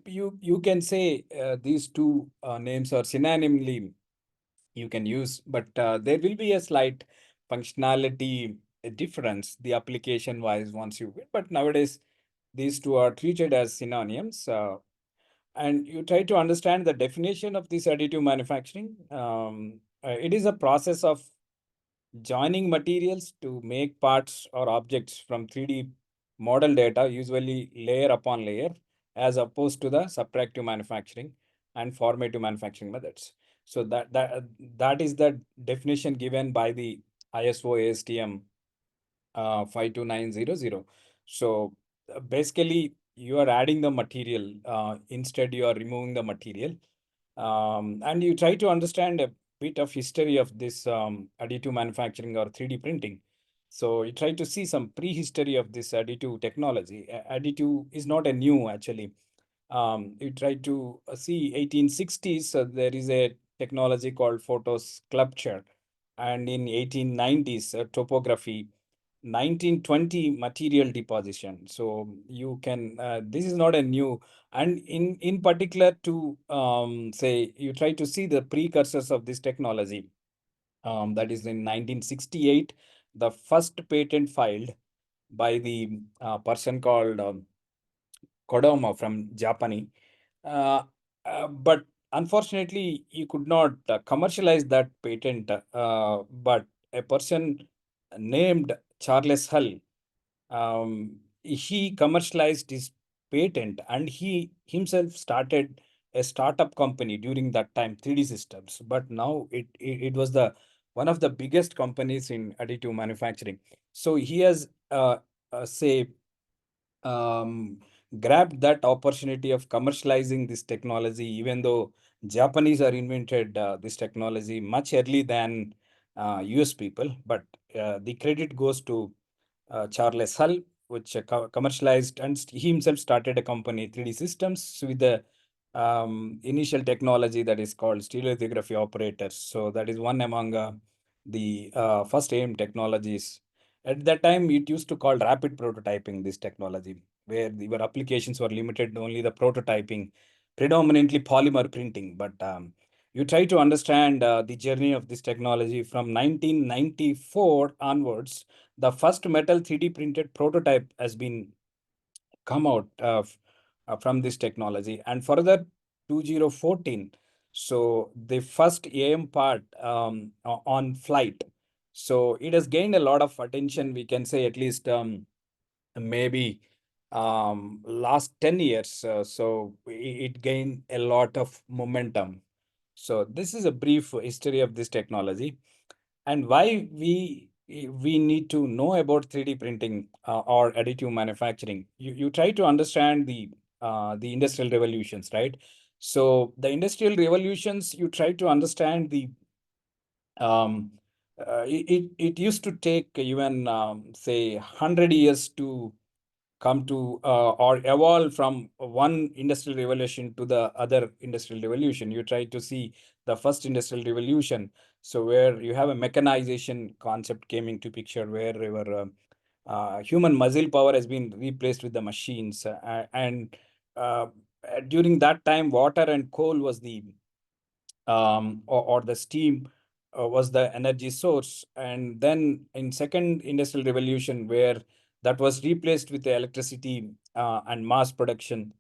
you can say these two names are synonymly you can use, but there will be a slight functionality difference, the application wise once you, but nowadays these two are treated as synonyms. And you try to understand the definition of this additive manufacturing. It is a process of joining materials to make parts or objects from 3D model data, usually layer upon layer, as opposed to the subtractive manufacturing and formative manufacturing methods. So that is the definition given by the ISO ASTM 52900. So basically, you are adding the material, instead you are removing the material. And you try to understand a bit of history of this additive manufacturing or 3D printing. So you try to see some prehistory of this additive technology. Additive is not a new actually. You try to see 1860s, there is a technology called photo sculpture, and in 1890s, topography, 1920 material deposition. So you can, this is not a new, and in particular to say, you try to see the precursors of this technology. That is in 1968, the first patent filed by the person called Kodama from Japan. But unfortunately, he could not commercialize that patent. But a person named Charles Hull, he commercialized his patent, and he himself started a startup company during that time, 3D Systems. But now it was the one of the biggest companies in additive manufacturing. So he has say grabbed that opportunity of commercializing this technology, even though Japanese are invented this technology much early than US people. But the credit goes to Charles Hull, which commercialized, and he himself started a company, 3D Systems, with the initial technology that is called stereolithography operators. So that is one among the first AIM technologies. At that time, it used to call rapid prototyping, this technology, where your applications were limited only the prototyping, predominantly polymer printing. But you try to understand the journey of this technology from 1994 onwards. The first metal 3D printed prototype has been come out from this technology, and further 2014. So the first AM part on flight. So it has gained a lot of attention. We can say at least maybe last 10 years. So it gained a lot of momentum. So this is a brief history of this technology and why we need to know about 3D printing or additive manufacturing. You try to understand the industrial revolutions, right? So the industrial revolutions, you try to understand the it used to take even say 100 years to come to or evolve from one industrial revolution to the other industrial revolution. You try to see the first industrial revolution, so where you have a mechanization concept came into picture, where your human muscle power has been replaced with the machines, and during that time, water and coal was the or the steam was the energy source. And then in second industrial revolution, where that was replaced with the electricity and mass production,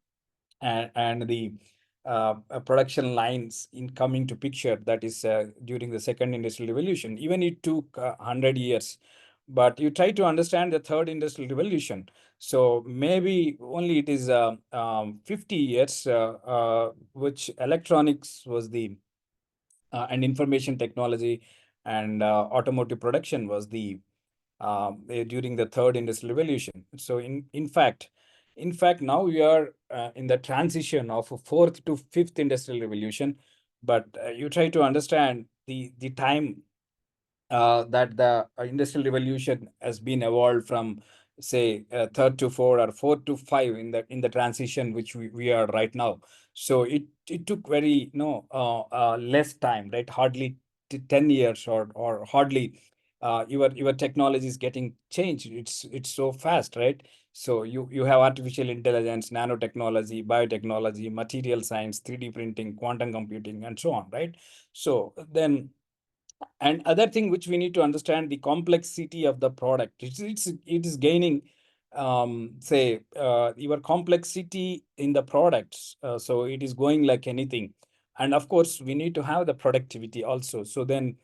and the production lines in coming to picture, that is during the second industrial revolution. Even it took 100 years, but you try to understand the third industrial revolution. So maybe only it is 50 years, which electronics was the and information technology and automotive production was the during the third industrial revolution. So in fact, now we are in the transition of a fourth to fifth industrial revolution. But you try to understand the time that the industrial revolution has been evolved from, say, third to four or four to five in the transition which we are right now. So it took very less time, right? Hardly 10 years or hardly your technology is getting changed. It's so fast, right? So you have artificial intelligence, nanotechnology, biotechnology, material science, 3D printing, quantum computing, and so on, right? So then, and other thing which we need to understand, the complexity of the product. It is gaining, say, your complexity in the products. So it is going like anything. And of course, we need to have the productivity also. So then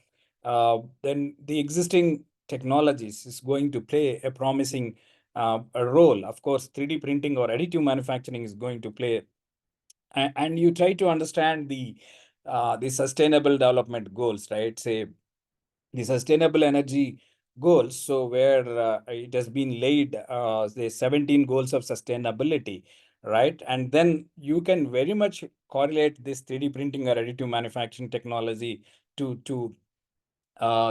the existing technologies is going to play a promising a role. Of course, 3D printing or additive manufacturing is going to play. And you try to understand the sustainable development goals, right? Say the sustainable energy goals. So where it has been laid, the 17 goals of sustainability, right? And then you can very much correlate this 3D printing or additive manufacturing technology to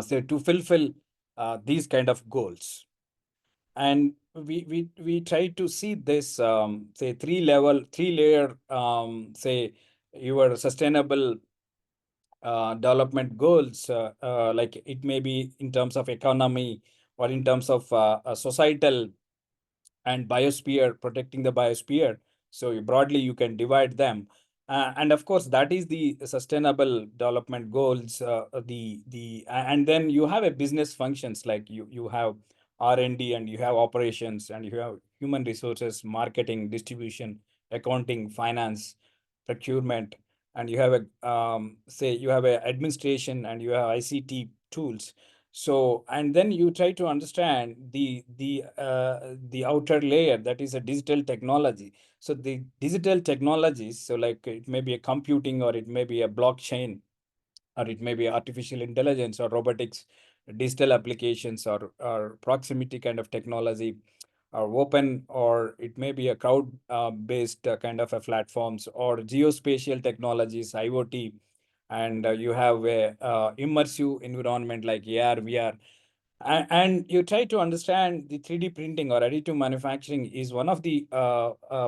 say to fulfill these kind of goals. And we try to see this say three layer say your sustainable development goals, like it may be in terms of economy or in terms of societal and biosphere, protecting the biosphere. So broadly, you can divide them. And of course, that is the sustainable development goals. And then you have a business functions, like you have R&D, and you have operations, and you have human resources, marketing, distribution, accounting, finance, procurement, and you have a say you have a administration, and you have ICT tools. So, and then you try to understand the outer layer, that is a digital technology. So the digital technologies, so like it may be a computing, or it may be a blockchain, or it may be artificial intelligence or robotics, digital applications, or proximity kind of technology, or open, or it may be a crowd based kind of a platforms, or geospatial technologies, IoT, and you have a immersive environment like AR, VR. And you try to understand the 3D printing or additive manufacturing is one of the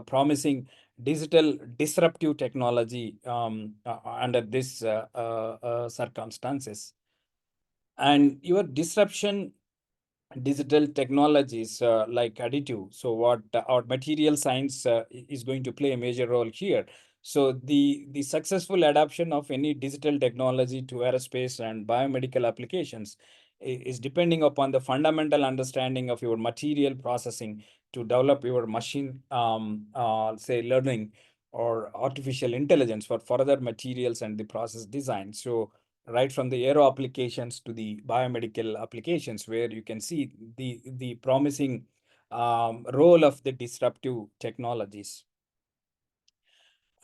promising digital disruptive technology under this circumstances. And your disruption digital technologies like additive, so what our material science is going to play a major role here. So the successful adoption of any digital technology to aerospace and biomedical applications is depending upon the fundamental understanding of your material processing to develop your machine say learning or artificial intelligence for further materials and the process design. So right from the aero applications to the biomedical applications, where you can see the promising role of the disruptive technologies.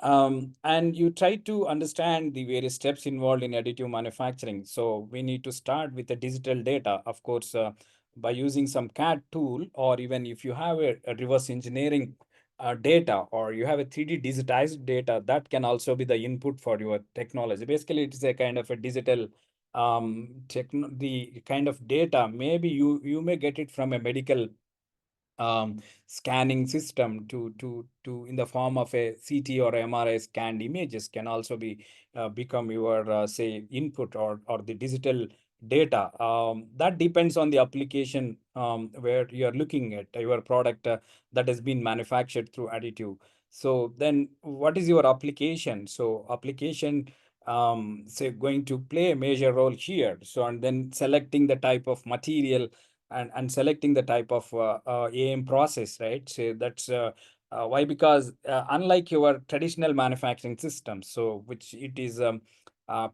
And you try to understand the various steps involved in additive manufacturing. So we need to start with the digital data, of course, by using some CAD tool, or even if you have a reverse engineering data, or you have a 3D digitized data, that can also be the input for your technology. Basically, it is a kind of a digital the kind of data. Maybe you may get it from a medical scanning system to in the form of a CT or MRI scanned images, can also be become your say input, or the digital data. That depends on the application where you are looking at your product that has been manufactured through additive. So then what is your application? So application say going to play a major role here. So, and then selecting the type of material, and selecting the type of AM process, right? So that's why, because unlike your traditional manufacturing systems, so which it is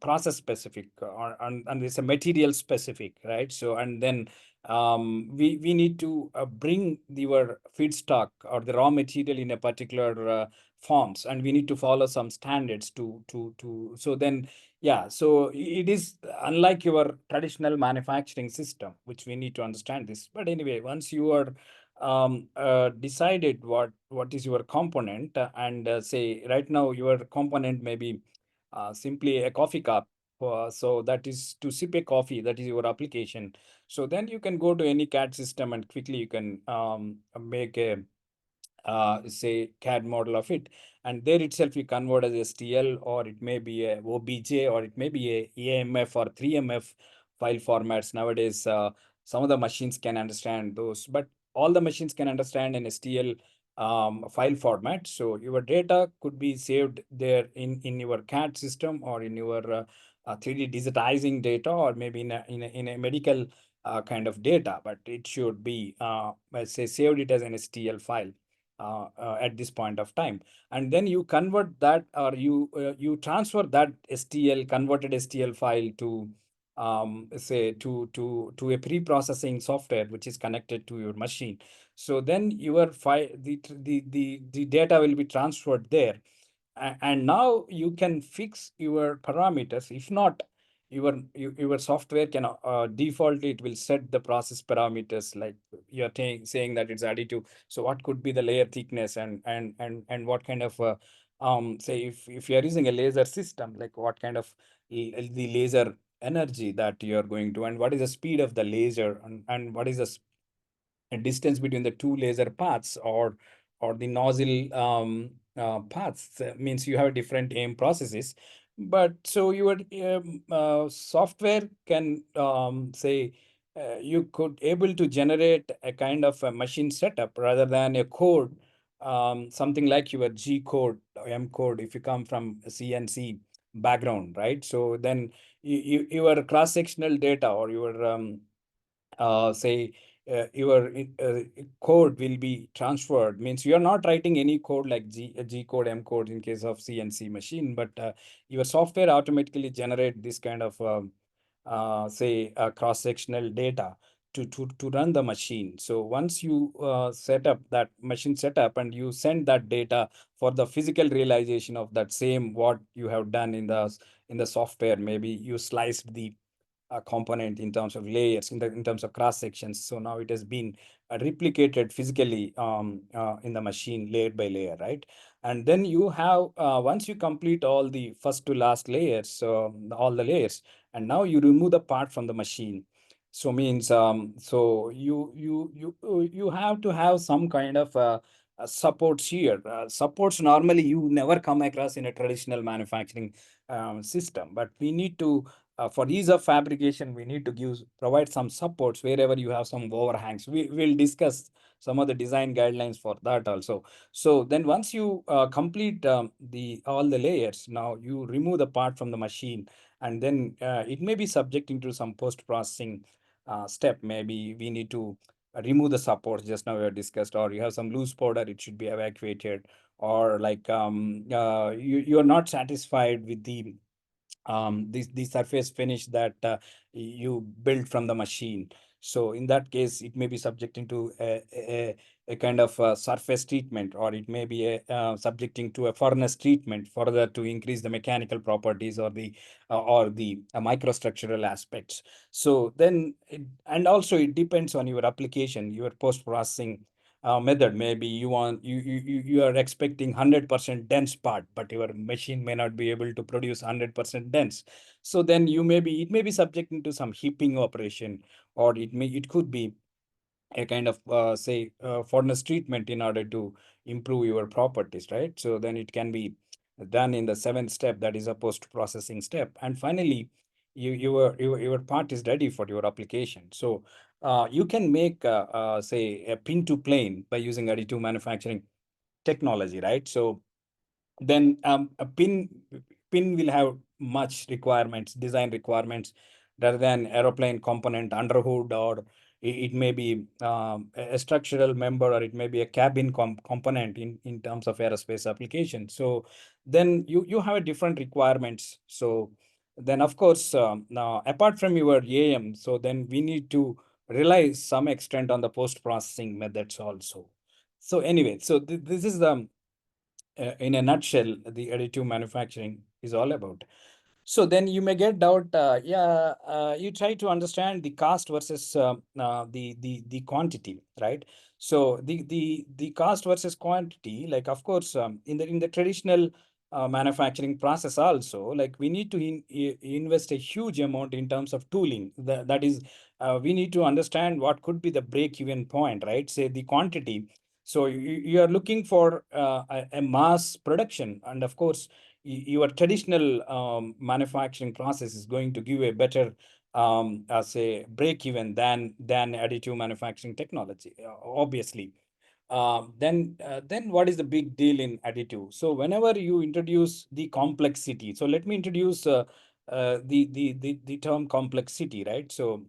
process specific, and it's a material specific, right? So, and then we need to bring your feedstock or the raw material in a particular forms, and we need to follow some standards to so then yeah, so it is unlike your traditional manufacturing system, which we need to understand this. But anyway, once you are decided what is your component, and say right now your component may be simply a coffee cup. So that is to sip a coffee, that is your application. So then you can go to any CAD system, and quickly you can make a say CAD model of it, and there itself you convert as STL, or it may be a OBJ, or it may be a EMF or 3MF file formats. Nowadays, some of the machines can understand those, but all the machines can understand an STL file format. So your data could be saved there in your CAD system, or in your 3D digitizing data, or maybe in a medical kind of data, but it should be let's say saved it as an STL file at this point of time. And then you convert that, or you transfer that converted STL file to say to a pre-processing software which is connected to your machine. So then your file, the data will be transferred there, and now you can fix your parameters. If not, your software can default, it will set the process parameters, like you're saying that it's additive. So what could be the layer thickness, and what kind of say if you're using a laser system, like what kind of the laser energy that you're going to, and what is the speed of the laser, and what is the distance between the two laser paths, or the nozzle paths. Means you have different aim processes. But so your software can say you could able to generate a kind of a machine setup rather than a code, something like your G code, M code, if you come from a CNC background, right? So then your cross-sectional data, or your say your code will be transferred. Means you are not writing any code like G code, M code in case of CNC machine, but your software automatically generate this kind of say cross-sectional data to run the machine. So once you set up that machine setup, and you send that data for the physical realization of that same what you have done in the software, maybe you sliced the component in terms of layers, in terms of cross sections. So now it has been replicated physically in the machine, layer by layer, right? And then you have once you complete all the first to last layers, all the layers, and now you remove the part from the machine. So means so you have to have some kind of supports here. Supports normally you never come across in a traditional manufacturing system, but we need to for ease of fabrication, we need to provide some supports wherever you have some overhangs. We will discuss some of the design guidelines for that also. So then once you complete all the layers, now you remove the part from the machine, and then it may be subjecting to some post-processing step. Maybe we need to remove the supports just now we have discussed, or you have some loose powder, it should be evacuated, or like you are not satisfied with the surface finish that you build from the machine. So in that case, it may be subjecting to a kind of surface treatment, or it may be subjecting to a furnace treatment further to increase the mechanical properties, or the microstructural aspects. So then and also it depends on your application, your post-processing method. Maybe you are expecting 100% dense part, but your machine may not be able to produce 100% dense. So then it may be subjecting to some heaping operation, or it could be a kind of say furnace treatment in order to improve your properties, right? So then it can be done in the seventh step, that is a post processing step. And finally your part is ready for your application. So you can make say a pin to plane by using additive manufacturing technology, right? So then a pin will have much requirements, design requirements, rather than aeroplane component under hood, or it may be a structural member, or it may be a cabin component in terms of aerospace application. So then you have a different requirements. So then of course now apart from your AM, so then we need to rely some extent on the post processing methods also. So anyway, so this is the in a nutshell, the additive manufacturing is all about. So then you may get doubt, you try to understand the cost versus the quantity, right? So the cost versus quantity, like of course, in the traditional manufacturing process also, like we need to invest a huge amount in terms of tooling. That is, we need to understand what could be the break-even point, right? Say the quantity. So you are looking for a mass production, and of course, your traditional manufacturing process is going to give a better say break even than additive manufacturing technology, obviously. Then what is the big deal in additive? So whenever you introduce the complexity, so let me introduce the term complexity, right? So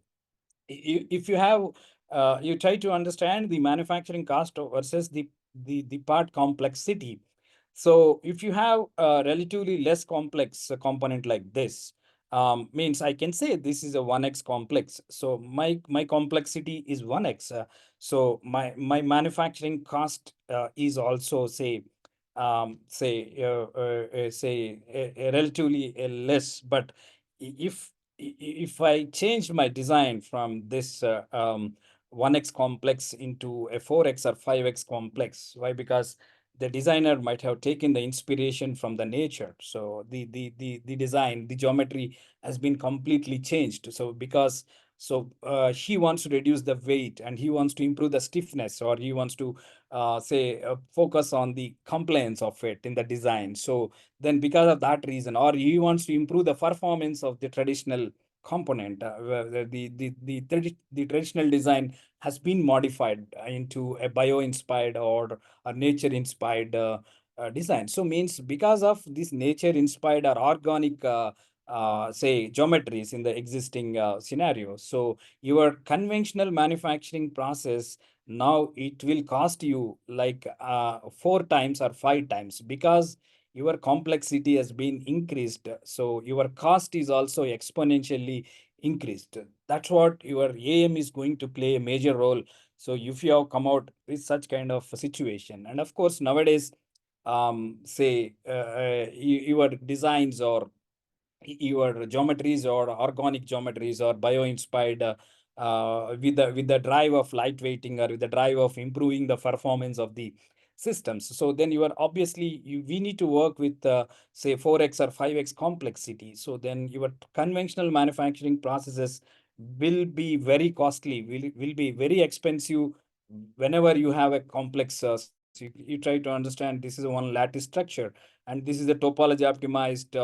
if you have you try to understand the manufacturing cost versus the part complexity. So if you have a relatively less complex component like this, means I can say this is a 1x complex. So my complexity is 1x. So my manufacturing cost is also say relatively less. But if I change my design from this 1x complex into a 4x or 5x complex, why? Because the designer might have taken the inspiration from the nature. So the design, the geometry has been completely changed. So because he wants to reduce the weight, and he wants to improve the stiffness, or he wants to focus on the compliance of it in the design. So then because of that reason, or he wants to improve the performance of the traditional component, the traditional design has been modified into a bio-inspired or a nature-inspired design. So means because of this nature-inspired or organic say geometries in the existing scenario, so your conventional manufacturing process now it will cost you like 4 times or 5 times, because your complexity has been increased. So your cost is also exponentially increased. That's what your AM is going to play a major role. So if you have come out with such kind of a situation, and of course nowadays, say your designs or your geometries or organic geometries or bio-inspired with the drive of lightweighting or with the drive of improving the performance of the systems. So then you are obviously we need to work with say 4x or 5x complexity. So then your conventional manufacturing processes will be very costly, will be very expensive whenever you have a complex. So you try to understand this is one lattice structure, and this is a topology optimized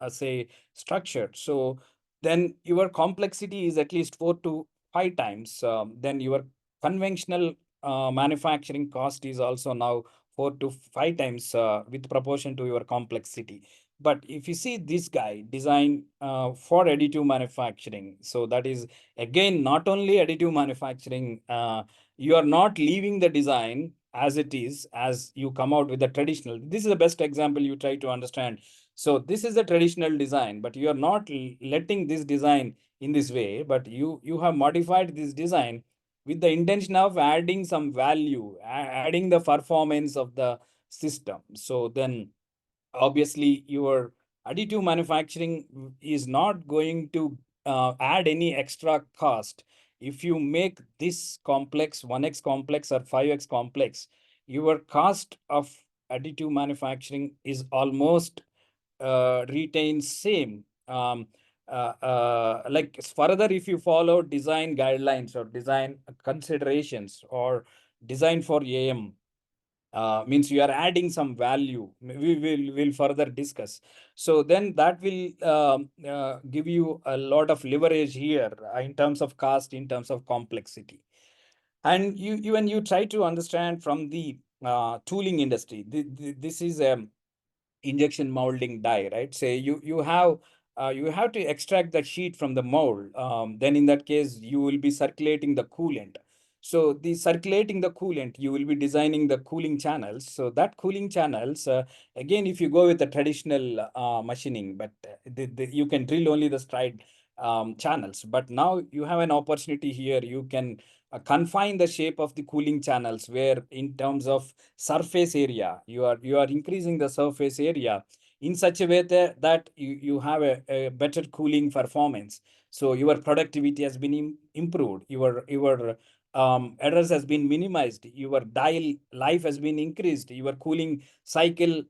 say structure. So then your complexity is at least 4 to 5 times. Then your conventional manufacturing cost is also now 4 to 5 times with proportion to your complexity. But if you see this guy design for additive manufacturing, so that is again not only additive manufacturing, you are not leaving the design as it is, as you come out with the traditional. This is the best example you try to understand. So this is the traditional design, but you are not letting this design in this way, but you have modified this design with the intention of adding some value, adding the performance of the system. So then obviously your additive manufacturing is not going to add any extra cost. If you make this complex 1x complex or 5x complex, your cost of additive manufacturing is almost retains same. Like further, if you follow design guidelines or design considerations or design for AM, means you are adding some value, will further discuss. So then that will give you a lot of leverage here in terms of cost, in terms of complexity. And when you try to understand from the tooling industry, this is a injection molding die, right? Say you have to extract the sheet from the mold. Then in that case, you will be circulating the coolant. So the circulating the coolant, you will be designing the cooling channels. So that cooling channels, again, if you go with the traditional machining, but you can drill only the stride channels. But now you have an opportunity here. You can confine the shape of the cooling channels, where in terms of surface area, you are increasing the surface area in such a way that you have a better cooling performance. So your productivity has been improved, your errors has been minimized, your dial life has been increased, your cooling cycle,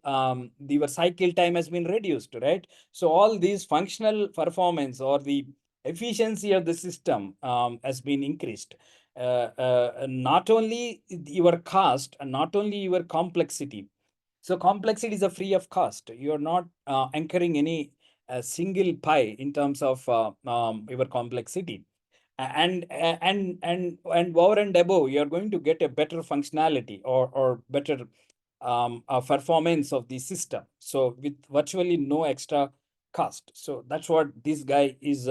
your cycle time has been reduced, right? So all these functional performance or the efficiency of the system has been increased. not only your cost, not only your complexity. So complexity is a free of cost. You're not incurring any single pie in terms of your complexity. And over and above, you're going to get a better functionality or better performance of the system. So with virtually no extra cost. So that's what this guy is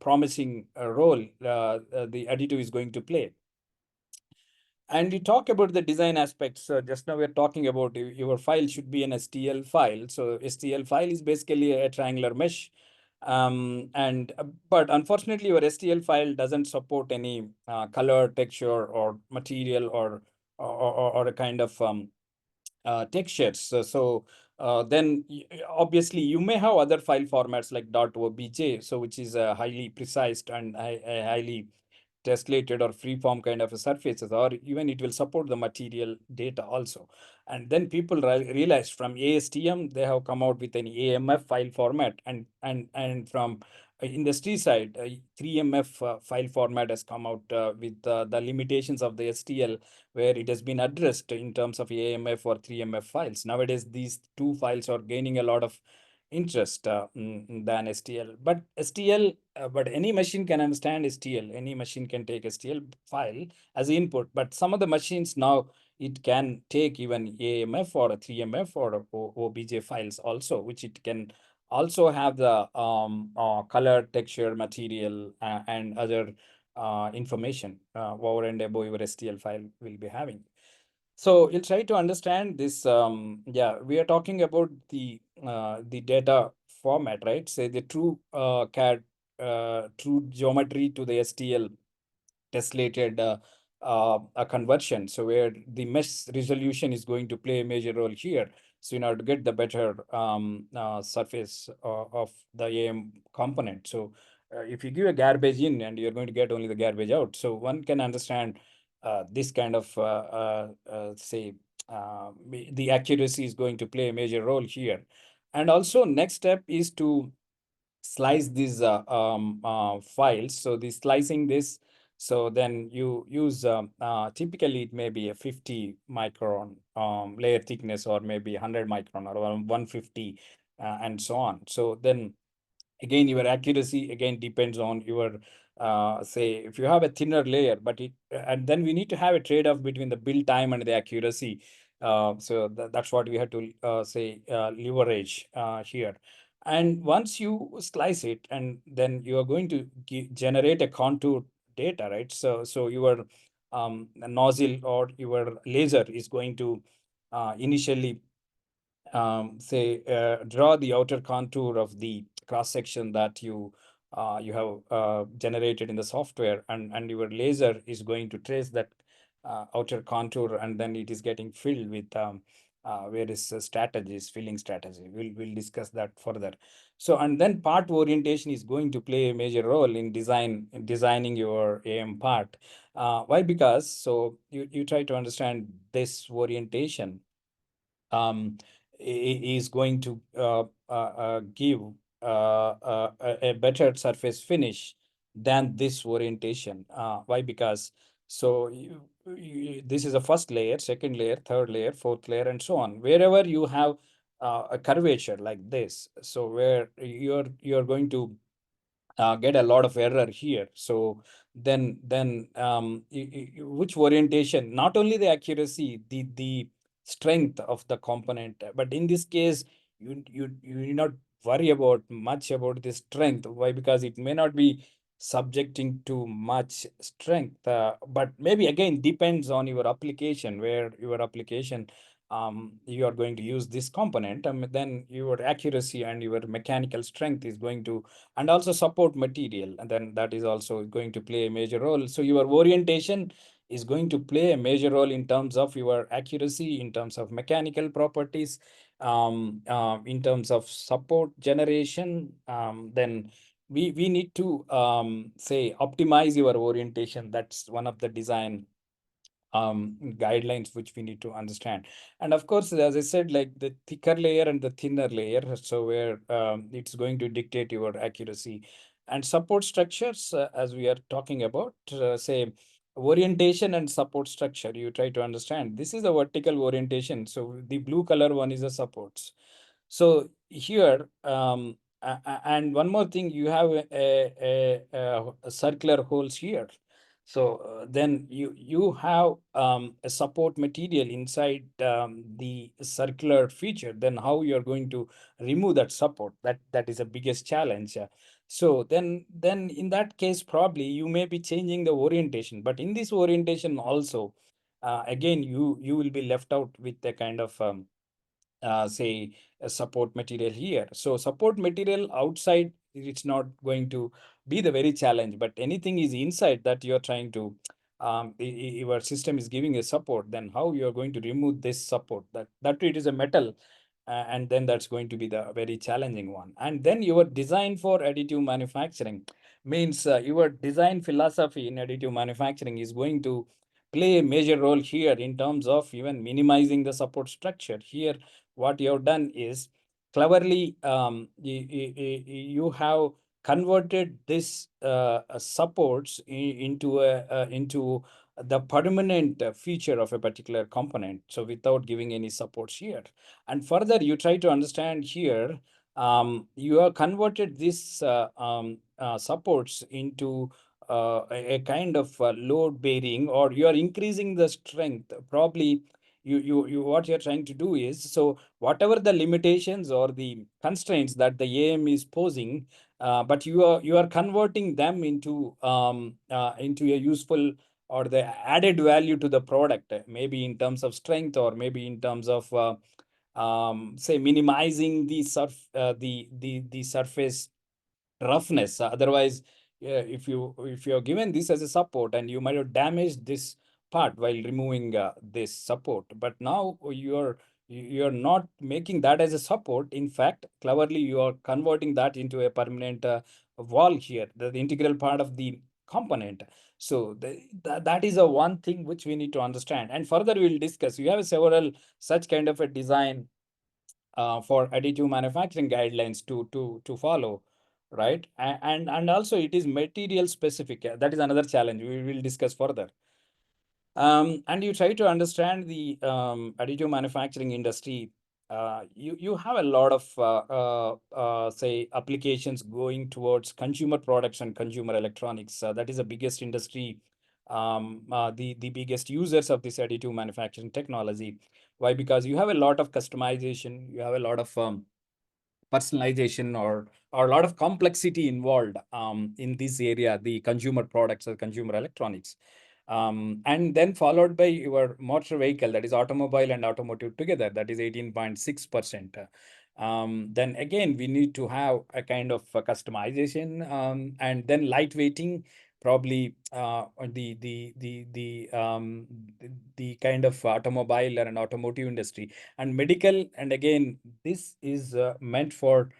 promising a role the additive is going to play. And we talk about the design aspects. Just now we're talking about your file should be an STL file. So STL file is basically a triangular mesh. But unfortunately, your STL file doesn't support any color, texture, or material, or a kind of textures. Then obviously you may have other file formats like .obj, so which is highly precise and highly tessellated or free-form kind of a surfaces, or even it will support the material data also. And then people realized from ASTM, they have come out with an AMF file format, and from industry side, 3MF file format has come out with the limitations of the STL, where it has been addressed in terms of AMF or 3MF files. Nowadays, these two files are gaining a lot of interest than STL. But STL, but any machine can understand STL. Any machine can take STL file as input. But some of the machines now, it can take even AMF or a 3MF or a OBJ files also, which it can also have the color, texture, material, and other information over and above your STL file will be having. So you'll try to understand this. Yeah, we are talking about the data format, right? Say the true CAD, true geometry to the STL tessellated a conversion. So where the mesh resolution is going to play a major role here. So in order to get the better surface of the AM component. So if you give a garbage in and you're going to get only the garbage out. So one can understand this kind of the accuracy is going to play a major role here. And also next step is to slice these files. So the slicing this, so then you use typically it may be a 50 micron layer thickness, or maybe 100 micron or 150 and so on. So then again, your accuracy again depends on your say if you have a thinner layer, but it and then we need to have a trade-off between the build time and the accuracy. So that's what we have to leverage here. And once you slice it, and then you are going to generate a contour data, right? So your nozzle or your laser is going to initially draw the outer contour of the cross section that you have generated in the software, and your laser is going to trace that outer contour, and then it is getting filled with various strategies, filling strategy. We'll discuss that further. So, and then part orientation is going to play a major role in designing your AM part. Why? Because so you try to understand this orientation is going to give a better surface finish than this orientation. Why? Because so this is a first layer, second layer, third layer, fourth layer, and so on. Wherever you have a curvature like this, so where you're going to get a lot of error here. So then which orientation, not only the accuracy, the strength of the component, but in this case you need not worry about much about the strength. Why? Because it may not be subjecting to much strength, but maybe again depends on your application, where your application you are going to use this component, then your accuracy and your mechanical strength is going to, and also support material, and then that is also going to play a major role. So your orientation is going to play a major role in terms of your accuracy, in terms of mechanical properties, in terms of support generation. Then we need to say optimize your orientation. That's one of the design guidelines which we need to understand. And of course, as I said, like the thicker layer and the thinner layer, so where it's going to dictate your accuracy. And support structures, as we are talking about, say orientation and support structure, you try to understand. This is a vertical orientation. So the blue color one is the supports. So here, and one more thing, you have a circular holes here. So then you have a support material inside the circular feature. Then how you are going to remove that support? That is the biggest challenge. So then in that case, probably you may be changing the orientation. But in this orientation also, again, you will be left out with a kind of say a support material here. So support material outside, it's not going to be the very challenge, but anything is inside that you're trying to your system is giving a support, then how you're going to remove this support? That it is a metal, and then that's going to be the very challenging one. And then your design for additive manufacturing means your design philosophy in additive manufacturing is going to play a major role here in terms of even minimizing the support structure. Here what you have done is cleverly you have converted this supports into the permanent feature of a particular component, so without giving any supports here. And further you try to understand here, you have converted this supports into a kind of load bearing, or you are increasing the strength. Probably you what you're trying to do is, so whatever the limitations or the constraints that the AM is posing, but you are converting them into a useful or the added value to the product, maybe in terms of strength, or maybe in terms of say minimizing the the surface roughness. Otherwise, if you're given this as a support, and you might have damaged this part while removing this support, but now you're not making that as a support. In fact, cleverly you are converting that into a permanent wall here, the integral part of the component. So that is a one thing which we need to understand, and further we will discuss. You have several such kind of a design for additive manufacturing guidelines to follow, right? And also it is material specific. That is another challenge we will discuss further. And you try to understand the additive manufacturing industry. You have a lot of say applications going towards consumer products and consumer electronics. That is the biggest industry, the biggest users of this additive manufacturing technology. Why? Because you have a lot of customization, you have a lot of personalization, or a lot of complexity involved in this area, the consumer products or consumer electronics. And then followed by your motor vehicle, that is automobile and automotive together, that is 18.6%. Then again, we need to have a kind of customization, and then lightweighting, probably the kind of automobile and automotive industry, and medical. And again, this is meant for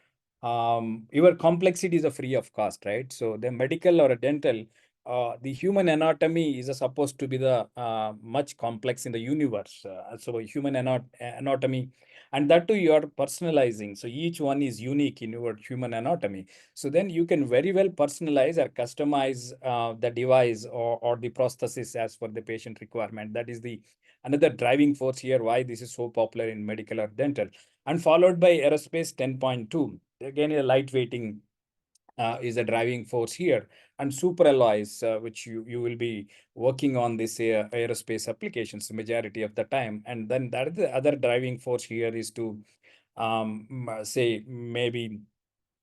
your complexity is a free of cost, right? So the medical or a dental, the human anatomy is supposed to be the much complex in the universe. So human anatomy, and that too you are personalizing. So each one is unique in your human anatomy. So then you can very well personalize or customize the device or the prosthesis as per the patient requirement. That is the another driving force here, why this is so popular in medical or dental. And followed by aerospace 10.2. Again, a lightweighting is a driving force here, and super alloys, which you will be working on this aerospace applications majority of the time. And then that is the other driving force here is to say maybe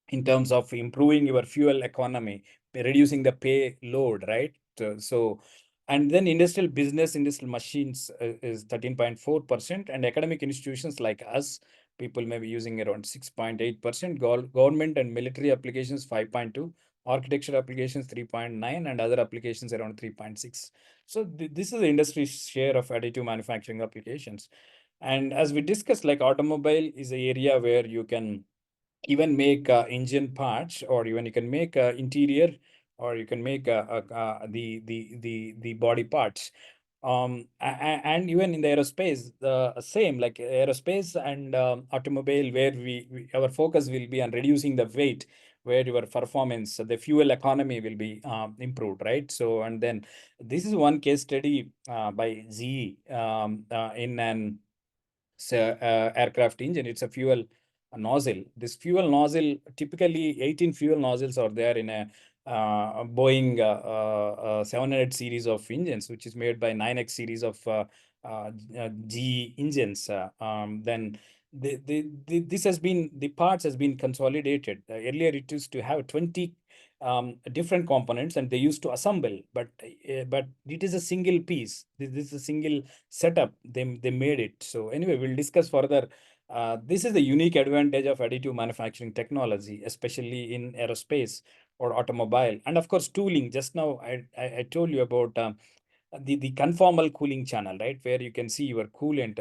in terms of improving your fuel economy, reducing the payload, right? So and then industrial business, industrial machines is 13.4%, and academic institutions like us, people may be using around 6.8%, government and military applications 5.2, architecture applications 3.9, and other applications around 3.6. So this is the industry share of additive manufacturing applications. And as we discussed, like automobile is an area where you can even make engine parts, or even you can make interior, or you can make the body parts. And even in the aerospace, the same, like aerospace and automobile, where our focus will be on reducing the weight where your performance, the fuel economy will be improved, right? So, and then this is one case study by GE in an aircraft engine. It's a fuel nozzle. This fuel nozzle, typically 18 fuel nozzles are there in a Boeing 700 series of engines, which is made by 9X series of GE engines. Then this has been, the parts has been consolidated. Earlier it used to have 20 different components and they used to assemble, but it is a single piece. This is a single setup. They made it. So anyway, we'll discuss further. This is the unique advantage of additive manufacturing technology, especially in aerospace or automobile, and of course tooling. Just now I told you about the conformal cooling channel, right, where you can see your coolant.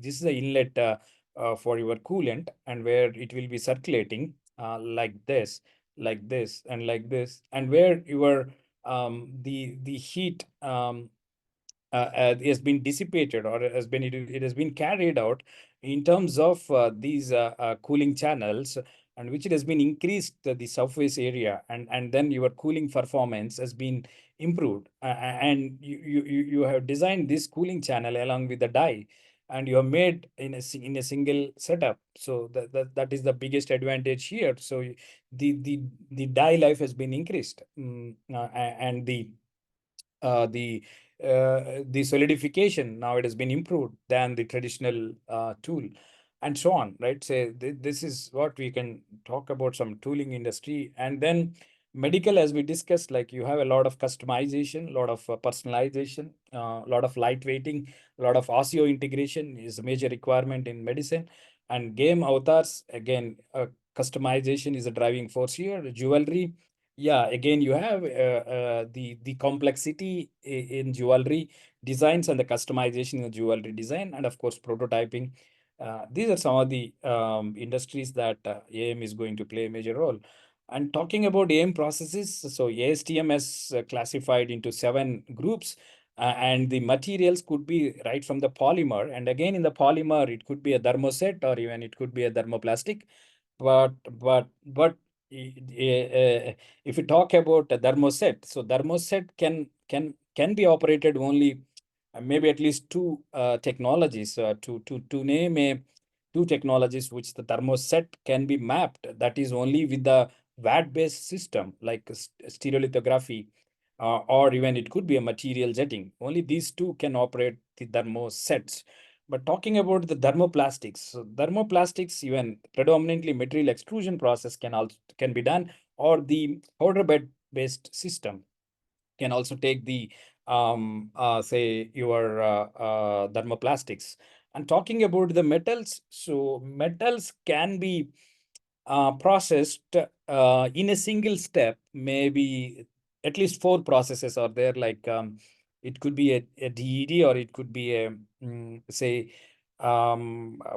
This is the inlet for your coolant, and where it will be circulating like this, and like this, and where your the heat has been dissipated, or it has been carried out in terms of these cooling channels, and which it has been increased the surface area, and then your cooling performance has been improved, and you have designed this cooling channel along with the die, and you have made in a single setup. So that is the biggest advantage here. So the die life has been increased, and the solidification, now it has been improved than the traditional tool, and so on, right? So this is what we can talk about, some tooling industry. And then medical, as we discussed, like you have a lot of customization, a lot of personalization, a lot of lightweighting, a lot of osseous integration is a major requirement in medicine. And game avatars, again, customization is a driving force here. Jewelry, yeah, again, you have the complexity in jewelry designs and the customization in jewelry design, and of course prototyping. These are some of the industries that AM is going to play a major role. And talking about AM processes, so ASTM has classified into 7 groups, and the materials could be right from the polymer, and again in the polymer it could be a thermoset, or even it could be a thermoplastic. But if we talk about a thermoset, so thermoset can be operated only maybe at least 2 technologies, to name 2 technologies which the thermoset can be mapped. That is only with the VAT-based system like stereolithography, or even it could be a material jetting. Only these 2 can operate the thermosets. But talking about the thermoplastics, so thermoplastics, even predominantly material extrusion process can be done, or the powder bed based system can also take the say your thermoplastics. And talking about the metals, so metals can be processed in a single step. Maybe at least 4 processes are there, like it could be a DED, or it could be a say a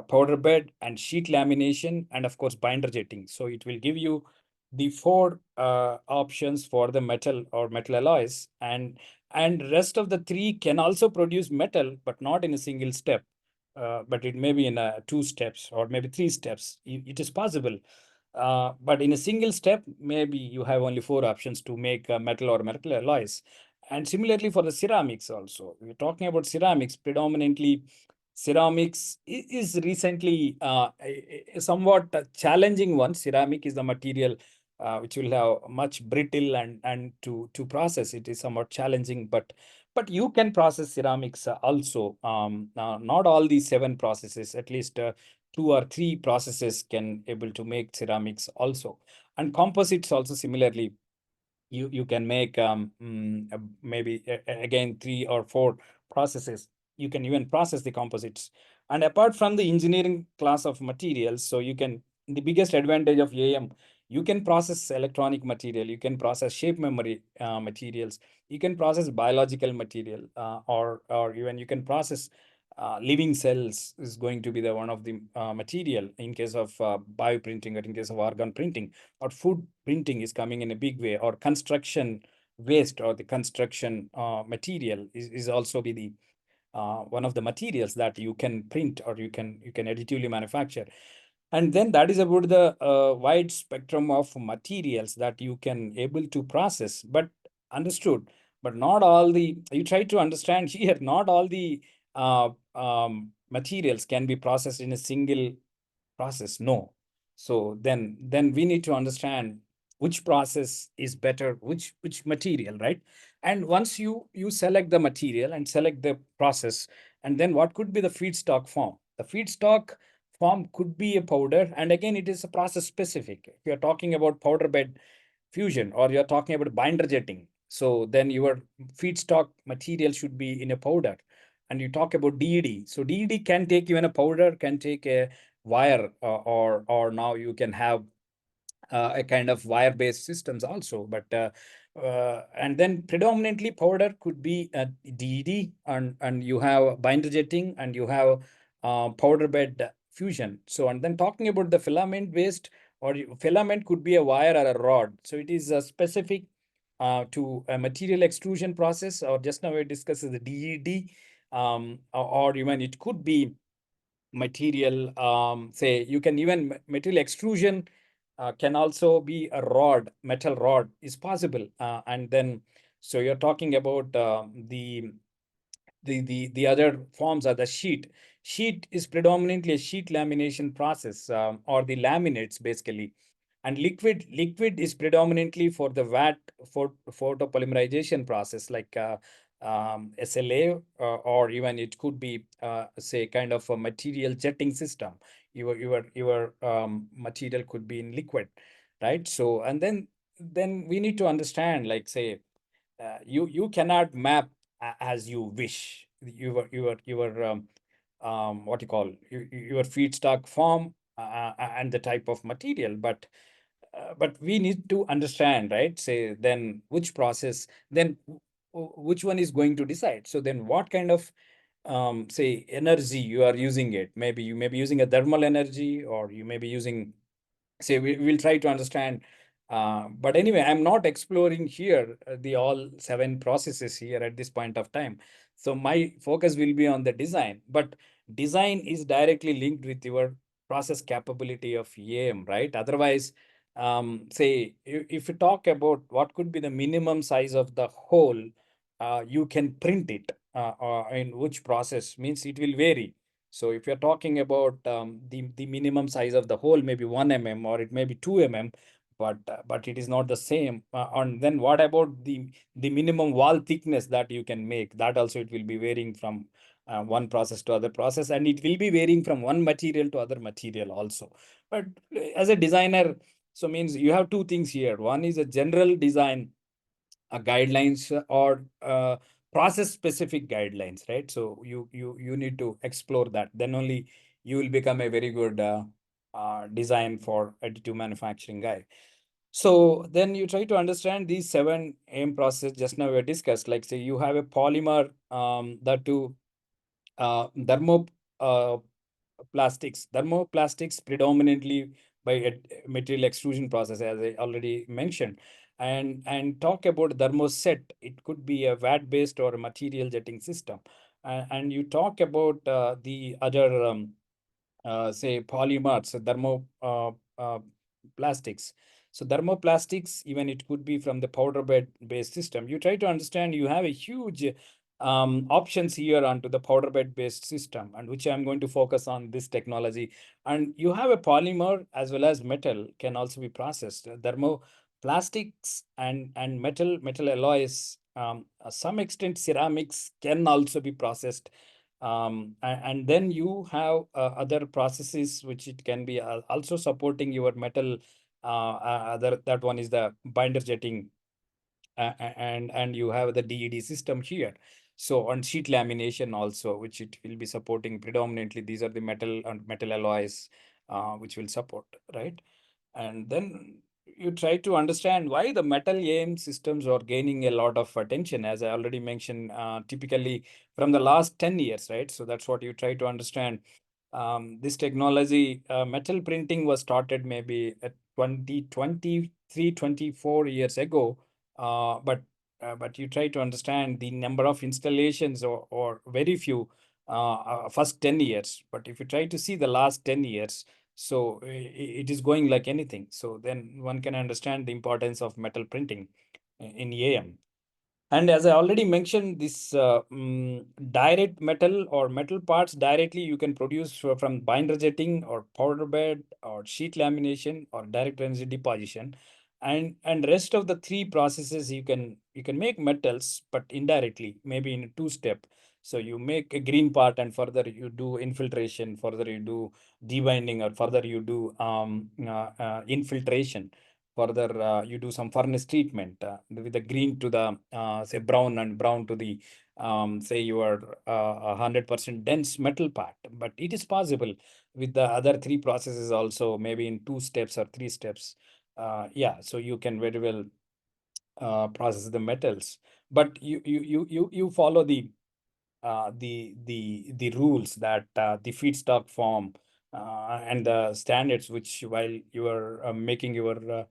powder bed and sheet lamination, and of course binder jetting. So it will give you the 4 options for the metal or metal alloys, and rest of the 3 can also produce metal, but not in a single step. But it may be in 2 steps or maybe 3 steps. It is possible. But in a single step, maybe you have only 4 options to make metal or metal alloys. And similarly for the ceramics also, we're talking about ceramics. Predominantly, ceramics is recently a somewhat challenging one. Ceramic is the material which will have much brittle, and to process it is somewhat challenging. But you can process ceramics also. Not all these 7 processes, at least 2 or 3 processes can able to make ceramics also. And composites also similarly, you can make maybe again 3 or 4 processes. You can even process the composites. And apart from the engineering class of materials, so you can, the biggest advantage of AM, you can process electronic material, you can process shape memory materials, you can process biological material, or even you can process living cells is going to be the one of the material in case of bioprinting, or in case of organ printing, or food printing is coming in a big way, or construction waste, or the construction material is also be the one of the materials that you can print, or you can additively manufacture. And then that is about the wide spectrum of materials that you can able to process, but understood. But not all the, you try to understand here, not all the materials can be processed in a single process. No. So then we need to understand which process is better, which material, right? And once you select the material and select the process, and then what could be the feedstock form? The feedstock form could be a powder, and again it is a process specific. If you're talking about powder bed fusion or you're talking about binder jetting, so then your feedstock material should be in a powder. And you talk about DED, so DED can take even a powder, can take a wire, or now you can have a kind of wire-based systems also. But and then predominantly powder could be DED, and you have binder jetting, and you have powder bed fusion. So, and then talking about the filament based, or filament could be a wire or a rod. So it is specific to a material extrusion process, or just now we discussed the DED, or even it could be material, say you can even material extrusion can also be a rod, metal rod is possible. And then, so you're talking about the other forms are the sheet. Sheet is predominantly a sheet lamination process, or the laminates basically. And liquid is predominantly for the VAT, for photopolymerization process, like SLA, or even it could be say kind of a material jetting system. Your material could be in liquid, right? So, and then we need to understand, like say you cannot map as you wish your what you call your feedstock form and the type of material, but we need to understand, right? Say then which process, then which one is going to decide. So then what kind of say energy you are using it? Maybe you may be using a thermal energy, or you may be using, say we'll try to understand. But anyway, I'm not exploring here the all 7 processes here at this point of time. So my focus will be on the design, but design is directly linked with your process capability of EAM, right? Otherwise, say if you talk about what could be the minimum size of the hole, you can print it in which process, means it will vary. So if you're talking about the minimum size of the hole, maybe 1 mm or it may be 2 mm, but it is not the same. And then what about the minimum wall thickness that you can make? That also it will be varying from one process to other process, and it will be varying from one material to other material also. But as a designer, so means you have 2 things here. One is a general design guidelines, or process specific guidelines, right? So you need to explore that, then only you will become a very good design for additive manufacturing guy. So then you try to understand these 7 aim process just now we discussed. Like say you have a polymer, that to thermo plastics. Thermoplastics predominantly by a material extrusion process, as I already mentioned. And talk about thermoset, it could be a VAT based or a material jetting system. And you talk about the other say polymers, plastics. So thermoplastics, even it could be from the powder bed based system. You try to understand, you have a huge options here onto the powder bed based system, and which I'm going to focus on this technology. And you have a polymer as well as metal can also be processed. Thermoplastics and metal alloys, some extent ceramics can also be processed. And then you have other processes which it can be also supporting your metal. Other, that one is the binder jetting, and you have the DED system here. So on sheet lamination also, which it will be supporting predominantly. These are the metal and metal alloys which will support, right? And then you try to understand why the metal AM systems are gaining a lot of attention, as I already mentioned, typically from the last 10 years, right? So that's what you try to understand. This technology, metal printing was started maybe at 24 years ago. But you try to understand the number of installations, or very few first 10 years. But if you try to see the last 10 years, So it is going like anything. So then one can understand the importance of metal printing in AM. And as I already mentioned, this direct metal or metal parts directly you can produce from binder jetting or powder bed or sheet lamination or direct energy deposition. And rest of the three processes you can make metals, but indirectly, maybe in a two-step. So you make a green part and further you do infiltration, further you do debinding, or further you do infiltration. Further, you do some furnace treatment with the green to the say brown, and brown to the say your 100% dense metal part. But it is possible with the other three processes also, maybe in 2 steps or 3 steps. Yeah, so you can very well process the metals, but you follow the rules that the feedstock form and the standards which while you are making your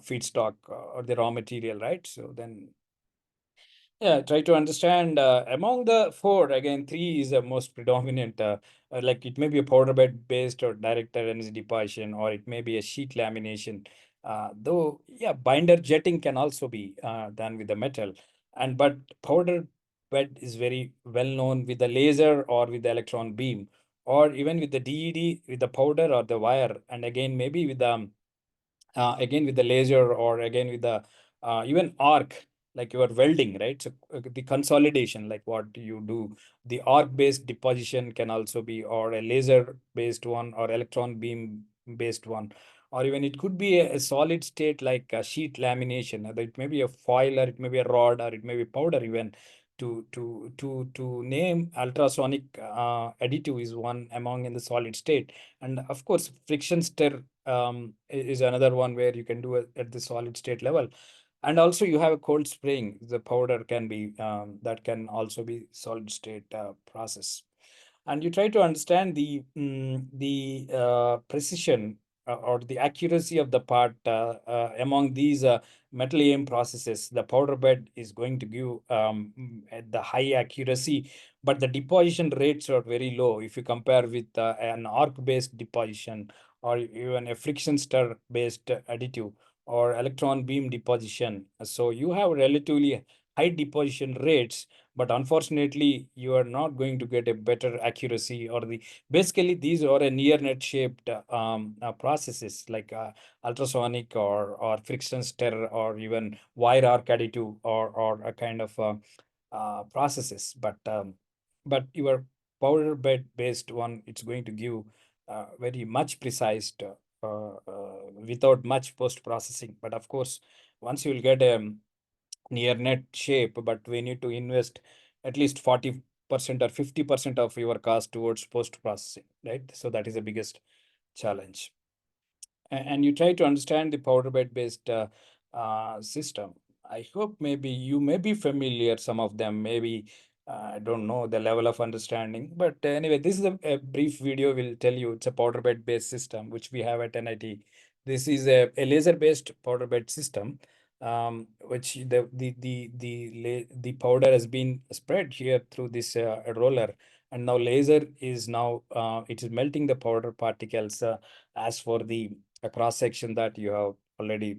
feedstock or the raw material, right? So then, yeah, try to understand among the four, again, three is the most predominant. Like it may be a powder bed based or direct energy deposition, or it may be a sheet lamination. Though, yeah, binder jetting can also be done with the metal, and but powder bed is very well known with the laser or with the electron beam, or even with the DED with the powder or the wire, and again maybe with the again with the laser, or again with the even arc, like you are welding, right? So the consolidation, like what you do, the arc based deposition can also be, or a laser based one, or electron beam based one, or even it could be a solid state like a sheet lamination. It may be a foil, or it may be a rod, or it may be powder even. To name, ultrasonic additive is one among in the solid state. And of course, friction stir is another one where you can do it at the solid state level. And also you have a cold spraying. The powder can be that can also be solid state process. And you try to understand the precision or the accuracy of the part among these metal AM processes. The powder bed is going to give at the high accuracy, but the deposition rates are very low if you compare with an arc based deposition, or even a friction stir based additive, or electron beam deposition. So you have relatively high deposition rates, but unfortunately you are not going to get a better accuracy, or the basically these are a near net shaped processes like ultrasonic or friction stir, or even wire arc additive, or a kind of processes. But your powder bed based one, it's going to give very much precise without much post processing. But of course, once you will get a near net shape, but we need to invest at least 40% or 50% of your cost towards post processing, right? So that is the biggest challenge. And you try to understand the powder bed based system. I hope maybe you may be familiar, some of them, maybe I don't know the level of understanding. But anyway, this is a brief video will tell you it's a powder bed based system, which we have at NIT. This is a laser based powder bed system, which the powder has been spread here through this roller, and now laser is now it is melting the powder particles as for the cross section that you have already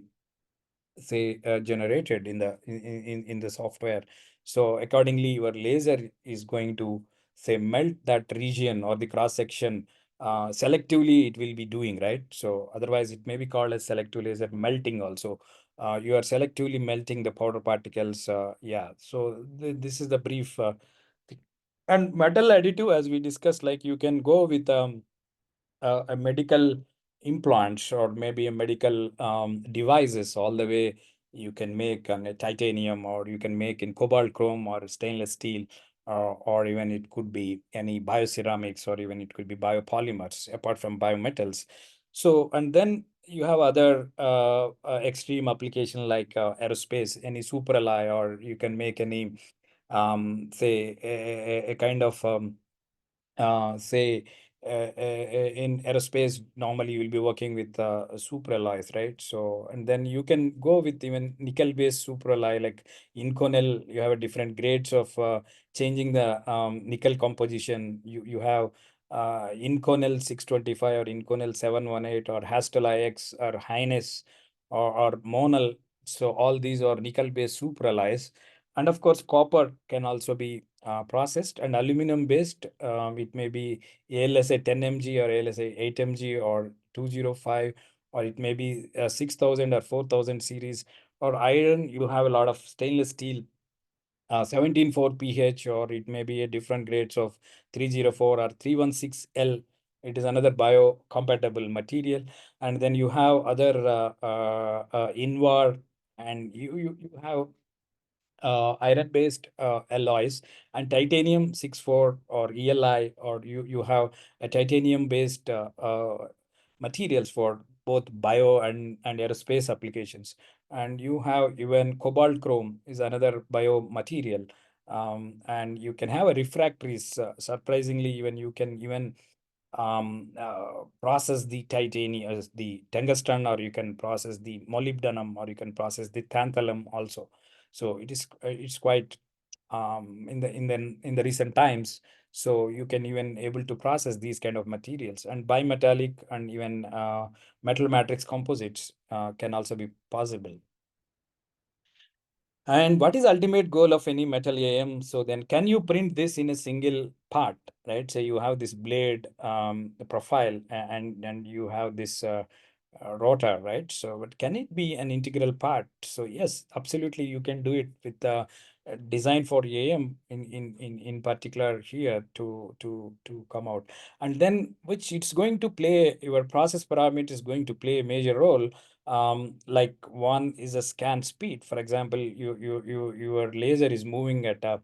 say generated in the software. So accordingly, your laser is going to say melt that region or the cross section selectively. It will be doing, right? So otherwise it may be called as selective laser melting also. You are selectively melting the powder particles. Yeah, so this is the brief thing. And metal additive, as we discussed, like you can go with a medical implants, or maybe a medical devices, all the way you can make on a titanium, or you can make in cobalt chrome or stainless steel, or even it could be any bioceramics, or even it could be biopolymers apart from biometals. So, and then you have other extreme application like aerospace, any super alloy, or you can make any say a kind of say in aerospace, normally you will be working with super alloys, right? So, and then you can go with even nickel based super alloy, like Inconel. You have a different grades of changing the nickel composition. You have Inconel 625 or Inconel 718 or Hastel IX or Hines or Monal. So all these are nickel-based superalloys. And of course, copper can also be processed, and aluminum-based, it may be ALSA 10 mg or ALSA 8 mg or 205, or it may be 6000 or 4000 series. Or iron, you have a lot of stainless steel 17.4 pH, or it may be a different grades of 304 or 316L. It is another biocompatible material. And then you have other Invar, and you have iron-based alloys, and titanium 64 or ELI, or you have a titanium-based materials for both bio and aerospace applications. And you have even cobalt chrome is another bio material. And you can have a refractories. Surprisingly, even you can even process the titanium, the tungsten, or you can process the molybdenum, or you can process the tantalum also. So it's quite in the recent times. So you can even able to process these kind of materials, and bimetallic and even metal matrix composites can also be possible. And what is ultimate goal of any metal AM? So then can you print this in a single part, right? So you have this blade profile, and you have this rotor, right? So but can it be an integral part? So yes, absolutely, you can do it with the design for AM in particular here to come out. And then which it's going to play, your process parameter is going to play a major role. Like one is a scan speed. For example, your laser is moving at a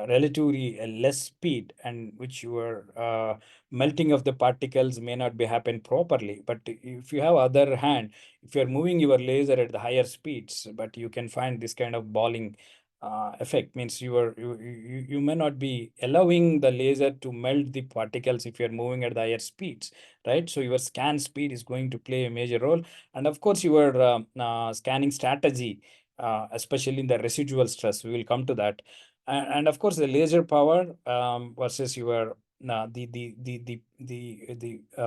relatively less speed, and which your melting of the particles may not be happen properly. But if you have other hand, if you're moving your laser at the higher speeds, but you can find this kind of balling effect, means you may not be allowing the laser to melt the particles if you're moving at the higher speeds, right? So your scan speed is going to play a major role. And of course, your scanning strategy, especially in the residual stress, we will come to that. And of course, the laser power versus your the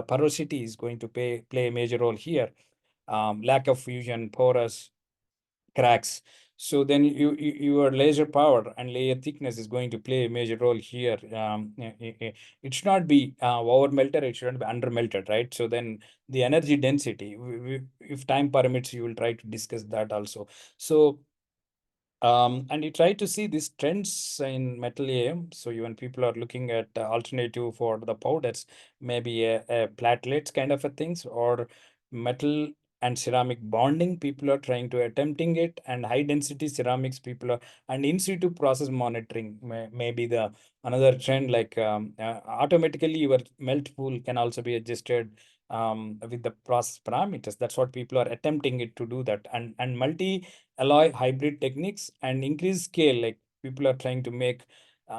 porosity is going to play a major role here. Lack of fusion, porous, cracks. So then your laser power and layer thickness is going to play a major role here. It should not be over melted, it shouldn't be under melted, right? So then the energy density, if time permits, you will try to discuss that also. So and you try to see these trends in metal AM. So even people are looking at alternative for the powders, maybe a platelets kind of a things, or metal and ceramic bonding. People are trying to attempting it, and high density ceramics people are, and in situ process monitoring may be the another trend. Like automatically your melt pool can also be adjusted with the process parameters. That's what people are attempting it to do that. And multi alloy hybrid techniques and increase scale, like people are trying to make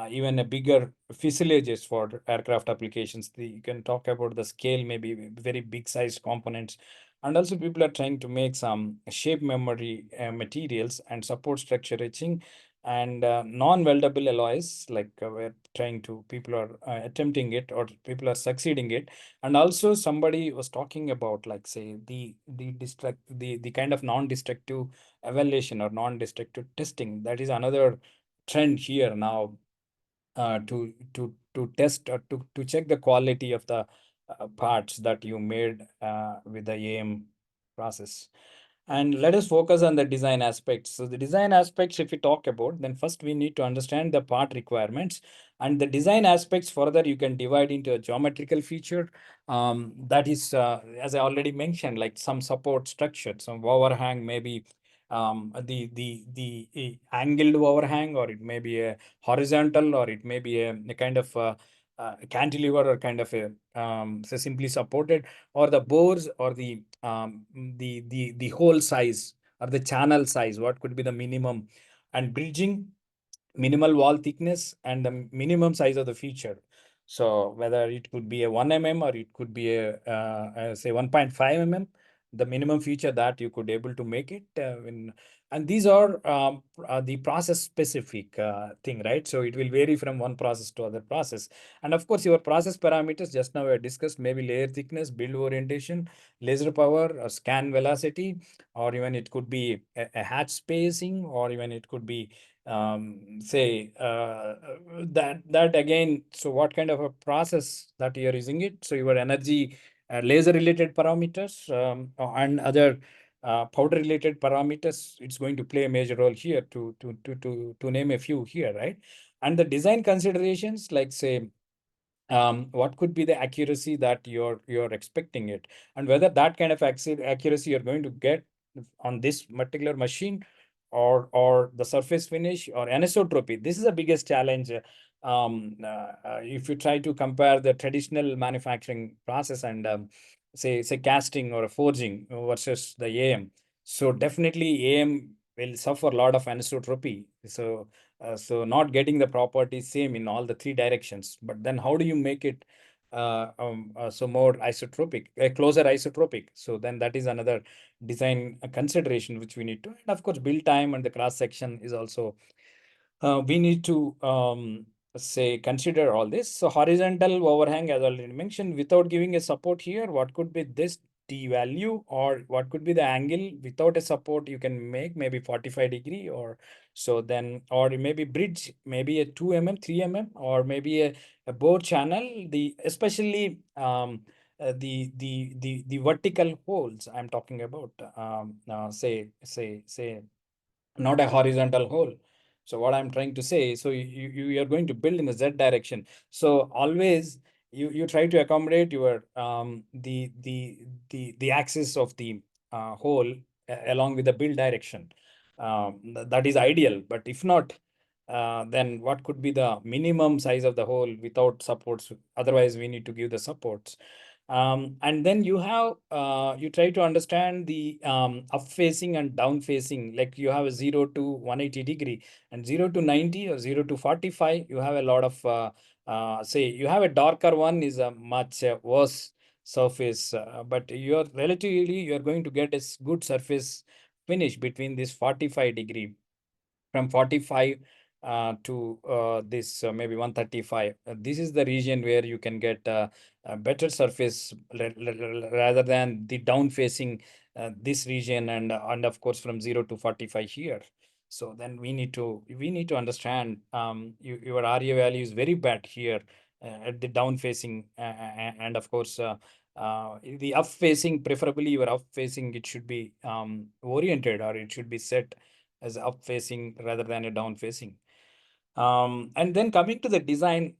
even a bigger fuselages for aircraft applications. You can talk about the scale, maybe very big sized components. And also people are trying to make some shape memory materials and support structure etching and non-weldable alloys, like people are attempting it, or people are succeeding it. And also somebody was talking about, like, say, the kind of non-destructive evaluation or non-destructive testing. That is another trend here now, to test or to check the quality of the parts that you made with the AM process. And let us focus on the design aspects. So the design aspects, if we talk about, then first we need to understand the part requirements. And the design aspects further you can divide into a geometrical feature. That is, as I already mentioned, like some support structure, some overhang, maybe the angled overhang, or it may be a horizontal, or it may be a kind of cantilever, or kind of a so simply supported, or the bores, or the hole size, or the channel size, what could be the minimum, and bridging, minimal wall thickness, and the minimum size of the feature. So whether it could be a 1 mm or it could be a say 1.5 mm, the minimum feature that you could able to make it and these are the process specific thing, right? So it will vary from one process to other process. And of course, your process parameters just now I discussed, maybe layer thickness, build orientation, laser power, or scan velocity, or even it could be a hatch spacing, or even it could be say that again. So what kind of a process that you are using it? So your energy, laser related parameters and other powder related parameters, it's going to play a major role here to name a few here, right? And the design considerations, like say what could be the accuracy that you're expecting it, and whether that kind of accuracy you're going to get on this particular machine, or the surface finish or anisotropy. This is the biggest challenge if you try to compare the traditional manufacturing process and say casting or forging versus the AM. So definitely AM will suffer a lot of anisotropy. So not getting the properties same in all the three directions. But then how do you make it so more isotropic, closer isotropic? So then that is another design consideration which we need to. And of course, build time and the cross section is also we need to say consider all this. So horizontal overhang, as already mentioned, without giving a support here, what could be this D value, or what could be the angle without a support you can make maybe 45 degree, or so then, or maybe bridge, maybe a 2 mm, 3 mm, or maybe a bore channel, the especially the vertical holes I'm talking about, say not a horizontal hole. So what I'm trying to say, so you are going to build in the Z direction. So always you try to accommodate your the axis of the hole along with the build direction. That is ideal, but if not, then what could be the minimum size of the hole without supports? Otherwise, we need to give the supports. And then you have you try to understand the up facing and down facing, like you have a 0 to 180 degree and 0 to 90 or 0 to 45. You have a lot of say you have a darker one is a much worse surface, but you're relatively you're going to get a good surface finish between this 45 degree, from 45 to this maybe 135. This is the region where you can get a better surface rather than the down facing this region, and of course from 0 to 45 here. So then we need to understand your RA value is very bad here at the down facing, and of course the up facing, preferably your up facing, it should be oriented, or it should be set as up facing rather than a down facing. And then coming to the design,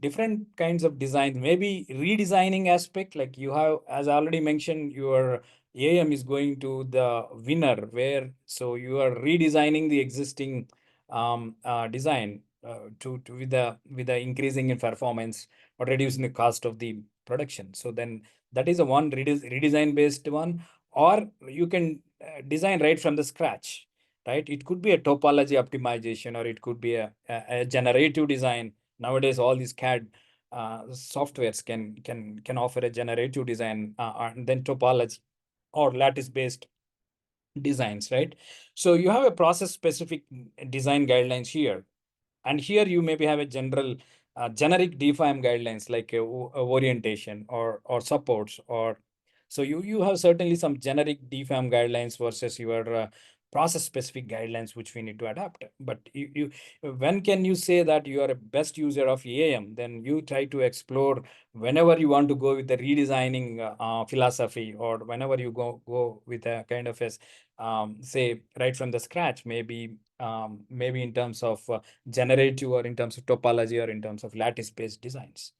different kinds of design, maybe redesigning aspect, like you have, as I already mentioned, your AM is going to the winner, where so you are redesigning the existing design to with the increasing in performance or reducing the cost of the production. So then that is a one redesign based one, or you can design right from the scratch. Right, it could be a topology optimization, or it could be a generative design. Nowadays, all these CAD softwares can offer a generative design and then topology or lattice-based designs, right? So you have a process-specific design guidelines here, and here you maybe have a general generic DFIM guidelines like orientation or supports, or so you have certainly some generic DFIM guidelines versus your process specific guidelines which we need to adapt. But you when can you say that you are a best user of EAM? Then you try to explore whenever you want to go with the redesigning philosophy, or whenever you go with a kind of a say right from the scratch, maybe in terms of generative, or in terms of topology, or in terms of lattice-based designs.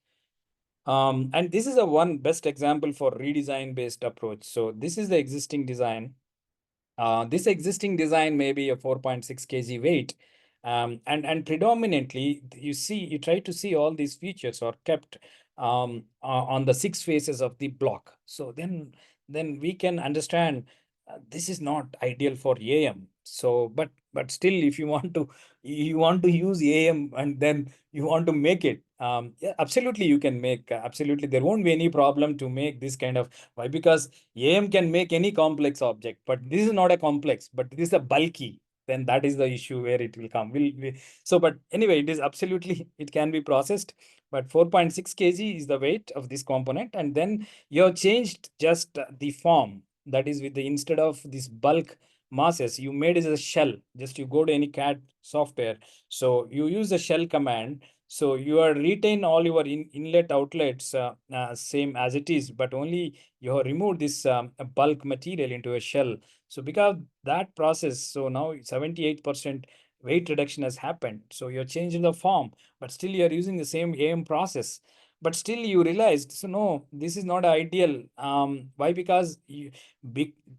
And this is a one best example for redesign based approach. So this is the existing design. This existing design may be a 4.6 kg weight. And predominantly you try to see all these features are kept on the 6 faces of the block. So then we can understand this is not ideal for AM. So, but still, if you want to use AM and then you want to make it, yeah, absolutely you can make. Absolutely, there won't be any problem to make this kind of. Why? Because AM can make any complex object, but this is not a complex, but this is a bulky. Then that is the issue where it will come. So, but anyway, it is absolutely, it can be processed. But 4.6 kg is the weight of this component, and then you have changed just the form. That is, with the instead of this bulk masses, you made it as a shell. Just you go to any CAD software, so you use the shell command. So you are retain all your inlet outlets same as it is, but only you have removed this bulk material into a shell. So because that process, so now 78% weight reduction has happened. So you're changing the form, but still you're using the same AM process. But still you realized, so no, this is not ideal. Why? Because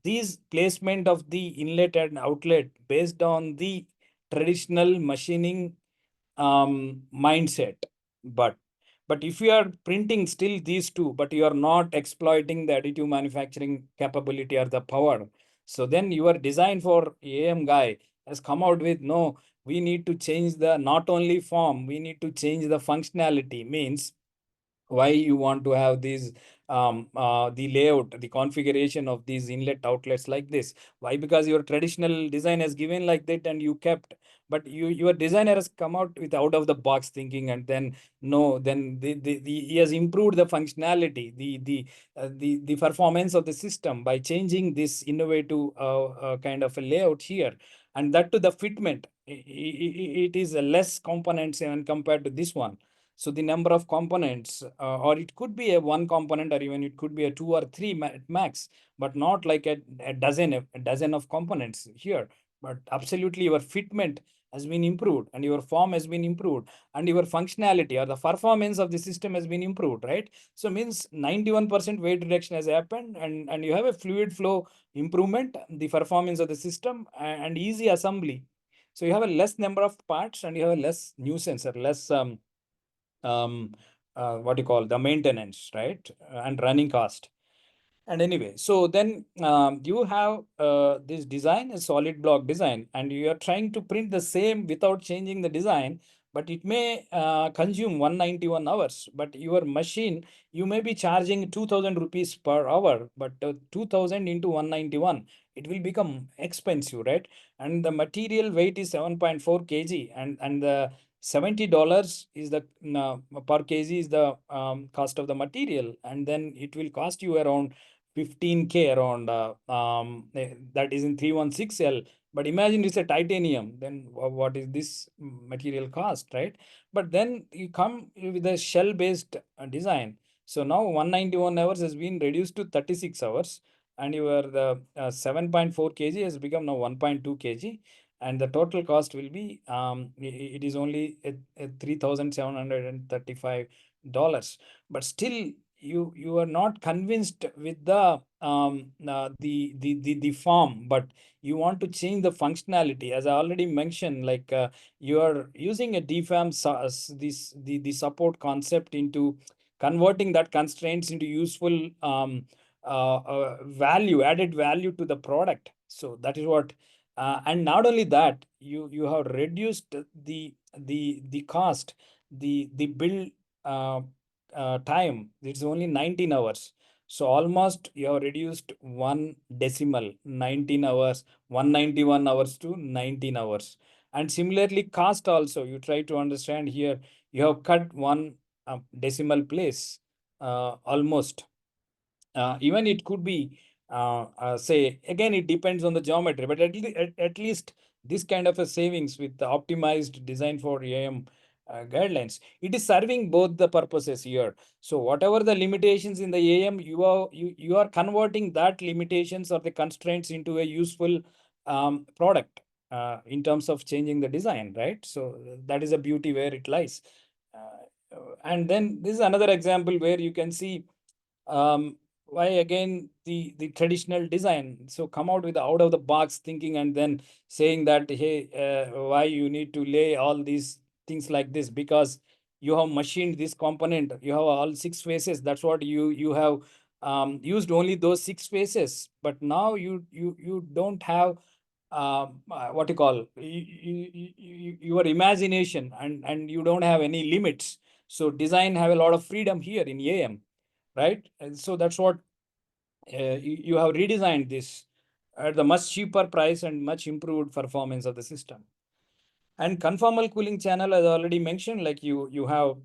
these placement of the inlet and outlet based on the traditional machining mindset. But if you are printing still these two, but you are not exploiting the additive manufacturing capability or the power, so then your design for AM guy has come out with, no, we need to change the not only form, we need to change the functionality. Means why you want to have these the layout, the configuration of these inlet outlets like this. Why? Because your traditional design has given like that and you kept, but your designer has come out with out of the box thinking, and then no, then he has improved the functionality, the performance of the system by changing this innovative kind of a layout here, and that to the fitment. It is a less components when compared to this one. So the number of components, or it could be a one component, or even it could be a two or three max, but not like a dozen of components here. But absolutely your fitment has been improved, and your form has been improved, and your functionality or the performance of the system has been improved, right? So means 91% weight reduction has happened, and you have a fluid flow improvement, the performance of the system, and easy assembly. So you have a less number of parts, and you have a less nuisance or less what you call the maintenance, right? And running cost. And anyway, so then you have this design, a solid block design, and you are trying to print the same without changing the design, but it may consume 191 hours. But your machine, you may be charging 2000 rupees per hour, but 2000 into 191, it will become expensive, right? And the material weight is 7.4 kg, and the $70 is the per kg is the cost of the material, and then it will cost you around 15K around that is in 316L. But imagine it's a titanium, then what is this material cost, right? But then you come with a shell based design. So now 191 hours has been reduced to 36 hours, and your the 7.4 kg has become now 1.2 kg, and the total cost will be it is only $3,735. But still you are not convinced with the the form, but you want to change the functionality. As I already mentioned, like you are using a DFAM the support concept into converting that constraints into useful value, added value to the product. So that is what and not only that, you have reduced the cost, the build time. It's only 19 hours. So almost you have reduced one decimal, 19 hours, 191 hours to 19 hours. And similarly, cost also, you try to understand here, you have cut one decimal place almost. Even it could be say, again, it depends on the geometry, but at least this kind of a savings with the optimized design for AM guidelines, it is serving both the purposes here. So whatever the limitations in the AM, you are converting that limitations or the constraints into a useful product in terms of changing the design, right? So that is a beauty where it lies. And then this is another example where you can see why again the traditional design. So come out with the out of the box thinking, and then saying that, hey, why you need to lay all these things like this, because you have machined this component, you have all 6 faces. That's what you have used only those 6 spaces, but now you don't have what you call your imagination, and you don't have any limits. So design have a lot of freedom here in AM, right? And so that's what you have redesigned this at the much cheaper price and much improved performance of the system. And conformal cooling channel, as I already mentioned, like you have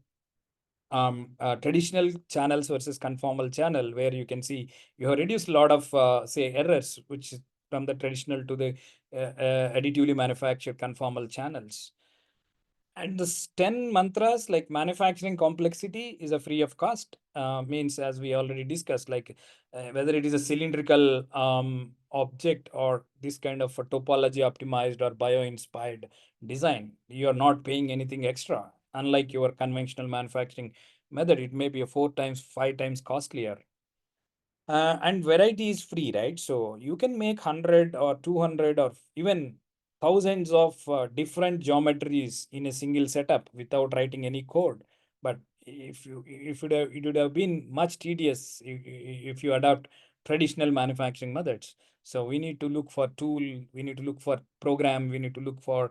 traditional channels versus conformal channel, where you can see you have reduced a lot of say errors, which is from the traditional to the additively manufactured conformal channels. And the 10 mantras, like manufacturing complexity is a free of cost, means, as we already discussed, like whether it is a cylindrical object or this kind of a topology optimized or bio-inspired design, you are not paying anything extra. Unlike your conventional manufacturing method, it may be a 4 times, 5 times costlier. And variety is free, right? So you can make 100 or 200 or even thousands of different geometries in a single setup without writing any code. But if it would have been much tedious if you adopt traditional manufacturing methods. So we need to look for tool, we need to look for program, we need to look for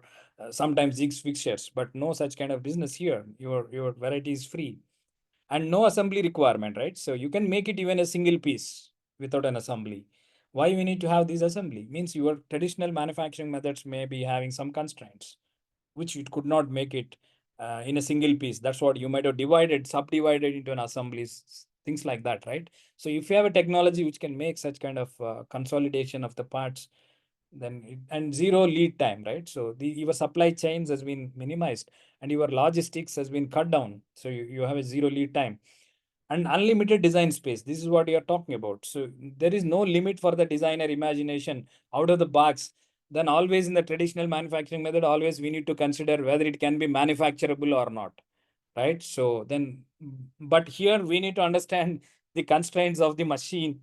sometimes jigs fixtures, but no such kind of business here. Your variety is free. And no assembly requirement, right? So you can make it even a single piece without an assembly. Why we need to have this assembly? Means your traditional manufacturing methods may be having some constraints, which you could not make it in a single piece. That's what you might have subdivided into an assemblies, things like that, right? So if you have a technology which can make such kind of consolidation of the parts, then and zero lead time, right? So your supply chains has been minimized and your logistics has been cut down. So you have a zero lead time and unlimited design space. This is what you're talking about. So there is no limit for the designer imagination out of the box. Then always in the traditional manufacturing method, always we need to consider whether it can be manufacturable or not, right? So then, but here we need to understand the constraints of the machine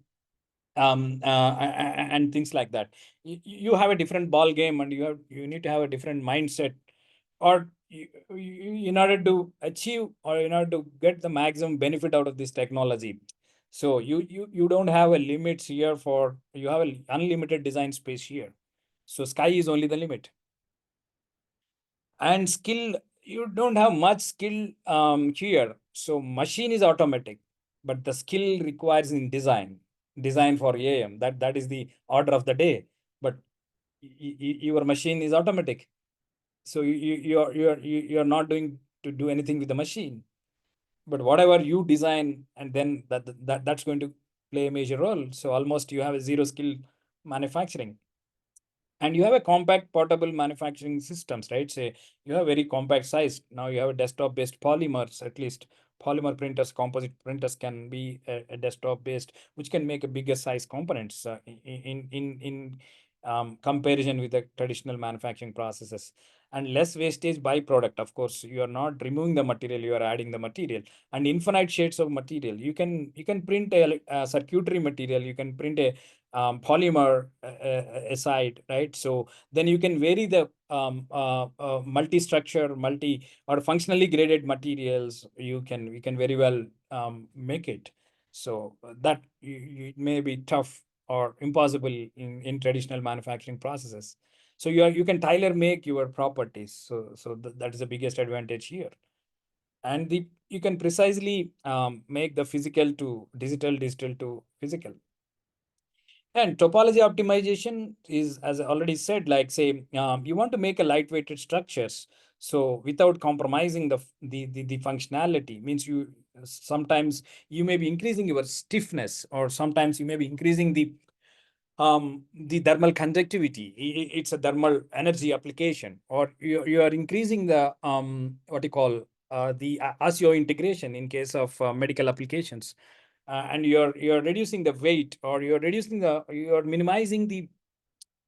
and things like that. You have a different ball game, and you need to have a different mindset, or in order to achieve or in order to get the maximum benefit out of this technology. So you don't have a limits here. You have an unlimited design space here. So sky is only the limit. And skill, you don't have much skill here. So machine is automatic, but the skill requires in design for AM. That is the order of the day. But your machine is automatic. So you're not doing to do anything with the machine. But whatever you design, and then that's going to play a major role. So almost you have a zero skill manufacturing. And you have a compact portable manufacturing systems, right? Say you have very compact size. Now you have a desktop based polymers, at least polymer printers, composite printers can be a desktop based, which can make a bigger size components in comparison with the traditional manufacturing processes. And less wastage byproduct. Of course, you are not removing the material, you are adding the material. And infinite shades of material. You can print a circuitry material, you can print a polymer aside, right? So then you can vary the multi-structure, or functionally graded materials. You can very well make it. So that it may be tough or impossible in traditional manufacturing processes. So you can tailor make your properties. So that is the biggest advantage here. And you can precisely make the physical to digital, digital to physical. And topology optimization is, as I already said, like say, you want to make a lightweighted structures. So without compromising the functionality, means you sometimes you may be increasing your stiffness, or sometimes you may be increasing the thermal conductivity. It's a thermal energy application, or you are increasing the what you call the ASIO integration in case of medical applications. And you're reducing the weight, or you're minimizing the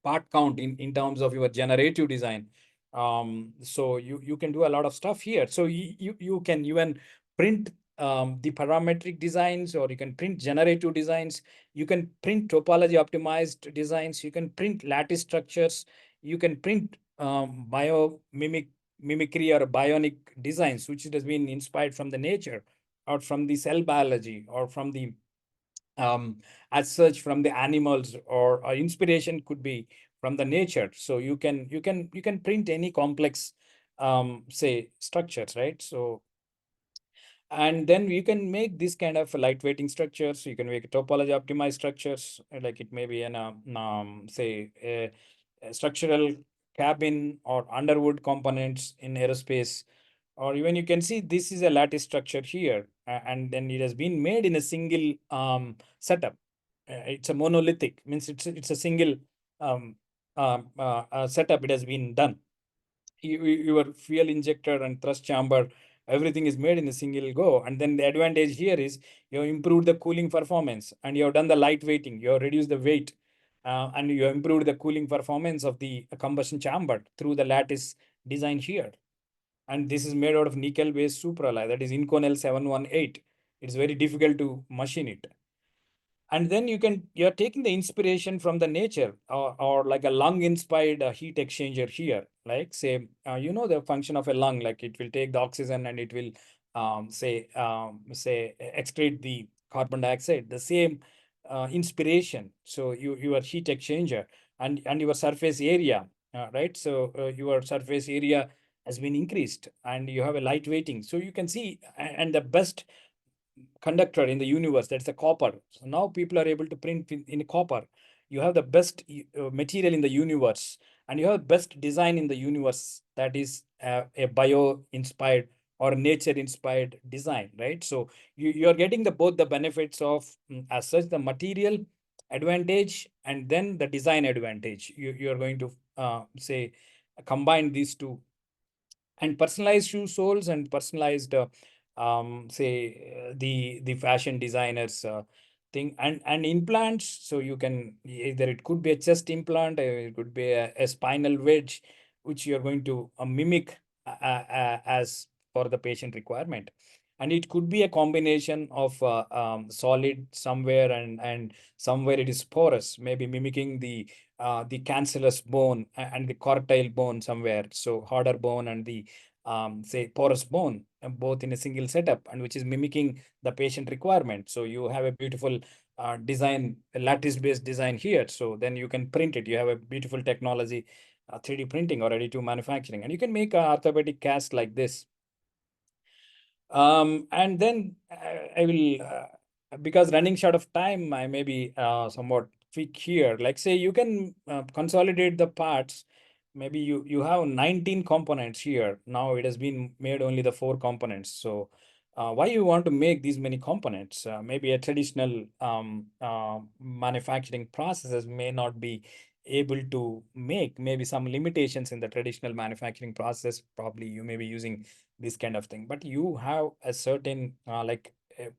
part count in terms of your generative design. So you can do a lot of stuff here. So you can even print the parametric designs, or you can print generative designs, you can print topology optimized designs, you can print lattice structures, you can print mimicry or bionic designs, which has been inspired from the nature, or from the cell biology, or from the as such from the animals, or inspiration could be from the nature. So you can print any complex say structures, right? So and then you can make this kind of lightweighting structures. You can make topology optimized structures, like it may be an say a structural cabin or underwood components in aerospace. Or even you can see this is a lattice structure here, and then it has been made in a single setup. It's a monolithic, means it's a single setup. It has been done. Your fuel injector and thrust chamber, everything is made in a single go. And then the advantage here is you have improved the cooling performance, and you have done the light weighting, you have reduced the weight, and you have improved the cooling performance of the combustion chamber through the lattice design here. And this is made out of nickel based supralloy, that is Inconel 718. It's very difficult to machine it. And then you're taking the inspiration from the nature, or like a lung inspired heat exchanger here. Like say the function of a lung, like it will take the oxygen and it will say excrete the carbon dioxide, the same inspiration. So your heat exchanger and your surface area, right? So your surface area has been increased, and you have a light weighting. So you can see, and the best conductor in the universe, that's the copper. So now people are able to print in copper. You have the best material in the universe, and you have best design in the universe, that is a bio inspired or nature inspired design, right? So you are getting both the benefits of as such the material advantage and then the design advantage. You are going to say combine these two. And personalized shoe soles and personalized the fashion designers thing, and implants. So you can either, it could be a chest implant, it could be a spinal wedge, which you're going to mimic as for the patient requirement. And it could be a combination of solid somewhere, and somewhere it is porous, maybe mimicking the cancellous bone and the cortile bone somewhere. So harder bone and the say porous bone, both in a single setup, and which is mimicking the patient requirement. So you have a beautiful design, lattice based design here. So then you can print it. You have a beautiful technology, 3D printing or additive manufacturing, and you can make an orthopedic cast like this. And then I will, because running short of time, I may be somewhat quick here. Like say you can consolidate the parts. Maybe you have 19 components here. Now it has been made only the 4 components. So why you want to make these many components? Maybe a traditional manufacturing processes may not be able to make, maybe some limitations in the traditional manufacturing process. Probably you may be using this kind of thing, but you have a certain like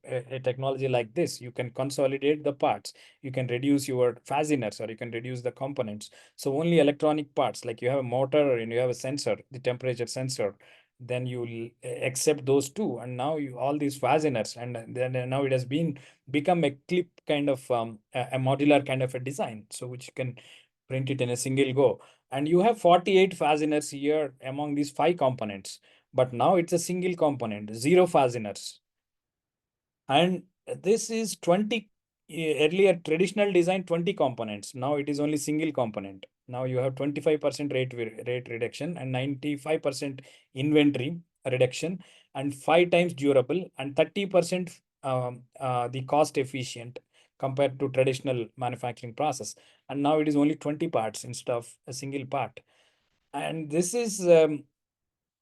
a technology like this. You can consolidate the parts, you can reduce your fasteners, or you can reduce the components. So only electronic parts, like you have a motor and you have a sensor, the temperature sensor, then you will accept those two, and now you all these fasteners, and then now it has been become a clip kind of a modular kind of a design, so which you can print it in a single go. And you have 48 fasteners here among these 5 components, but now it's a single component, 0 fasteners. And this is 20, earlier traditional design 20 components. Now it is only single component. Now you have 25% rate reduction and 95% inventory reduction, and 5 times durable, and 30% the cost efficient compared to traditional manufacturing process. And now it is only 20 parts instead of a single part. And this is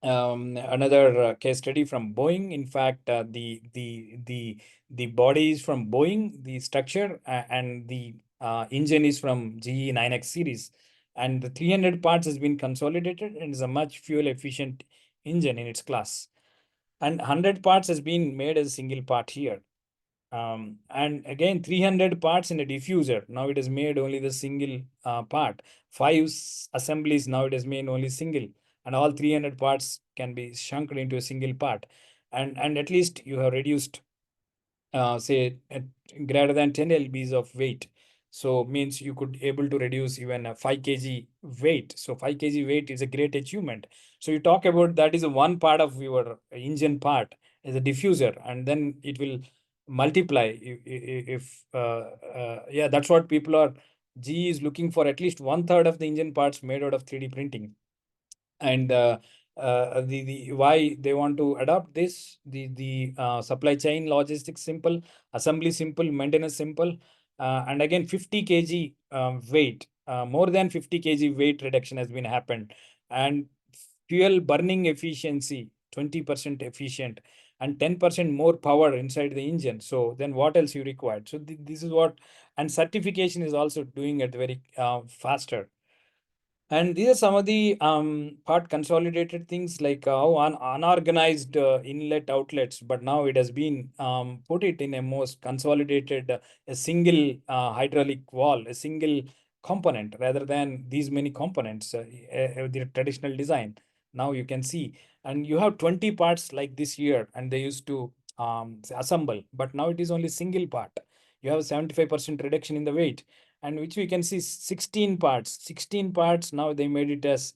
another case study from Boeing. In fact, the body is from Boeing, the structure, and the engine is from GE 9X series, and the 300 parts has been consolidated, and is a much fuel efficient engine in its class. And 100 parts has been made as a single part here. And again, 300 parts in a diffuser. Now it is made only the single part. 5 assemblies, now it is made only single, and all 300 parts can be shrunk into a single part. And at least you have reduced say greater than 10 lbs of weight. So means you could able to reduce even a 5 kg weight. So 5 kg weight is a great achievement. So you talk about that is one part of your engine part is a diffuser, and then it will multiply yeah, that's what people are. GE is looking for at least 1/3 of the engine parts made out of 3D printing. And the why they want to adopt this, the supply chain logistics simple, assembly simple, maintenance simple, and again 50 kg weight, more than 50 kg weight reduction has been happened, and fuel burning efficiency 20% efficient, and 10% more power inside the engine. So then what else you required? So this is what, and certification is also doing it very faster. And these are some of the part consolidated things, like how unorganized inlet outlets, but now it has been put it in a most consolidated, a single hydraulic wall, a single component, rather than these many components, the traditional design. Now you can see, and you have 20 parts like this here, and they used to assemble, but now it is only single part. You have 75% reduction in the weight, and which we can see 16 parts. Now they made it as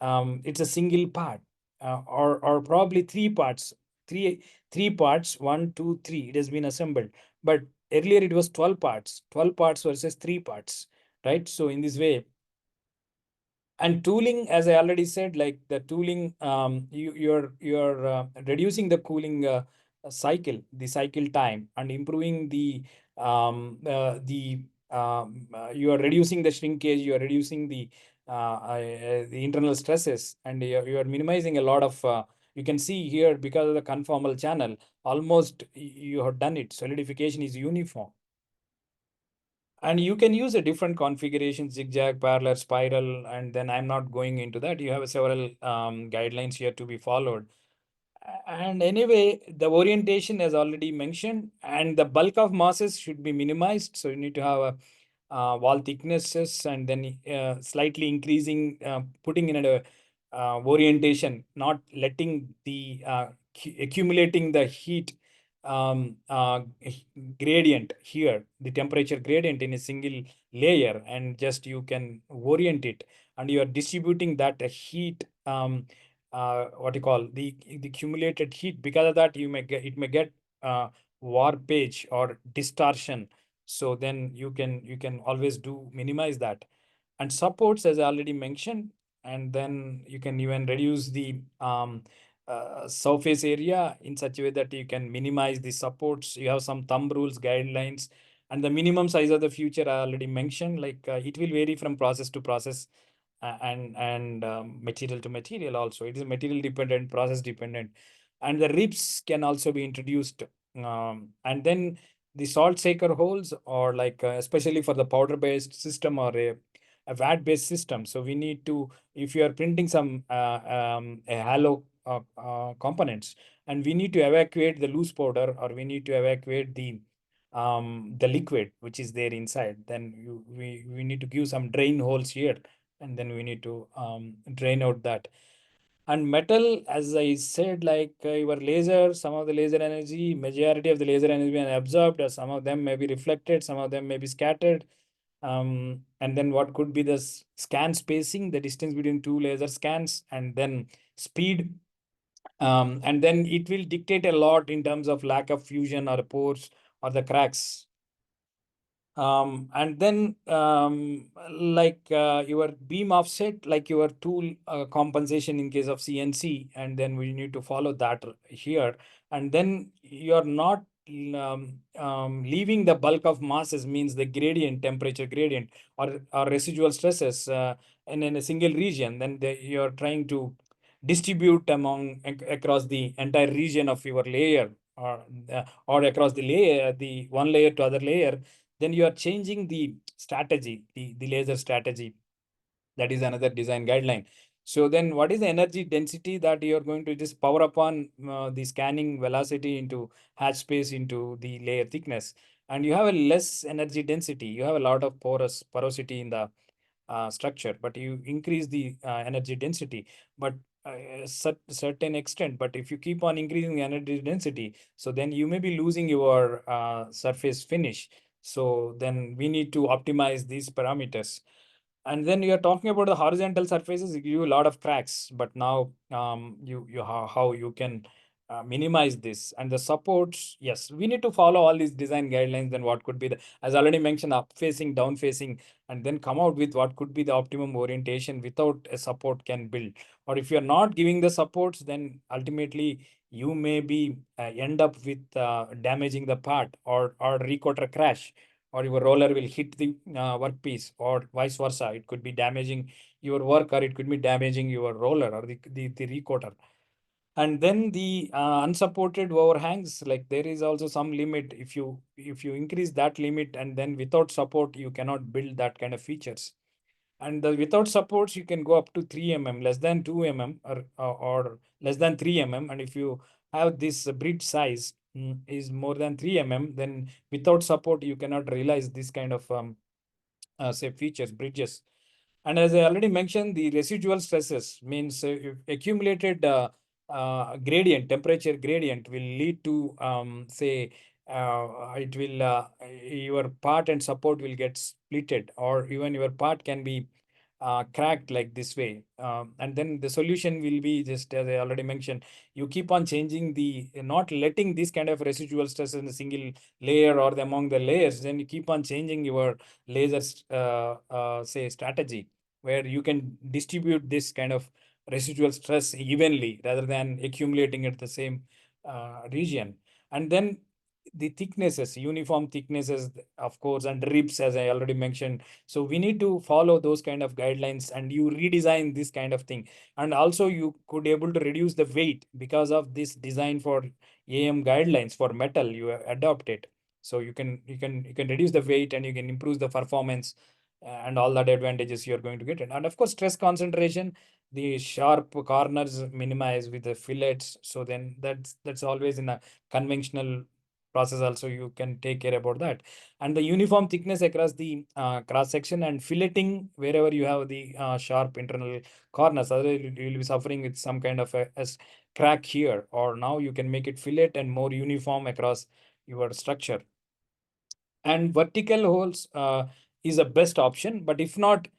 it's a single part, or probably three parts, 1 2 3, it has been assembled. But earlier it was 12 parts versus 3 parts, right? So in this way, and tooling, as I already said, like the tooling, you're reducing the cooling the cycle time, and improving you are reducing the shrinkage, you are reducing the internal stresses, and you are minimizing a lot of. You can see here, because of the conformal channel, almost you have done it. Solidification is uniform. And you can use a different configuration, zigzag, parallel, spiral, and then I'm not going into that. You have several guidelines here to be followed. And anyway, the orientation as already mentioned, and the bulk of masses should be minimized. So you need to have a wall thicknesses, and then slightly increasing, putting in a orientation, not letting the accumulating the heat gradient here, the temperature gradient in a single layer, and just you can orient it, and you are distributing that heat, what you call the accumulated heat. Because of that, it may get warpage or distortion. So then you can always minimize that. And supports, as I already mentioned, and then you can even reduce the surface area in such a way that you can minimize the supports. You have some thumb rules, guidelines, and the minimum size of the future I already mentioned. Like it will vary from process to process, and material to material also. It is material dependent, process dependent, and the ribs can also be introduced. And then the salt shaker holes, or like especially for the powder based system, or a vat based system. So we need to, if you are printing some a halo components, and we need to evacuate the loose powder, or we need to evacuate the liquid which is there inside, then we need to give some drain holes here, and then we need to drain out that. And metal, as I said, like your laser, some of the laser energy, majority of the laser energy is absorbed, or some of them may be reflected, some of them may be scattered. And then what could be the scan spacing, the distance between two laser scans, and then speed. And then it will dictate a lot in terms of lack of fusion, or pores, or the cracks. And then like your beam offset, like your tool compensation in case of CNC, and then we need to follow that here. And then you're not leaving the bulk of masses, means the gradient, temperature gradient, or residual stresses in a single region. Then you're trying to distribute across the entire region of your layer, or across the layer, the one layer to other layer. Then you are changing the strategy, the laser strategy. That is another design guideline. So then what is the energy density that you are going to just power upon the scanning velocity into hatch space into the layer thickness? And you have a less energy density. You have a lot of porosity in the structure, but you increase the energy density, but certain extent. But if you keep on increasing the energy density, so then you may be losing your surface finish. So then we need to optimize these parameters. And then you are talking about the horizontal surfaces, you give you a lot of cracks, but now how you can minimize this. And the supports, yes, we need to follow all these design guidelines. Then what could be the, as already mentioned, up facing, down facing, and then come out with what could be the optimum orientation without a support can build. Or if you're not giving the supports, then ultimately you may be end up with damaging the part, or recoater crash, or your roller will hit the workpiece, or vice versa. It could be damaging your work, or it could be damaging your roller or the recoater. And then the unsupported overhangs, like there is also some limit. If you increase that limit, and then without support you cannot build that kind of features. And without supports you can go up to 3 mm, less than 2 mm, or less than 3 mm. And if you have this bridge size is more than 3 mm, then without support you cannot realize this kind of say features, bridges. And as I already mentioned, the residual stresses means if accumulated gradient, temperature gradient will lead to say it will your part and support will get splitted, or even your part can be cracked like this way. And then the solution will be, just as I already mentioned, you keep on changing the, not letting this kind of residual stress in a single layer or among the layers. Then you keep on changing your lasers say strategy, where you can distribute this kind of residual stress evenly rather than accumulating at the same region. And then the thicknesses, uniform thicknesses, of course, and ribs, as I already mentioned. So we need to follow those kind of guidelines, and you redesign this kind of thing. And also you could able to reduce the weight because of this design for AM guidelines for metal, you adopt it. So you can reduce the weight, and you can improve the performance, and all that advantages you're going to get. And of course, stress concentration, the sharp corners minimize with the fillets. So then that's always in a conventional process also, you can take care about that. And the uniform thickness across the cross section, and filleting wherever you have the sharp internal corners. Otherwise you will be suffering with some kind of a crack here, or now you can make it fillet and more uniform across your structure. And vertical holes is the best option, but if not,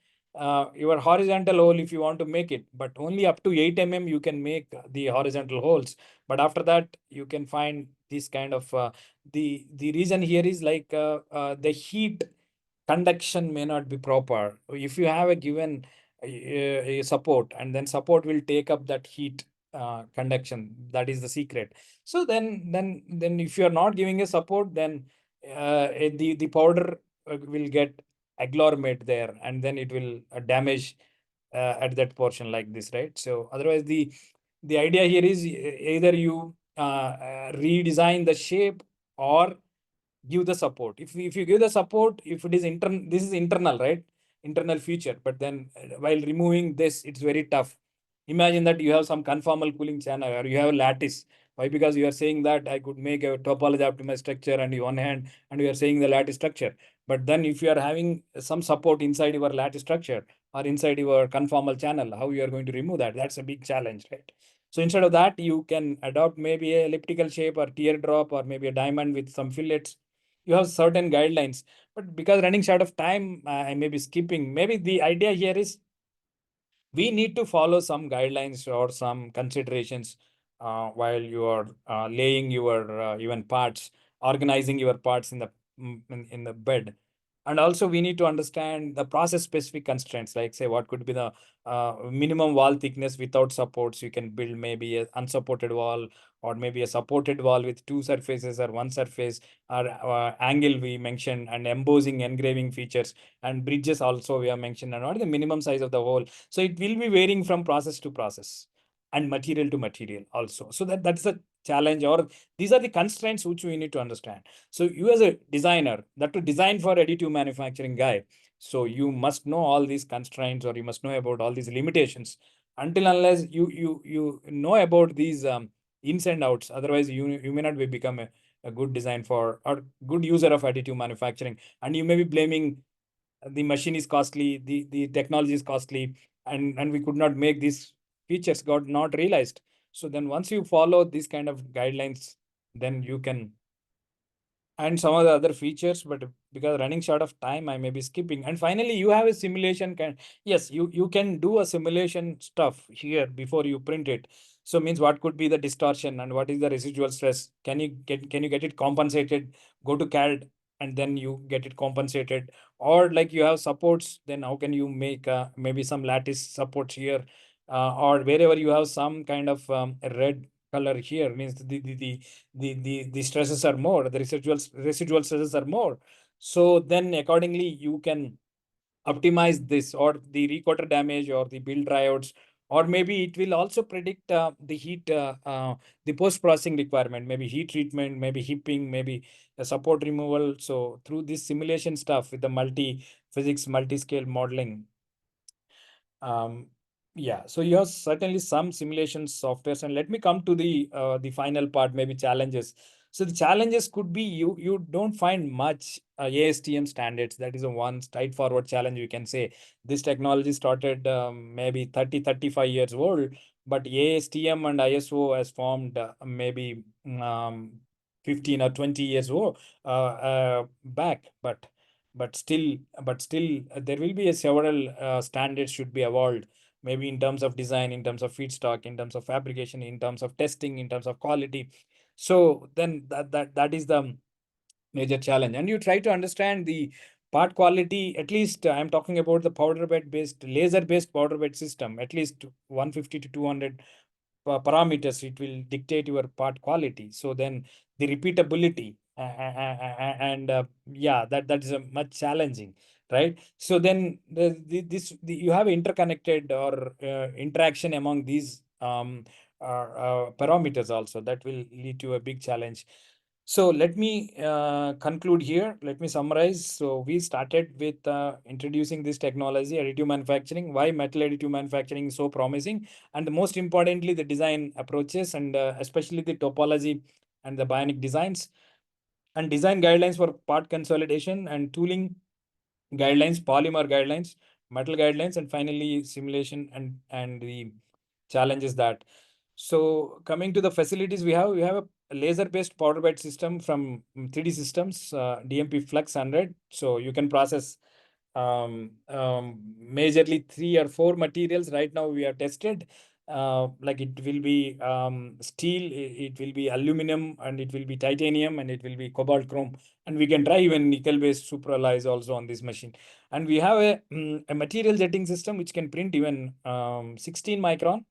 your horizontal hole, if you want to make it, but only up to 8 mm you can make the horizontal holes. But after that you can find this kind of the reason here is like the heat conduction may not be proper. If you have a given a support, and then support will take up that heat conduction, that is the secret. So then if you are not giving a support, then the powder will get agglomerate there, and then it will damage at that portion like this, right? So otherwise the idea here is either you redesign the shape or give the support. If you give the support, if it is this is internal, right? Internal feature, but then while removing this, it's very tough. Imagine that you have some conformal cooling channel, or you have a lattice. Why? Because you are saying that I could make a topology optimized structure and you one hand, and you are saying the lattice structure. But then if you are having some support inside your lattice structure or inside your conformal channel, how you are going to remove that? That's a big challenge, right? So instead of that, you can adopt maybe a elliptical shape or teardrop, or maybe a diamond with some fillets. You have certain guidelines, but because running short of time, I may be skipping. Maybe the idea here is we need to follow some guidelines or some considerations while you are laying your even parts, organizing your parts in the in the bed. And also we need to understand the process specific constraints, like say what could be the minimum wall thickness without supports. You can build maybe a unsupported wall, or maybe a supported wall with two surfaces or one surface, or angle we mentioned, and embossing, engraving features, and bridges also we have mentioned, and what is the minimum size of the hole. So it will be varying from process to process and material to material also. So that's a challenge, or these are the constraints which we need to understand. So you as a designer, that to design for additive manufacturing guy, so you must know all these constraints, or you must know about all these limitations. Until unless you know about these ins and outs, otherwise you may not be become a good design for, or good user of additive manufacturing, and you may be blaming the machine is costly, the technology is costly, and we could not make these features got not realized. So then once you follow these kind of guidelines, then you can, and some of the other features, but because running short of time, I may be skipping. And finally, you have a simulation yes, you can do a simulation stuff here before you print it. So means what could be the distortion and what is the residual stress? Can you get it compensated? Go to CAD and then you get it compensated. Or like you have supports, then how can you make maybe some lattice supports here, or wherever you have some kind of red color here means the stresses are more, the residual stresses are more. So then accordingly you can optimize this, or the recoater damage or the build dryouts, or maybe it will also predict the heat, the post-processing requirement, maybe heat treatment, maybe heaping, maybe a support removal. So through this simulation stuff with the multi-physics, multi-scale modeling, yeah, so you have certainly some simulation softwares. And let me come to the final part, maybe challenges. So the challenges could be you don't find much ASTM standards. That is a one straightforward challenge you can say. This technology started maybe 35 years old, but ASTM and ISO has formed maybe 15 or 20 years old back, but still there will be a several standards should be evolved, maybe in terms of design, in terms of feedstock, in terms of fabrication, in terms of testing, in terms of quality. So then that is the major challenge. And you try to understand the part quality. At least I'm talking about the powder bed based, laser based powder bed system. At least 150 to 200 parameters it will dictate your part quality. So then the repeatability and yeah, that is a much challenging, right? So then you have interconnected or interaction among these parameters also, that will lead to a big challenge. So let me conclude here. Let me summarize. So we started with introducing this technology, additive manufacturing, why metal additive manufacturing is so promising, and most importantly, the design approaches, and especially the topology and the bionic designs, and design guidelines for part consolidation and tooling guidelines, polymer guidelines, metal guidelines, and finally simulation and the challenges that. So coming to the facilities, we have a laser-based powder bed system from 3D Systems, DMP Flex 100. So you can process majorly 3 or 4 materials. Right now we have tested. Like it will be steel, it will be aluminum, and it will be titanium, and it will be cobalt chrome. And we can try even nickel-based superalloys also on this machine. And we have a material jetting system which can print even 16 micron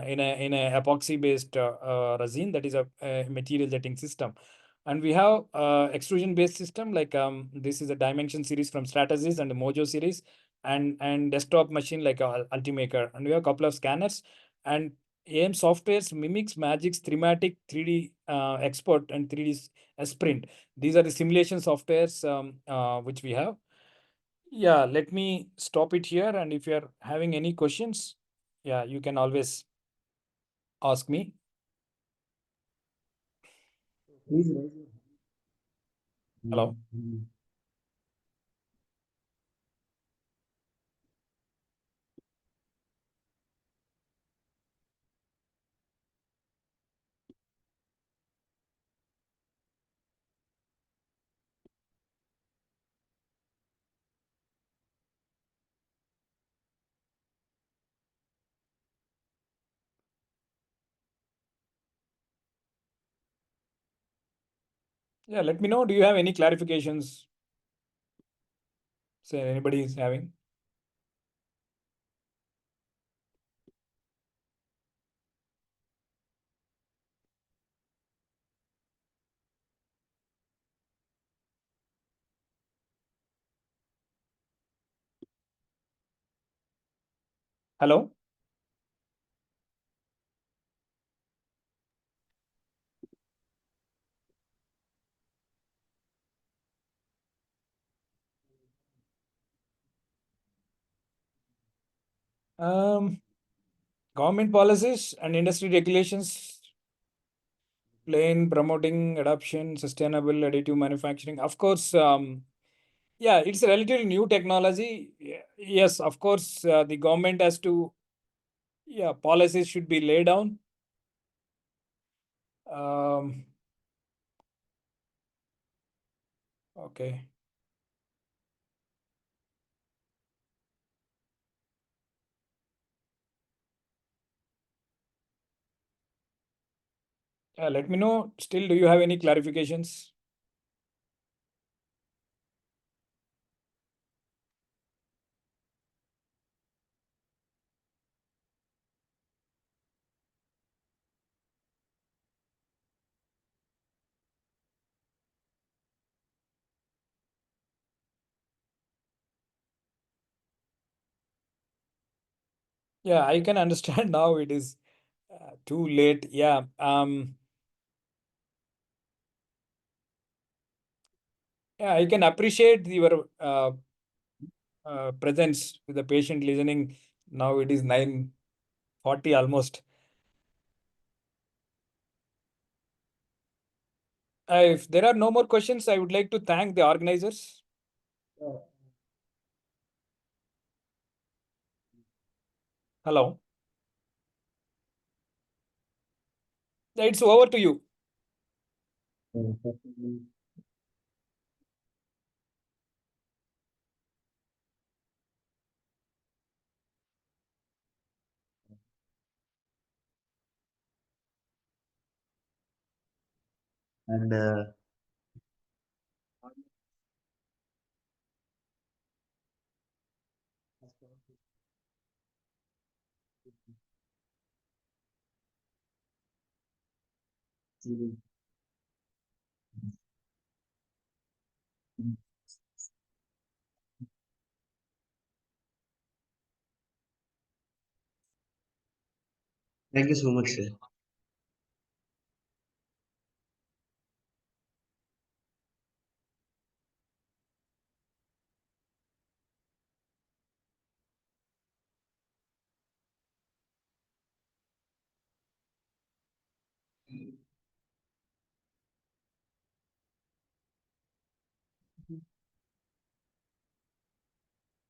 in a epoxy based resin, that is a material jetting system. And we have extrusion based system, like this is a dimension series from Stratasys and the Mojo series, and desktop machine like Ultimaker. And we have a couple of scanners, and AM softwares mimics Magic's thematic 3D export and 3D sprint. These are the simulation softwares which we have. Yeah, let me stop it here, and if you're having any questions, yeah, you can always ask me. Hello. Yeah, let me know. Do you have any clarifications? Say anybody is having? Hello. Government policies and industry regulations plain promoting adoption, sustainable additive manufacturing. Of course, yeah, it's a relatively new technology. Yes, of course, the government has to, yeah, policies should be laid down. Okay. Let me know. Still, do you have any clarifications? Yeah, I can understand now. It is too late. Yeah. Yeah, I can appreciate your presence with the patient listening. Now it is 9:40 almost. If there are no more questions, I would like to thank the organizers. Hello. It's over to you. And thank you so much, sir.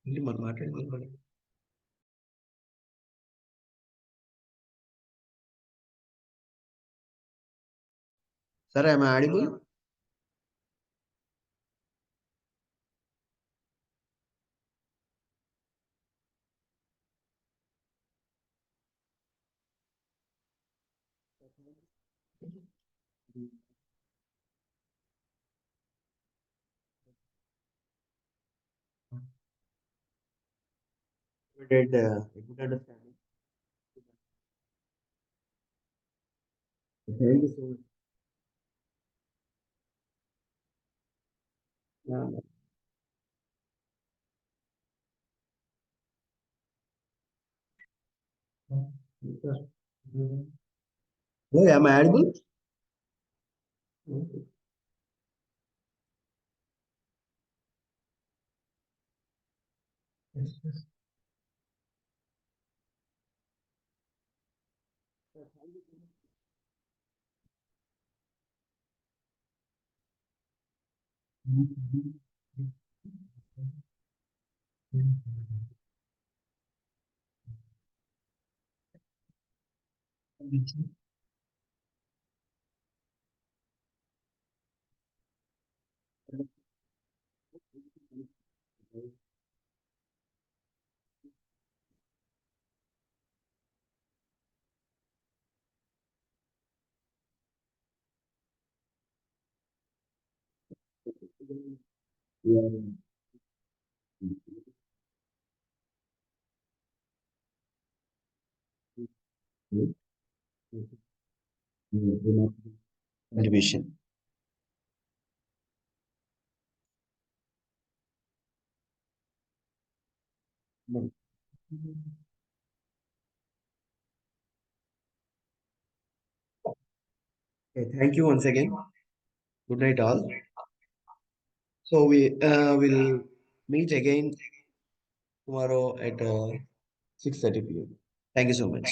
ఏంటి మరి మాట్లాడింది మరి? Sir, am I audible? You did a good understanding. Thank you so much. Yeah. Sir. Hey, am I audible? Yes, yes. Yeah. Contribution. Okay, thank you once again. Good night, all. So we will meet again tomorrow at 6:30 p.m. Thank you so much.